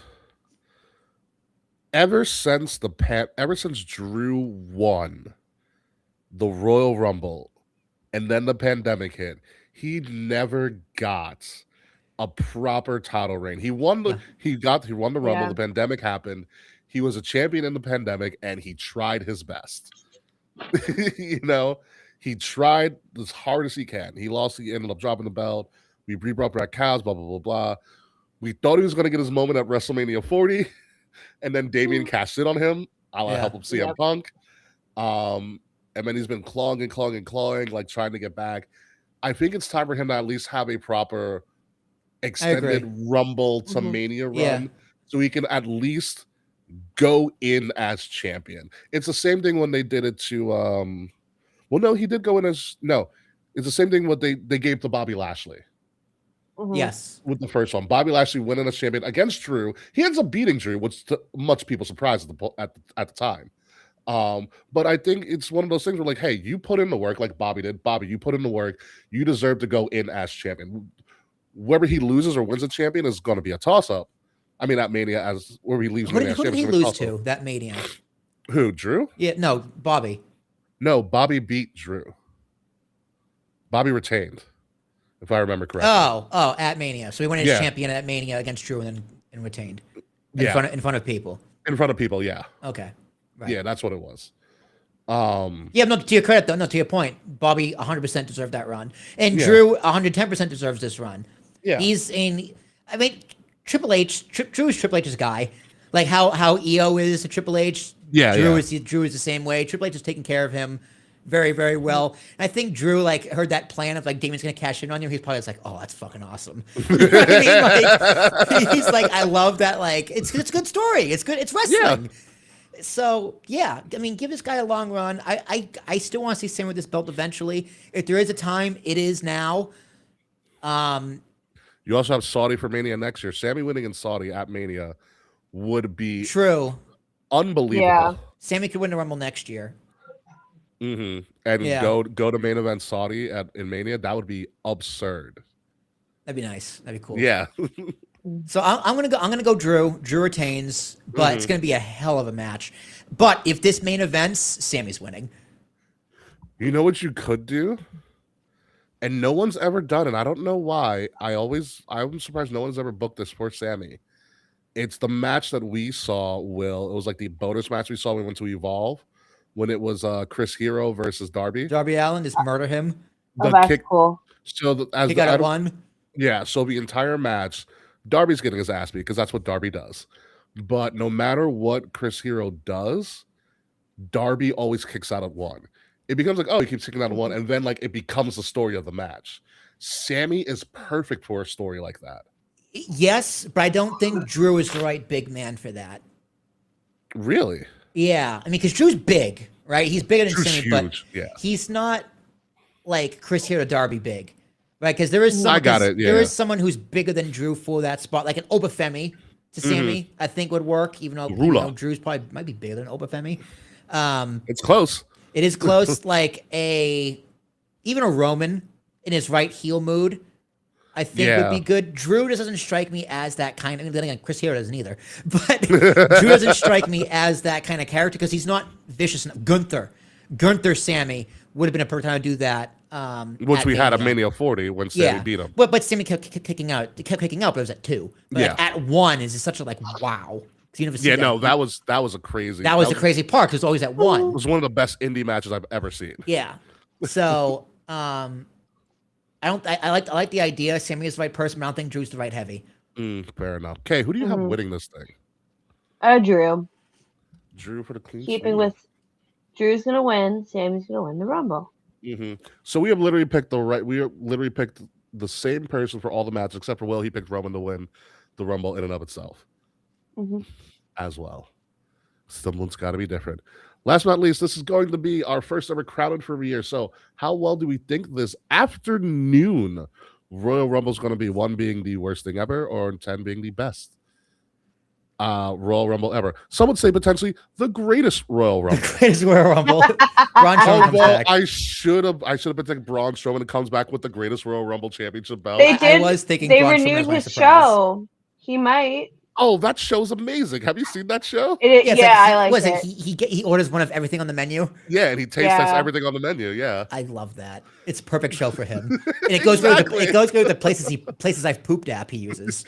Ever since Drew won the Royal Rumble and then the pandemic hit, he never got a proper title reign. He won the Rumble, the pandemic happened. He was a champion in the pandemic and he tried his best. He tried as hard as he can. He lost, he ended up dropping the belt. We brought back cows, blah, blah, blah, blah. We thought he was going to get his moment at WrestleMania 40, and then Damian cashed in on him. I'll help him CM Punk. And then he's been clawing, like trying to get back. I think it's time for him to at least have a proper extended Rumble to Mania run, so he can at least go in as champion. It's the same thing when they did it to he did go in as it's the same thing what they gave to Bobby Lashley. Yes, with the first one, Bobby Lashley winning as champion against Drew. He ends up beating Drew, which much people surprised at the time. But I think it's one of those things where hey, you put in the work like Bobby did. Bobby, you put in the work. You deserve to go in as champion. Whether he loses or wins a champion is going to be a toss-up. I mean, at Mania, as where he leaves. Who did he lose to that Mania? Who, Drew? Yeah, no, Bobby. No, Bobby beat Drew. Bobby retained, if I remember correctly. Oh, at Mania. So he went as champion at Mania against Drew and retained. In front of people. In front of people, yeah. Okay. Right. Yeah, that's what it was. No, to your credit, though, no, to your point, Bobby 100% deserved that run. And Drew 110% deserves this run. Yeah. Drew is Triple H's guy. Like how EO is to Triple H. Yeah, Drew is the same way. Triple H is taking care of him very, very well. And I think Drew like heard that plan of like Damon's gonna cash in on you. He's probably just like, oh, that's fucking awesome. You know what I mean? Like, he's like, I love that. Like, it's a good story. It's good. It's wrestling. So yeah, I mean, give this guy a long run. I still want to see Sammy with this belt eventually. If there is a time, it is now. You also have Saudi for Mania next year. Sammy winning in Saudi at Mania would be True. unbelievable. Yeah. Sammy could win the Rumble next year. And Yeah. go to main event Saudi in Mania. That would be absurd. That'd be nice. That'd be cool. Yeah. So I'm gonna go Drew. Drew retains, but it's gonna be a hell of a match. But if this main events, Sammy's winning. You know what you could do? And no one's ever done it. I don't know why. I'm surprised no one's ever booked this for Sammy. It's the match that we saw, Will. It was like the bonus match we saw when we went to Evolve when it was Chris Hero versus Darby. Darby Allin just murder him. Oh, that's cool. So He got it won. Yeah, so the entire match, Darby's getting his ass beat because that's what Darby does. But no matter what Chris Hero does, Darby always kicks out at one. It becomes like, oh, he keeps kicking out at one, and then like it becomes the story of the match. Sammy is perfect for a story like that. Yes, but I don't think Drew is the right big man for that. Really? Yeah, I mean, because Drew's big, right? He's bigger than Drew's Sammy, but huge, yeah. he's not like Chris Hero Darby big, right? Because there is I got it. Yeah. There is someone who's bigger than Drew for that spot, like an Obafemi to Sammy. I think would work, even though Drew's probably might be bigger than Obafemi. It's close. It is close, like even a Roman in his right heel mood, I think would be good. Drew just doesn't strike me as that kind of. I mean, then again, Chris Hero doesn't either. But Drew doesn't strike me as that kind of character because he's not vicious enough. Gunther Sammy would have been a perfect time to do that. Which we had at Mania 40 when Sammy beat him. But Sammy kept kicking out. It kept kicking out, but it was at 2. But like, at 1 is just such a like wow. You never see that was a crazy. That was the crazy part because it was always at 1. It was one of the best indie matches I've ever seen. Yeah. So I like the idea. Sammy is the right person, but I don't think Drew's the right heavy. Fair enough. Okay, who do you have winning this thing? Drew. Drew for the clean. Keeping with Drew's gonna win, Sammy's gonna win the Rumble. So we have literally picked the same person for all the matches except for Will. He picked Roman to win the Rumble in and of itself. As well. Someone's got to be different. Last but not least, this is going to be our first ever Crowded for the year. So how well do we think this afternoon Royal Rumble is going to be? 1 being the worst thing ever, or 10 being the best Royal Rumble ever. Some would say potentially the greatest Royal Rumble. Greatest Royal Rumble. Braun Strowman comes back. I should have picked Braun Strowman and comes back with the greatest Royal Rumble championship belt. I was thinking they Braun Strowman renewed was my his surprise. show. He might. Oh, that show's amazing. Have you seen that show? I like it. He orders one of everything on the menu. Yeah, and he taste tests everything on the menu. Yeah, I love that. It's a perfect show for him. And it goes through the places I've pooped at. He uses.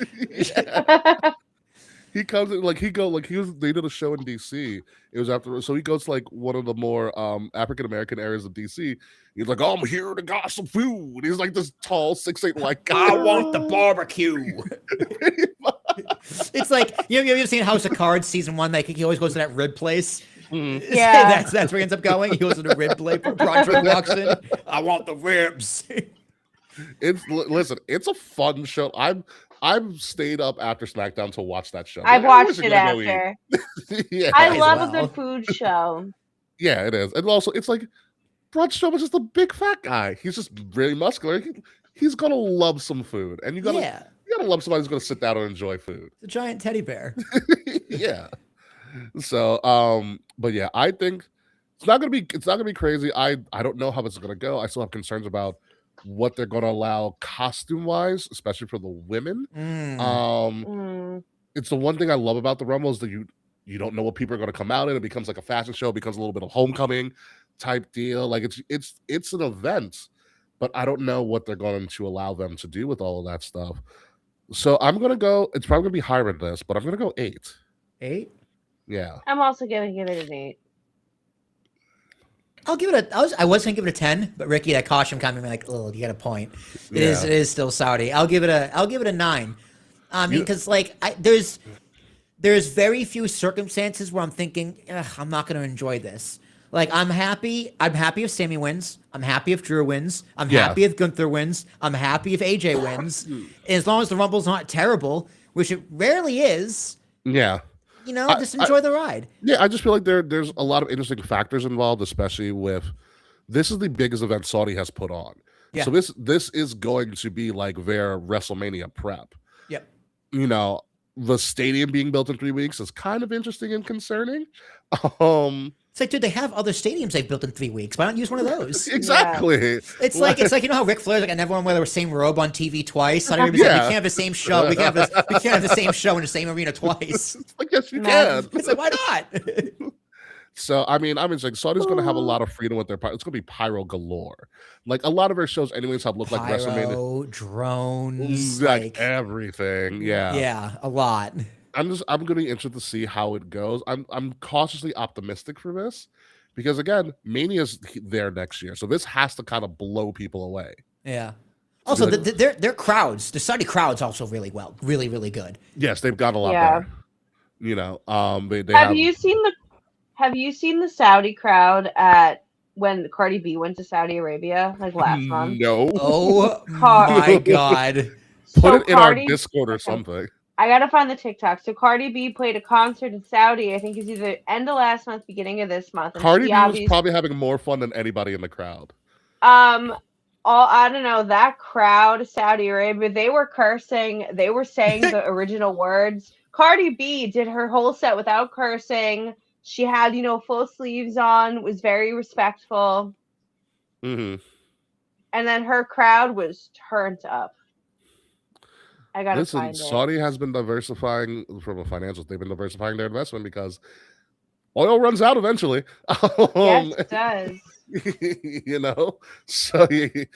He comes in they did a show in DC. It was after, so he goes to like one of the more African American areas of DC. He's like, oh, I'm here to got some food. He's like this tall 6'8" like guy. I want the barbecue. It's like you ever seen House of Cards season 1? Like he always goes to that rib place. Yeah, that's where he ends up going. He goes to the rib place. Braun Strowman walks in. I want the ribs. It's a fun show. I've stayed up after SmackDown to watch that show. I've watched it after. Yeah, I love a good food show. Yeah, it is. And also, it's like Braun Strowman's just a big fat guy. He's just really muscular. He's gonna love some food, and you gotta love somebody who's gonna sit down and enjoy food. The giant teddy bear. Yeah. So, but yeah, I think it's not gonna be crazy. I don't know how this is gonna go. I still have concerns about what they're going to allow costume wise, especially for the women. It's the one thing I love about the Rumble is that you don't know what people are going to come out in. It becomes like a fashion show, it becomes a little bit of homecoming type deal. Like it's an event, but I don't know what they're going to allow them to do with all of that stuff. So I'm going to go, it's probably going to be higher than this, but I'm going to go 8. 8? Yeah. I'm also going to give it an 8. I'll give it I was gonna give it a 10, but Ricky, that caution kind of like, oh, you got a point. It is still Saudi. I'll give it a 9. I mean, because like there's very few circumstances where I'm thinking, "Ugh, I'm not going to enjoy this. Like I'm happy. I'm happy if Sammy wins. I'm happy if Drew wins. I'm Yeah. happy if Gunther wins. I'm happy if AJ wins. As long as the Rumble's not terrible, which it rarely is. Yeah. You know, just enjoy the ride. Yeah, I just feel like there's a lot of interesting factors involved, especially with this is the biggest event Saudi has put on. Yeah. So this is going to be like their WrestleMania prep. Yep. You know, the stadium being built in 3 weeks is kind of interesting and concerning. It's like, dude, they have other stadiums they've built in 3 weeks. Why don't you use one of those? Exactly. It's like you know how Ric Flair's like, I never want to wear the same robe on TV twice. Saudi Arabia's like, we can't have the same show. We can't have the same show in the same arena twice. I guess you can. It's like, why not? So I mean, it's like Saudi's going to have a lot of freedom with their. It's going to be pyro galore. Like a lot of their shows, anyways, have looked like WrestleMania. Pyro, drones, Like everything. Yeah. Yeah, a lot. I'm going to be interested to see how it goes. I'm cautiously optimistic for this because again, Mania's there next year, so this has to kind of blow people away. Yeah. Also, their crowds, the Saudi crowds, also really really good. Yes, they've got a lot better. You know, they have you seen the Saudi crowd at when Cardi B went to Saudi Arabia like last month? No. Oh my God. Put it in our Cardi, Discord or something. I gotta find the TikTok. So Cardi B played a concert in Saudi. I think it's either end of last month, beginning of this month. And Cardi B was probably having more fun than anybody in the crowd. I don't know, that crowd, Saudi Arabia, they were cursing. They were saying the original words. Cardi B did her whole set without cursing. She had, full sleeves on, was very respectful. Mm-hmm. And then her crowd was turned up. I gotta find it. Saudi has been diversifying from a financial. They've been diversifying their investment because oil runs out eventually. Yes, it does. You know, so you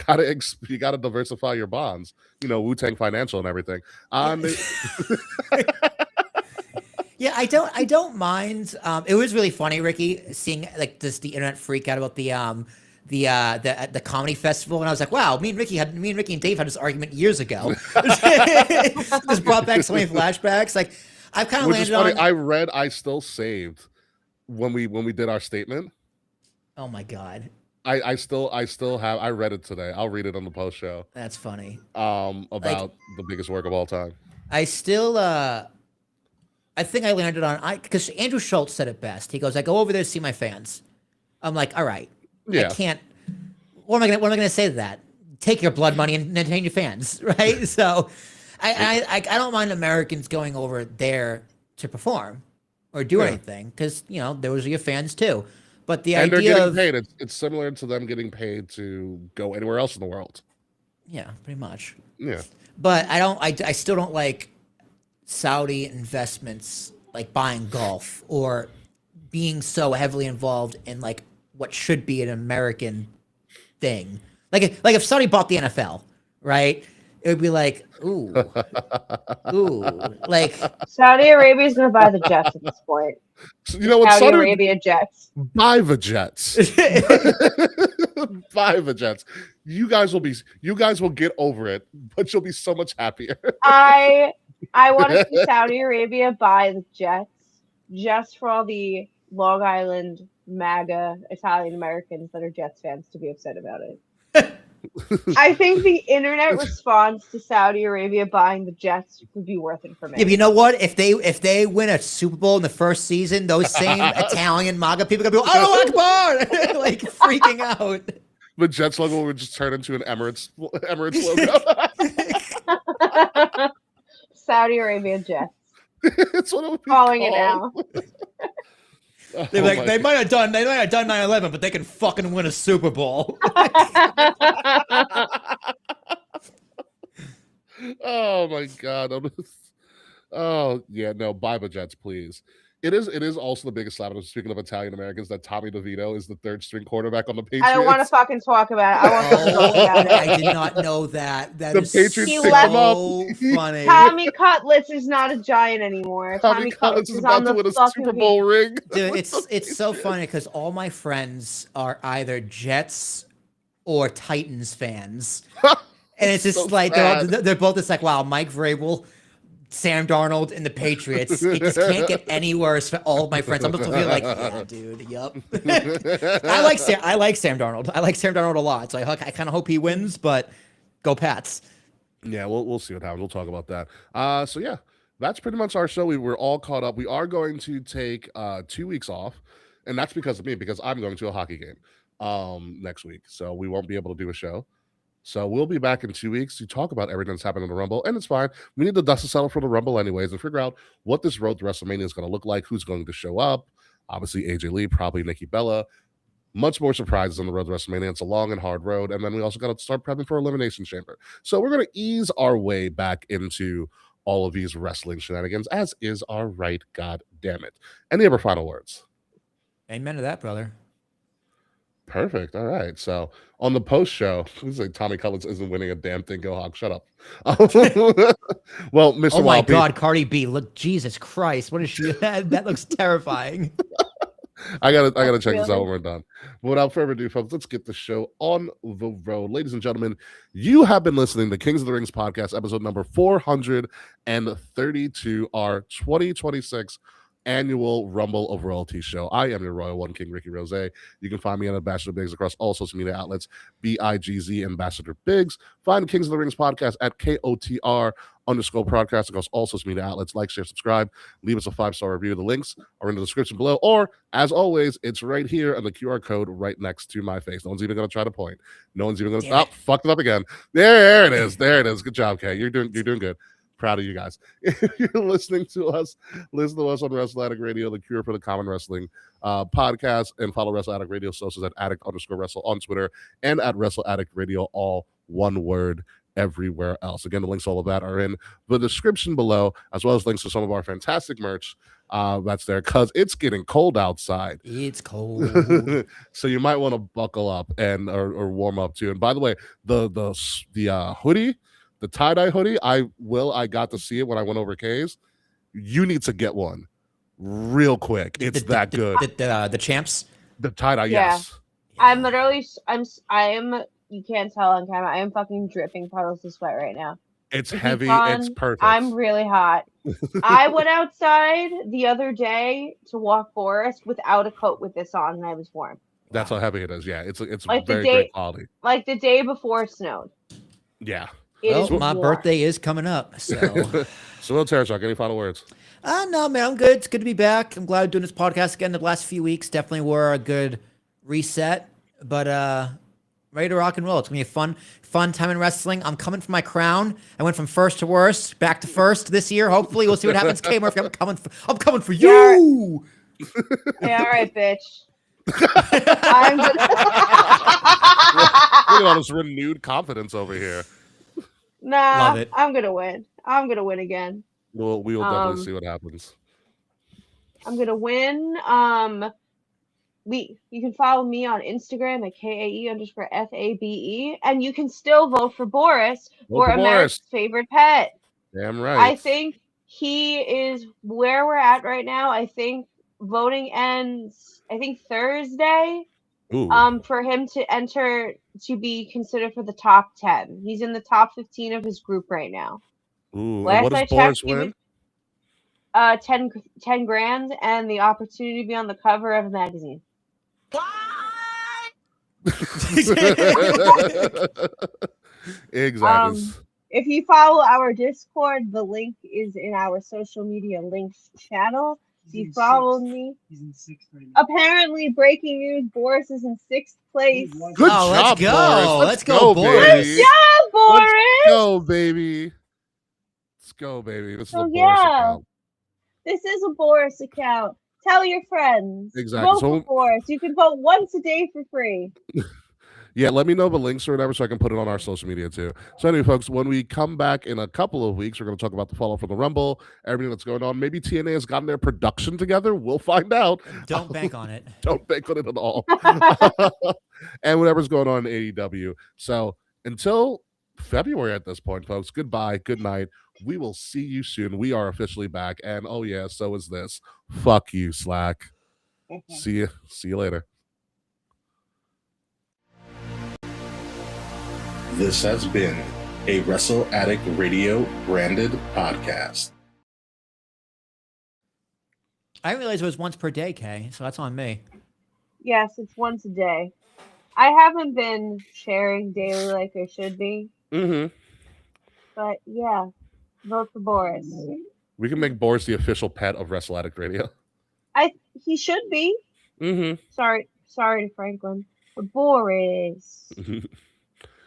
gotta diversify your bonds. You know, Wu-Tang Financial and everything. Yeah, I don't mind. It was really funny, Ricky, seeing like the internet freak out about the comedy festival, and I was like, wow, me and Ricky and Dave had this argument years ago. This brought back so many flashbacks. Like I've kind of landed on. I still saved when we did our statement. Oh my God. I still have. I read it today. I'll read it on the post show. That's funny. About the biggest work of all time. I still I think I landed on because Andrew Schultz said it best. He goes, I go over there to see my fans. I'm like, all right. Yeah. I can't. What am I gonna say to that? Take your blood money and entertain your fans, right? So, I don't mind Americans going over there to perform or do anything because those are your fans too. But the idea they're getting of paid. It's similar to them getting paid to go anywhere else in the world. Yeah, pretty much. Yeah. But I still don't like Saudi investments like buying golf or being so heavily involved in like what should be an American thing. Like if Saudi bought the NFL, right? It would be like, ooh, like Saudi Arabia is going to buy the Jets at this point. You know what? Saudi Arabia Jets. Buy the Jets. Buy the Jets. You guys will get over it, but you'll be so much happier. I want to see Saudi Arabia buy the Jets just for all the Long Island MAGA Italian Americans that are Jets fans to be upset about it. I think the internet response to Saudi Arabia buying the Jets would be worth it for me. Yeah, but you know what? If they win a Super Bowl in the first season, those same Italian MAGA people are gonna be like, oh Akbar, like freaking out. The Jets logo would just turn into an Emirates logo. Saudi Arabia Jets. It's what it would be Calling called. it now. They're like, they might have done 9/11, but they can fucking win a Super Bowl. Oh my God. Oh yeah, no, buy the Jets, please. It is also the biggest slap. Speaking of Italian Americans, that Tommy DeVito is the third string quarterback on the Patriots. I don't want to fucking talk about it. I want to talk about it. I did not know that. That The is Patriots picked so him up. funny. Tommy Cutlets is not a Giant anymore. Tommy Cutlets is about to win a Super Bowl ring. Dude, it's so funny because all my friends are either Jets or Titans fans, and it's just So like sad. they're both just like, wow, Mike Vrabel Sam Darnold and the Patriots. It just can't get any worse for all of my friends. I'm supposed to feel like, yeah, dude, yup. I like Sam Darnold. I like Sam Darnold a lot. So I kind of hope he wins, but go Pats. Yeah, we'll see what happens. We'll talk about that. So yeah, that's pretty much our show. We're all caught up. We are going to take 2 weeks off, and that's because of me, because I'm going to a hockey game next week. So we won't be able to do a show. So we'll be back in 2 weeks to talk about everything that's happened in the Rumble, and it's fine. We need the dust to settle for the Rumble anyways and figure out what this road to WrestleMania is going to look like, who's going to show up. Obviously, AJ Lee, probably Nikki Bella. Much more surprises on the road to WrestleMania. It's a long and hard road, and then we also got to start prepping for Elimination Chamber. So we're going to ease our way back into all of these wrestling shenanigans, as is our right. God damn it! Any other final words? Amen to that, brother. Perfect. All right. So on the post show, it's like Tommy Cullins isn't winning a damn thing. Go Hawk. Shut up. Well, Mr. Oh my Wild Pete, God, Cardi B! Look, Jesus Christ, what is she? That looks terrifying. I gotta check this out when we're done. But without further ado, folks, let's get the show on the road. Ladies and gentlemen, you have been listening to Kings of the Rings podcast, episode number 432, our 2026 annual Rumble of Royalty show. I am your Royal One King, Ricky Rose. You can find me on Ambassador Biggs across all social media outlets, BIGZ Ambassador Biggs. Find Kings of the Rings podcast at KOTR_podcast across all social media outlets. Like, share, subscribe, leave us a 5-star review. The links are in the description below, or as always, it's right here on the QR code right next to my face. No one's even going to try to point. No one's even going to stop. Fucked it up again. There it is. There it is. Good job, Kay. You're doing good. Proud of you guys. If you're listening to us, listen to us on Wrestle Addict Radio, the cure for the common wrestling podcast, and follow Wrestle Addict Radio socials at addict_wrestle on Twitter and at Wrestle Addict Radio, all one word, everywhere else. Again, the links to all of that are in the description below, as well as links to some of our fantastic merch that's there, because it's getting cold outside. It's cold. So you might want to buckle up and or warm up too. And by the way, the hoodie, the tie-dye hoodie, I got to see it when I went over K's. You need to get one real quick. It's that good. The champs? The tie-dye, Yeah. yes. I'm literally, you can't tell on camera. I am fucking dripping puddles of sweat right now. It's If you heavy. can, It's perfect. I'm really hot. I went outside the other day to walk Forest without a coat with this on, and I was warm. That's how heavy it is. Yeah, it's Like the very day- great quality. Like the day before it snowed. Yeah. It Well, is my warm. birthday is coming up, so. So, Will Terrashock, any final words? No, man, I'm good. It's good to be back. I'm glad doing this podcast again. The last few weeks definitely were a good reset, but ready to rock and roll. It's gonna be a fun time in wrestling. I'm coming for my crown. I went from first to worst, back to first this year. Hopefully, we'll see what happens. K Murphy, I'm coming for you. Yeah, all right, bitch. I'm Look at all this renewed confidence over here. Nah, Love it. I'm gonna win. I'm gonna win again. We will definitely see what happens. I'm gonna win. You can follow me on Instagram at KAE_FABE, and you can still vote for Boris Vote for America's favorite pet. Damn right. I think he is where we're at right now. I think voting ends, Thursday. Ooh. For him to enter to be considered for the top 10. He's in the top 15 of his group right now. Ooh. Last And what I does Boris checked, he win? was 10 grand and the opportunity to be on the cover of a magazine. Exactly. If you follow our Discord, the link is in our social media links channel. If you follow me. He's in 6th right now. Apparently, breaking news: Boris is in 6th place. He was- Good Oh, job, let's go. Boris. Let's go, Boris. baby. Yeah, Boris. Let's go, baby. Let's go, baby. This is Oh, a Boris yeah. account. This is a Boris account. Tell your friends. Exactly. Vote So- for Boris. You can vote once a day for free. Yeah, let me know the links or whatever so I can put it on our social media too. So anyway, folks, when we come back in a couple of weeks, we're going to talk about the fallout from the Rumble, everything that's going on. Maybe TNA has gotten their production together. We'll find out. Don't bank on it. Don't bank on it at all. And whatever's going on in AEW. So until February at this point, folks, goodbye, good night. We will see you soon. We are officially back. And oh yeah, so is this. Fuck you, Slack. See you later. This has been a Wrestle Addict Radio branded podcast. I didn't realize it was once per day, Kay. So that's on me. Yes, it's once a day. I haven't been sharing daily like I should be, Mm-hmm. but yeah, vote for Boris. We can make Boris the official pet of Wrestle Addict Radio. He should be. Mm-hmm. Sorry to Franklin, but Boris.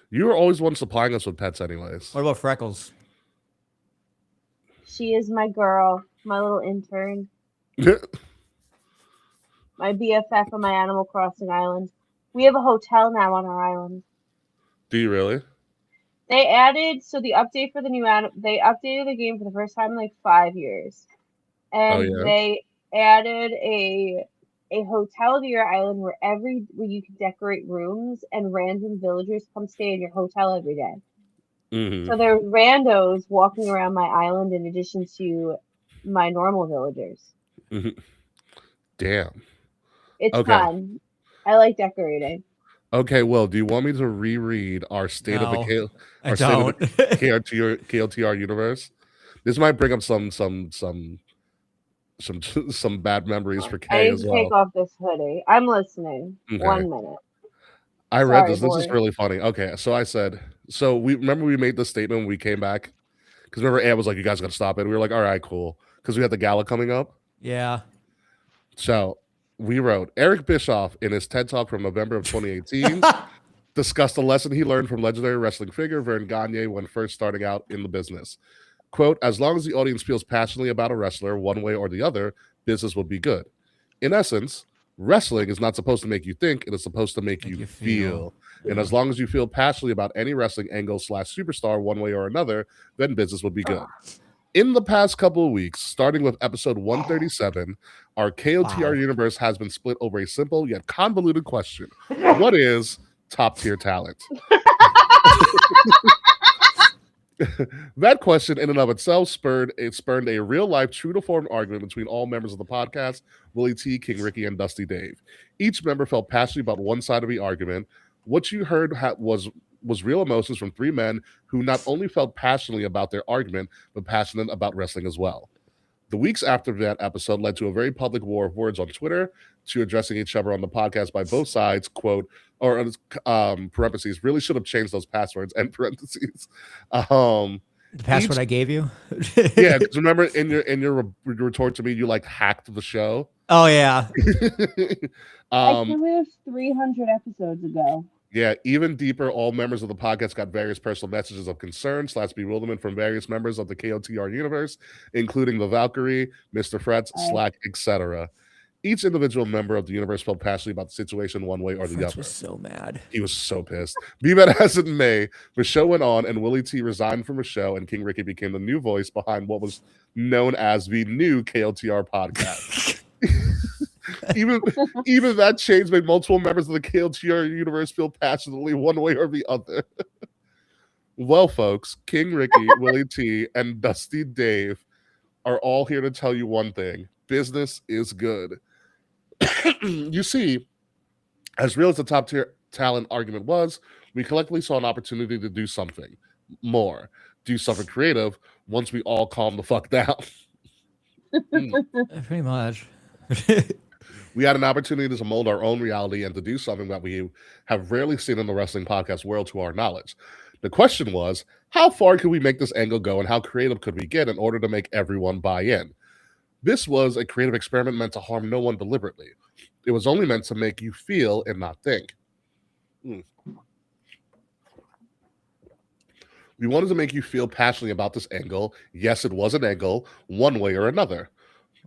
You were always one supplying us with pets, anyways. What about Freckles? She is my girl, my little intern, my BFF on my Animal Crossing island. We have a hotel now on our island. Do you really? They added the update for the new they updated the game for the first time in like 5 years, and yeah? they added a hotel to your island where you can decorate rooms and random villagers come stay in your hotel every day. Mm-hmm. So there are randos walking around my island in addition to my normal villagers. Mm-hmm. Damn. It's Okay. fun. I like decorating. Okay, well, do you want me to reread our state of No, the I don't. KOTR universe? This might bring up some bad memories for I Kay need as to well. take off this hoodie. I'm listening. Okay. 1 minute. I read Sorry, this. This is boy. really funny. Okay, so I said, we made this statement when we came back, because remember Ann was like, "You guys got to stop it." We were like, "All right, cool," because we had the gala coming up. Yeah. So we wrote, Eric Bischoff in his TED Talk from November of 2018 discussed a lesson he learned from legendary wrestling figure Vern Gagne when first starting out in the business. Quote, as long as the audience feels passionately about a wrestler one way or the other, business will be good. In essence, wrestling is not supposed to make you think, it is supposed to make you feel. And as long as you feel passionately about any wrestling angle / superstar one way or another, then business will be good. In the past couple of weeks, starting with episode 137, our KOTR universe has been split over a simple yet convoluted question. What is top tier talent? That question in and of itself spurned a real life true to form argument between all members of the podcast, Willie T, King Ricky, and Dusty Dave. Each member felt passionate about one side of the argument. What you heard was real emotions from three men who not only felt passionately about their argument, but passionate about wrestling as well. The weeks after that episode led to a very public war of words on Twitter to addressing each other on the podcast by both sides, quote, or parentheses, really should have changed those passwords, and parentheses. The password I gave you? Yeah, because remember in your retort to me, you like hacked the show. Oh, yeah. I threw it 300 episodes ago. Yeah, even deeper, all members of the podcast got various personal messages of concern / bewilderment from various members of the KOTR universe, including the Valkyrie, Mr. Fretz, Slack, etc. Each individual member of the universe felt passionately about the situation one way or the other. Was so mad. He was so pissed. Be that as it may, the show went on, and Willie T resigned from the show, and King Ricky became the new voice behind what was known as the new KOTR podcast. Even that change made multiple members of the KOTR universe feel passionately one way or the other. Well, folks, King Ricky, Willie T, and Dusty Dave are all here to tell you one thing. Business is good. You see, as real as the top tier talent argument was, we collectively saw an opportunity to do something more, do something creative once we all calm the fuck down. Pretty much. We had an opportunity to mold our own reality and to do something that we have rarely seen in the wrestling podcast world to our knowledge. The question was, how far could we make this angle go and how creative could we get in order to make everyone buy in? This was a creative experiment meant to harm no one deliberately. It was only meant to make you feel and not think. We wanted to make you feel passionately about this angle. Yes, it was an angle, one way or another.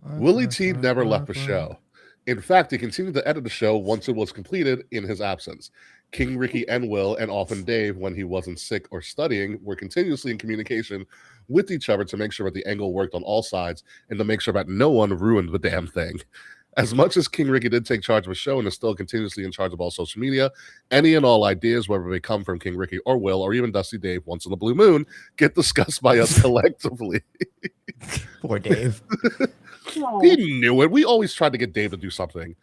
Willie T never left the show. In fact, he continued to edit the show once it was completed in his absence. King Ricky and Will, and often Dave, when he wasn't sick or studying, were continuously in communication with each other to make sure that the angle worked on all sides and to make sure that no one ruined the damn thing. As much as King Ricky did take charge of the show and is still continuously in charge of all social media, any and all ideas, whether they come from King Ricky or Will, or even Dusty Dave once in a blue moon, get discussed by us collectively. Poor Dave. He knew it. We always tried to get Dave to do something.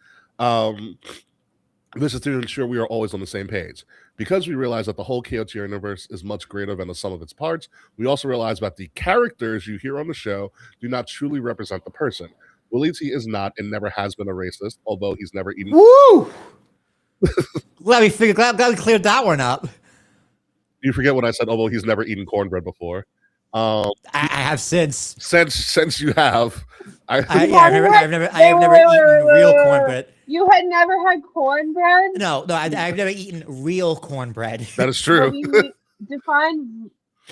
This is to ensure we are always on the same page. Because we realize that the whole KOTR universe is much greater than the sum of its parts, we also realize that the characters you hear on the show do not truly represent the person. Willie T is not and never has been a racist, although he's never eaten. Woo! glad we cleared that one up. You forget what I said, although he's never eaten cornbread before. I have since. Since you have, I've never eaten real cornbread. You had never had cornbread? No, I've never eaten real cornbread. That is true. Define.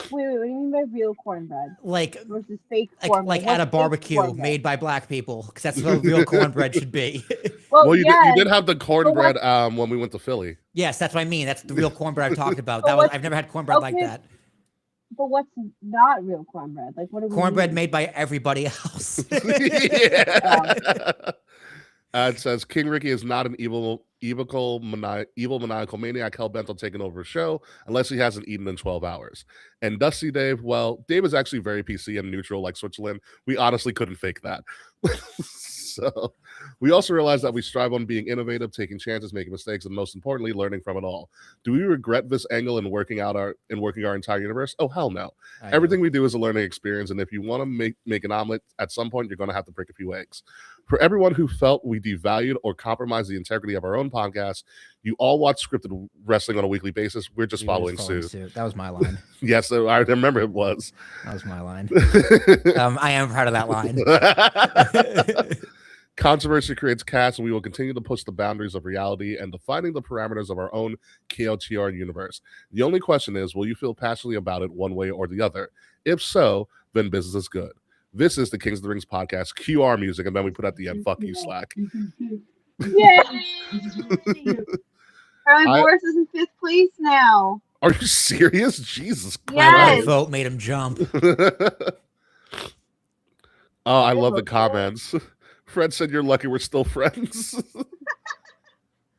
Wait, what do you mean by real cornbread? Like versus fake cornbread? Like at a barbecue made by black people, because that's what real cornbread should be. Well, you did have the cornbread when we went to Philly. Yes, that's what I mean. That's the real cornbread I'm talking about. I've never had cornbread like that. But what's not real cornbread? Like what? Cornbread made by everybody else. It says King Ricky is not an evil maniacal maniac hell bent on taking over a show unless he hasn't eaten in 12 hours. And Dusty Dave, well, Dave is actually very PC and neutral like Switzerland. We honestly couldn't fake that. So we also realize that we strive on being innovative, taking chances, making mistakes, and most importantly, learning from it all. Do we regret this angle in working our entire universe? Oh, hell no. Everything we do is a learning experience, and if you want to make an omelet, at some point, you're going to have to break a few eggs. For everyone who felt we devalued or compromised the integrity of our own podcast, you all watch scripted wrestling on a weekly basis. We're just following suit. That was my line. Yes, I remember it was. That was my line. I am proud of that line. Controversy creates chaos, and we will continue to push the boundaries of reality and defining the parameters of our own KOTR universe. The only question is, will you feel passionately about it one way or the other? If so, then business is good. This is the Kings of the Rings podcast, QR music, and then we put at the end, fuck you, Slack. Yay! Boris is in 5th place now. Are you serious? Jesus Christ. Yes. My vote made him jump. Oh, I love the comments. Fred said, you're lucky we're still friends.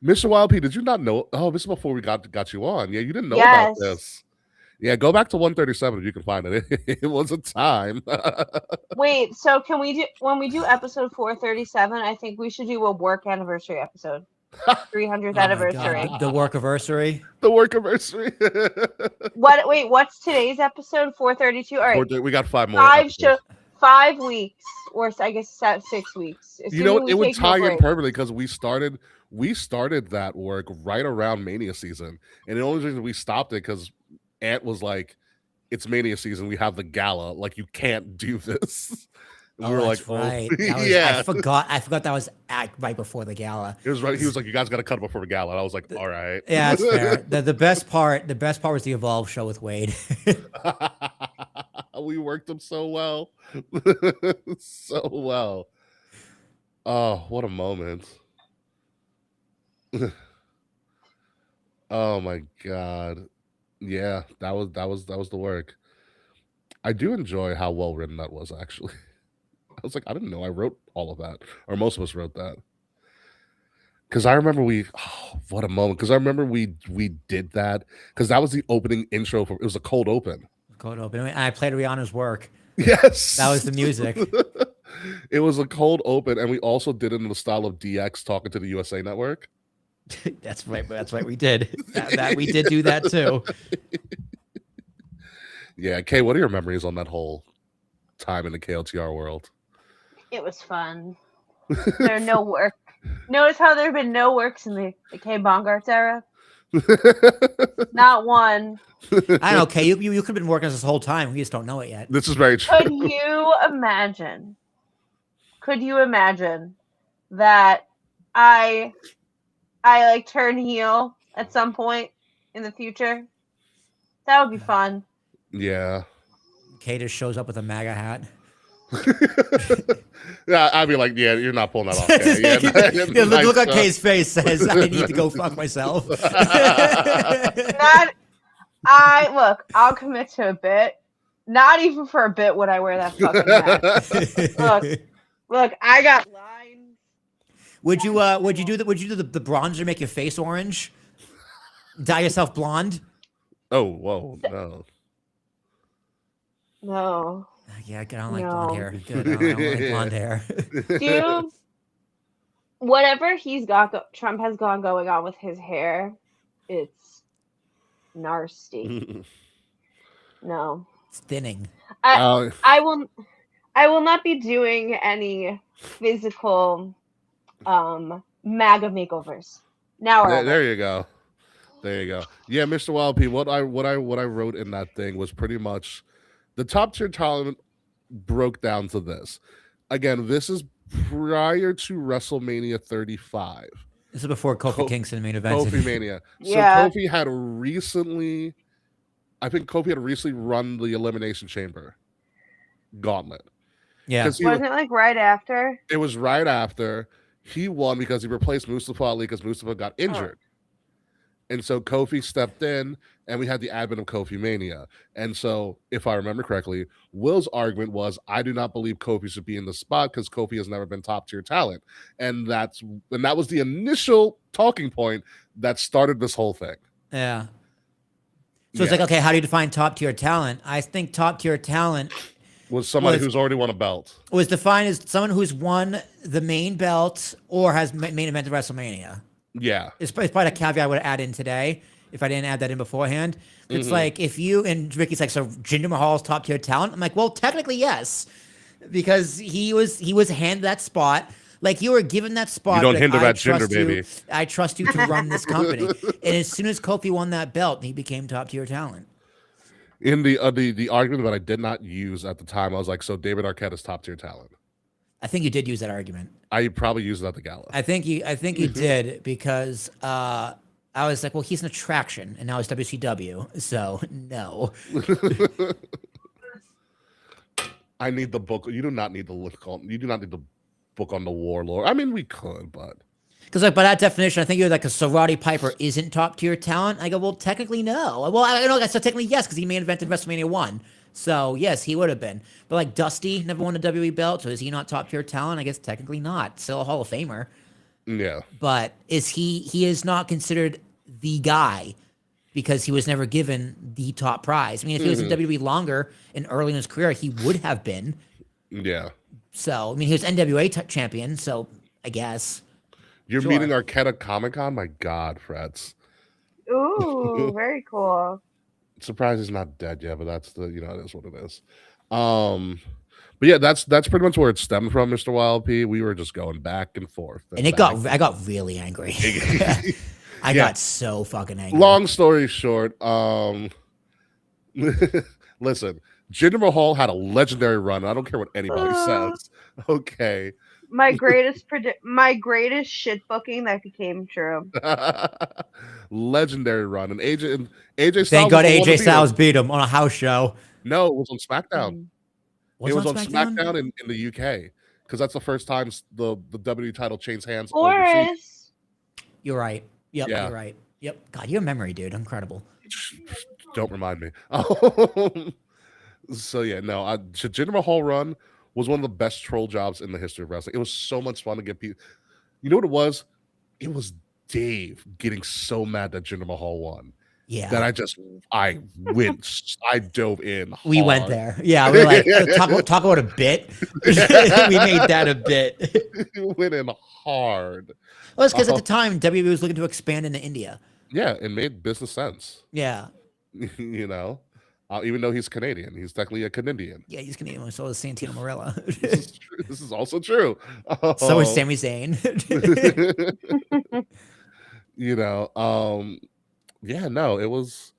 Mr. Wild P, did you not know? Oh, this is before we got you on. Yeah, you didn't know about this. Yeah, go back to 137 if you can find it. It was a time. Wait, so can we do, when we do episode 437, I think we should do a work anniversary episode. 300th anniversary. The work anniversary. The work anniversary. Wait, what's today's episode? 432? All right. We got 5 more. 5 weeks, or I guess 6 weeks. You know, it would tie in perfectly because we started that work right around Mania season. And the only reason we stopped it because Ant was like, it's Mania season. We have the gala. Like, you can't do this. And we were like, right. Yeah. I forgot that was right before the gala. It was right. He was like, you guys got to cut it before the gala. And I was like, all right. Yeah, that's fair. The best part was the Evolve show with Wade. We worked them so well. So well. Oh, what a moment. Oh my God. Yeah, that was the work. I do enjoy how well written that was, actually. I was like, I didn't know I wrote all of that, or most of us wrote that. Because I remember what a moment. Because I remember we did that because that was the opening intro for. It was a cold open. Cold open. And I played Rihanna's work. Yes, that was the music. It was a cold open, and we also did it in the style of DX talking to the USA Network. That's right. That's right. We did that. We did do that too. Yeah, Kay, what are your memories on that whole time in the KLTR world? It was fun. There are no work. Notice how there have been no works in the K Bongarts era? Not one. I know, Kay, you could have been working this whole time. We just don't know it yet. This is very true. Could you imagine that I like turn heel at some point in the future? That would be fun. Yeah. Kay just shows up with a MAGA hat. Yeah, I'd be like, yeah, you're not pulling that off. Kay. Yeah, look on Kay's face says, I need to go fuck myself. I'll commit to a bit. Not even for a bit would I wear that fucking hat. Look, I got lines. Would you do the bronzer, make your face orange? Dye yourself blonde? Oh, whoa, no. No. Yeah, I don't like blonde hair. Good. I don't like blonde hair. Dude, whatever Trump has going on with his hair, it's Nasty. No. It's thinning. I I will I will not be doing any physical MAGA makeovers. Now or there, ever. there you go. There you go. Yeah, Mr. Wild P. What I wrote in that thing was pretty much the top tier talent broke down to this. Again, this is prior to WrestleMania 35. This is before Kofi Co- Kingston main event. Kofi Mania. So Yeah. Kofi had recently, I think Kofi had recently run the Elimination Chamber gauntlet. Yeah. 'Cause he Wasn't it like right after? it was right after he won because he replaced Mustafa Ali because Mustafa got injured. And so Kofi stepped in and we had the advent of Kofi Mania. And so, if I remember correctly, Will's argument was, I do not believe Kofi should be in the spot because Kofi has never been top tier talent. And that was the initial talking point that started this whole thing. Yeah. So it's like, okay, how do you define top tier talent? I think top tier talent Was somebody who's already won a belt. was defined as someone who's won the main belt or has main evented WrestleMania. Yeah. It's probably a caveat I would add in today if I didn't add that in beforehand. It's like if you and Ricky's like, so Jinder Mahal's top tier talent. I'm like, well, technically yes, because he was handed that spot. Like you were given that spot. You don't like, hinder I that Jinder, trust you- baby. I trust you to run this company. And as soon as Kofi won that belt, he became top tier talent. In the argument that I did not use at the time, I was like, so David Arquette is top tier talent. I think you did use that argument. I probably used it at the gala. I think you did because I was like, well, he's an attraction, and now it's WCW, so no. I need the book. You do not need the look on. You do not need the book on the Warlord. I mean, we could, but Because like by that definition, I think you're like, a Roddy Piper isn't top tier talent. I go, well, technically no. Well, I know I said technically yes because he main evented WrestleMania 1. So yes, he would have been. But like Dusty never won a WWE belt, so is he not top tier talent? I guess technically not. Still a Hall of Famer. yeah. But is he is not considered the guy because he was never given the top prize. I mean, if he was in WWE longer and early in his career, he would have been. Yeah. So I mean, he was NWA champion, so I guess. You're Sure. meeting Arquette at Comic-Con? My God, Freds. Ooh, very cool. Surprised he's not dead yet, but that's it is what it is. But yeah, that's pretty much where it stemmed from, Mr. Wild P. We were just going back and forth. And I got really angry. I got so fucking angry. Long story short, listen, Jinder Mahal had a legendary run. I don't care what anybody says. Okay. My greatest shit booking that became true. Legendary run. And AJ Styles. Thank God was the one to AJ beat him. Styles beat him on a house show. No, it was on SmackDown. Was it was on SmackDown in the UK because that's the first time the WWE title changed hands overseas. Boris. You're right. Yep, Yeah. you're right. Yep. God, your memory, dude. Incredible. Don't remind me. So yeah, no, Jinder Mahal run was one of the best troll jobs in the history of wrestling. It was so much fun to get people. You know what it was? It was Dave getting so mad that Jinder Mahal won. Yeah. That I went, I dove in. We went hard. there. Yeah, we were like, talk about a bit. We made that a bit. We went in hard. Well, it's because at the time WWE was looking to expand into India. Yeah, it made business sense. Yeah. You know, even though he's Canadian, he's technically a Canadian. Yeah, he's Canadian. So is Santino Marella. This is also true. So is Sami Zayn. You know, yeah, no, it was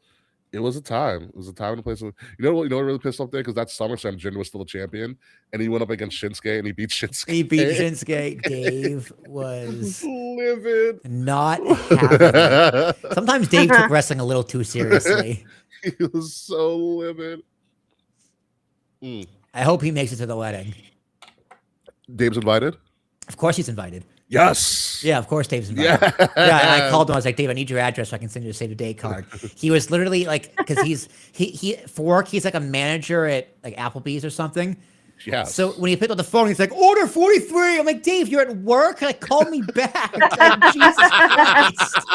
a time. It was a time and a place. You know what really pissed off there? Because that SummerSlam, Jinder was still a champion, and he went up against Shinsuke and he beat Shinsuke. He beat Shinsuke. Dave was livid. not having it. Sometimes Dave took wrestling a little too seriously. He was so livid. I hope he makes it to the wedding. Dave's invited? Of course he's invited. Yes. Yeah, of course Dave's invited. Yeah. Yeah, I called him. I was like, Dave, I need your address so I can send you a save the day card. He was literally like, because he for work, he's like a manager at like Applebee's or something. Yeah. So when he picked up the phone, he's like, order 43. I'm like, Dave, you're at work? Like, call me back. Like, Jesus Christ.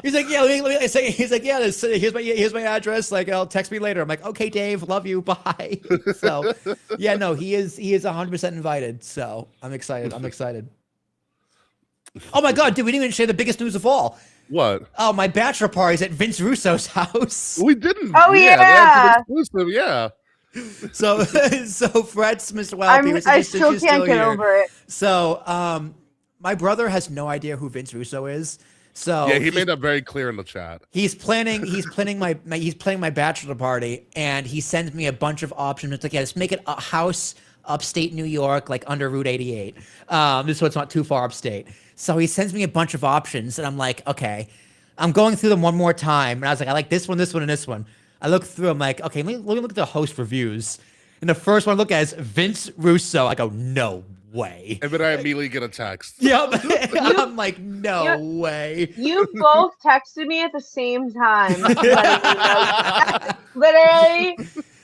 He's like, yeah, let me say, he's like, yeah, here's my address. Like, I'll text me later. I'm like, okay, Dave, love you. Bye. So yeah, no, he is 100% invited. So I'm excited. Oh my god, dude, we didn't even share the biggest news of all. What? Oh, my bachelor party's at Vince Russo's house. We didn't. Oh, yeah. That's an exclusive. Yeah. So, so Fred's Mr. Wild Peter. I still can't get over it. So, my brother has no idea who Vince Russo is. So Yeah, he made that very clear in the chat. he's planning my bachelor party, and he sends me a bunch of options. It's like, yeah, let's make it a house upstate New York, like under Route 88. Just so it's not too far upstate. So he sends me a bunch of options, and I'm like, okay. I'm going through them one more time, and I was like, I like this one, this one, and this one. I look through. I'm like, okay, let me look at the host reviews. And the first one I look at is Vince Russo. I go, no way. And then I immediately get a text. Yep. I'm like, no way. You both texted me at the same time. Literally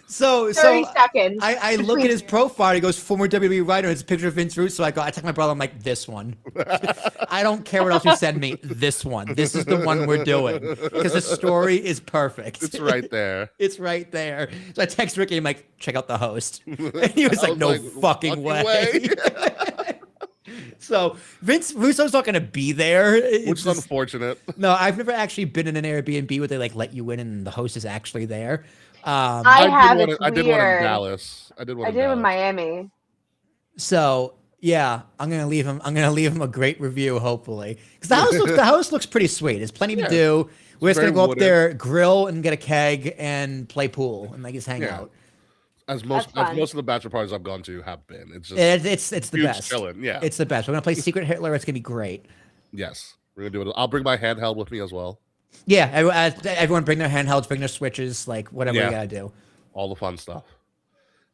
So 30 seconds. I look at his profile. He goes, former WWE writer. It's a picture of Vince Russo. I text my brother. I'm like, this one. I don't care what else you send me. This one. This is the one we're doing because the story is perfect. It's right there. It's right there. So I text Ricky. I'm like, check out the host. And he was like, no fucking way. So Vince Russo's not going to be there. Which is unfortunate. No, I've never actually been in an Airbnb where they like let you in and the host is actually there. I have. I did one in Dallas. I did one in Miami. So yeah, I'm gonna leave him. I'm gonna leave him a great review, hopefully, because the house looks pretty sweet. There's plenty to do. We're just gonna go up there, grill, and get a keg and play pool and like just hang out. As most of the bachelor parties I've gone to have been. It's just it's the best. Chilling. Yeah, it's the best. We're gonna play Secret Hitler. It's gonna be great. Yes, we're gonna do it. I'll bring my handheld with me as well. Yeah, everyone bring their handhelds, bring their switches, like whatever you gotta do. All the fun stuff.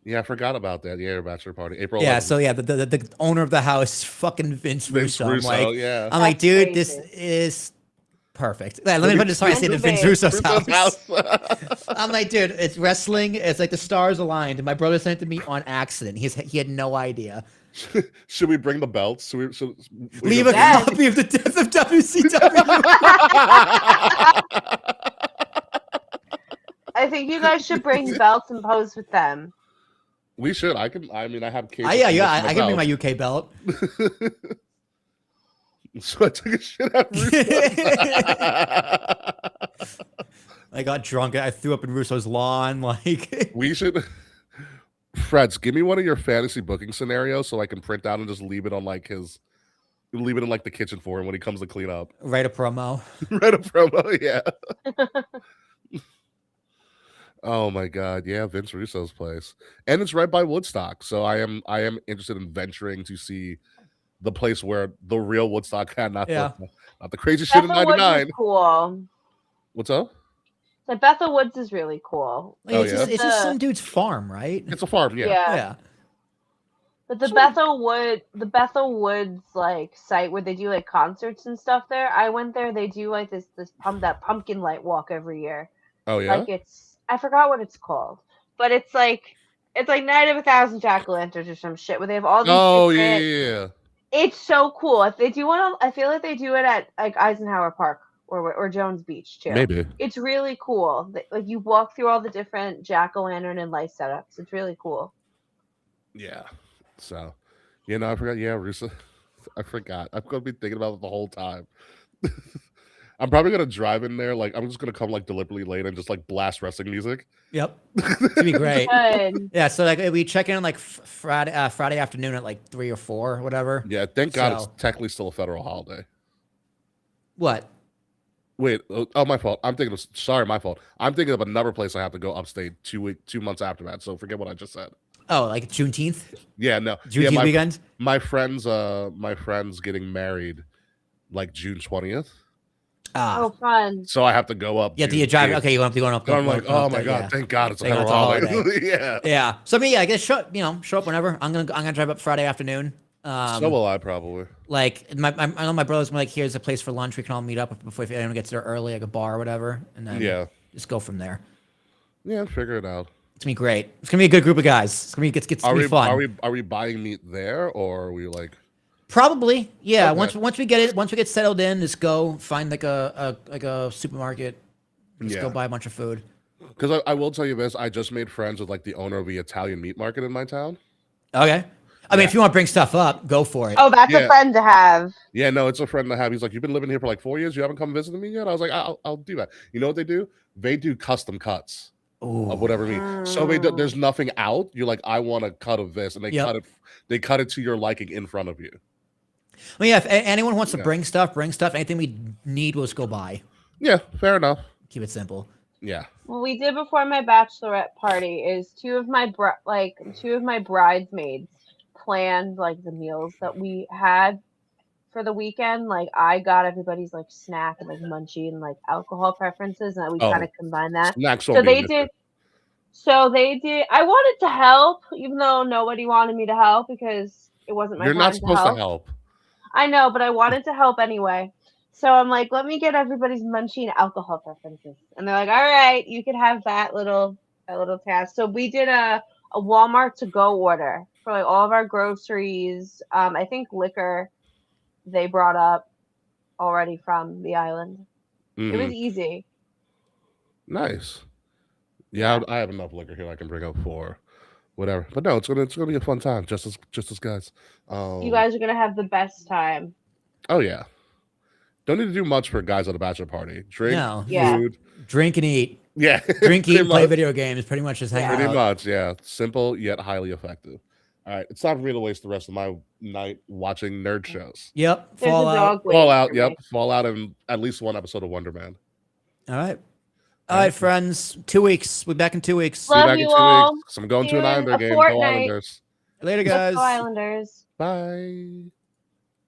Yeah, I forgot about that. Yeah, bachelor party, April. Yeah, 11th. so yeah, the owner of the house, fucking Vince Russo. I'm like, yeah. I'm like, dude, crazy. this is perfect. Let me just say it, Vince Russo's house. I'm like, dude, it's wrestling. It's like the stars aligned. And my brother sent it to me on accident. He had no idea. Should we bring the belts? Should we Leave a copy of the death of WCW. I think you guys should bring belts and pose with them. We should. I mean, I have cases. I can bring my UK belt. So I took a shit out of Russo. I got drunk. I threw up in Russo's lawn. Like we should. Freds, give me one of your fantasy booking scenarios so I can print out and just leave it on like leave it in like the kitchen for him when he comes to clean up. Write a promo. Write a promo, yeah. Oh my god, yeah, Vince Russo's place, and it's right by Woodstock. So I am interested in venturing to see the place where the real Woodstock had not the crazy shit in '99. Cool. What's up? The Bethel Woods is really cool. Like, it's just some dude's farm, right? It's a farm, yeah. Yeah. But the Bethel Woods like site where they do like concerts and stuff there. I went there. They do like that pumpkin light walk every year. Oh yeah. Like I forgot what it's called, but it's like Night of 1,000 Jack-o'-lanterns or some shit where they have all these. Oh yeah. It's so cool. If they do one, I feel like they do it at like Eisenhower Park or Jones Beach too. Maybe. It's really cool. Like you walk through all the different jack-o'-lantern and light setups. It's really cool. Yeah. So, I forgot. Yeah, Russo. I forgot. I'm gonna be thinking about it the whole time. I'm probably gonna drive in there. Like, I'm just gonna come like deliberately late and just like blast wrestling music. Yep, it'd be great. Good. Yeah, so like we check in on like Friday afternoon at like 3 or 4 or whatever. Yeah, thank God it's technically still a federal holiday. What? Wait, oh my fault. Sorry, my fault. I'm thinking of another place I have to go upstate 2 months after that. So forget what I just said. Oh, like Juneteenth? Yeah, no. Juneteenth weekend? My friend's getting married like June 20th. Oh, fun. So I have to go up. Yeah, do you drive? Okay, you want to go up. I'm like, oh my god, thank God it's a federal holiday. Yeah. Yeah. So I mean, yeah, I guess show up whenever. I'm gonna drive up Friday afternoon. So will I probably. Like I know my brother's like, here's a place for lunch. We can all meet up before if anyone gets there early, like a bar or whatever, and then just go from there. Yeah, figure it out. It's gonna be great. It's gonna be a good group of guys. It's gonna be fun. Are we buying meat there, or are we like? Probably, yeah. Okay. Once we get settled in, just go find like a supermarket. Just go buy a bunch of food. Because I will tell you this, I just made friends with like the owner of the Italian meat market in my town. Okay. I mean, if you want to bring stuff up, go for it. Oh, that's Yeah. a friend to have. Yeah, no, it's a friend to have. He's like, you've been living here for like 4 years. You haven't come visiting me yet. I was like, I'll do that. You know what they do? They do custom cuts of whatever meat. So there's nothing out. You're like, I want a cut of this, and they Yep. cut it. They cut it to your liking in front of you. Well, yeah, if anyone wants to Yeah. bring stuff. Anything we need, we'll just go buy. Yeah, fair enough. Keep it simple. Yeah. What we did before my bachelorette party is two of my bridesmaids planned like the meals that we had for the weekend. Like I got everybody's like snack and like munchie and like alcohol preferences, and we kind of combined that. Snacks So won't be they an did. issue. So they did. I wanted to help, even though nobody wanted me to help because it wasn't my You're time not supposed to help. I know, but I wanted to help anyway. So I'm like, let me get everybody's munchie and alcohol preferences. And they're like, all right, you can have that little task. So we did a Walmart to go order for like all of our groceries. I think liquor they brought up already from the island. It was easy. Nice. Yeah, I have enough liquor here I can bring up for whatever. But no, it's gonna be a fun time, just as guys. You guys are gonna have the best time. Oh yeah. Don't need to do much for guys at a bachelor party. Drink, No. Yeah. food. Drink and eat. Yeah. Drink, eat, Pretty and play much. video games. Pretty much just hang out. Pretty much, yeah. Simple yet highly effective. All right, it's time for me to waste the rest of my night watching nerd shows. Yep. There's a Fallout. dog waiting Fallout, for yep. me. Fallout and at least one episode of Wonder Man. All right. All right, friends. 2 weeks. We'll be back in 2 weeks. Love See you back in you 2 all. weeks. So I'm going See to an you in Islander a game. Go fortnight. Islanders. Later, Let's guys. go Islanders. Bye.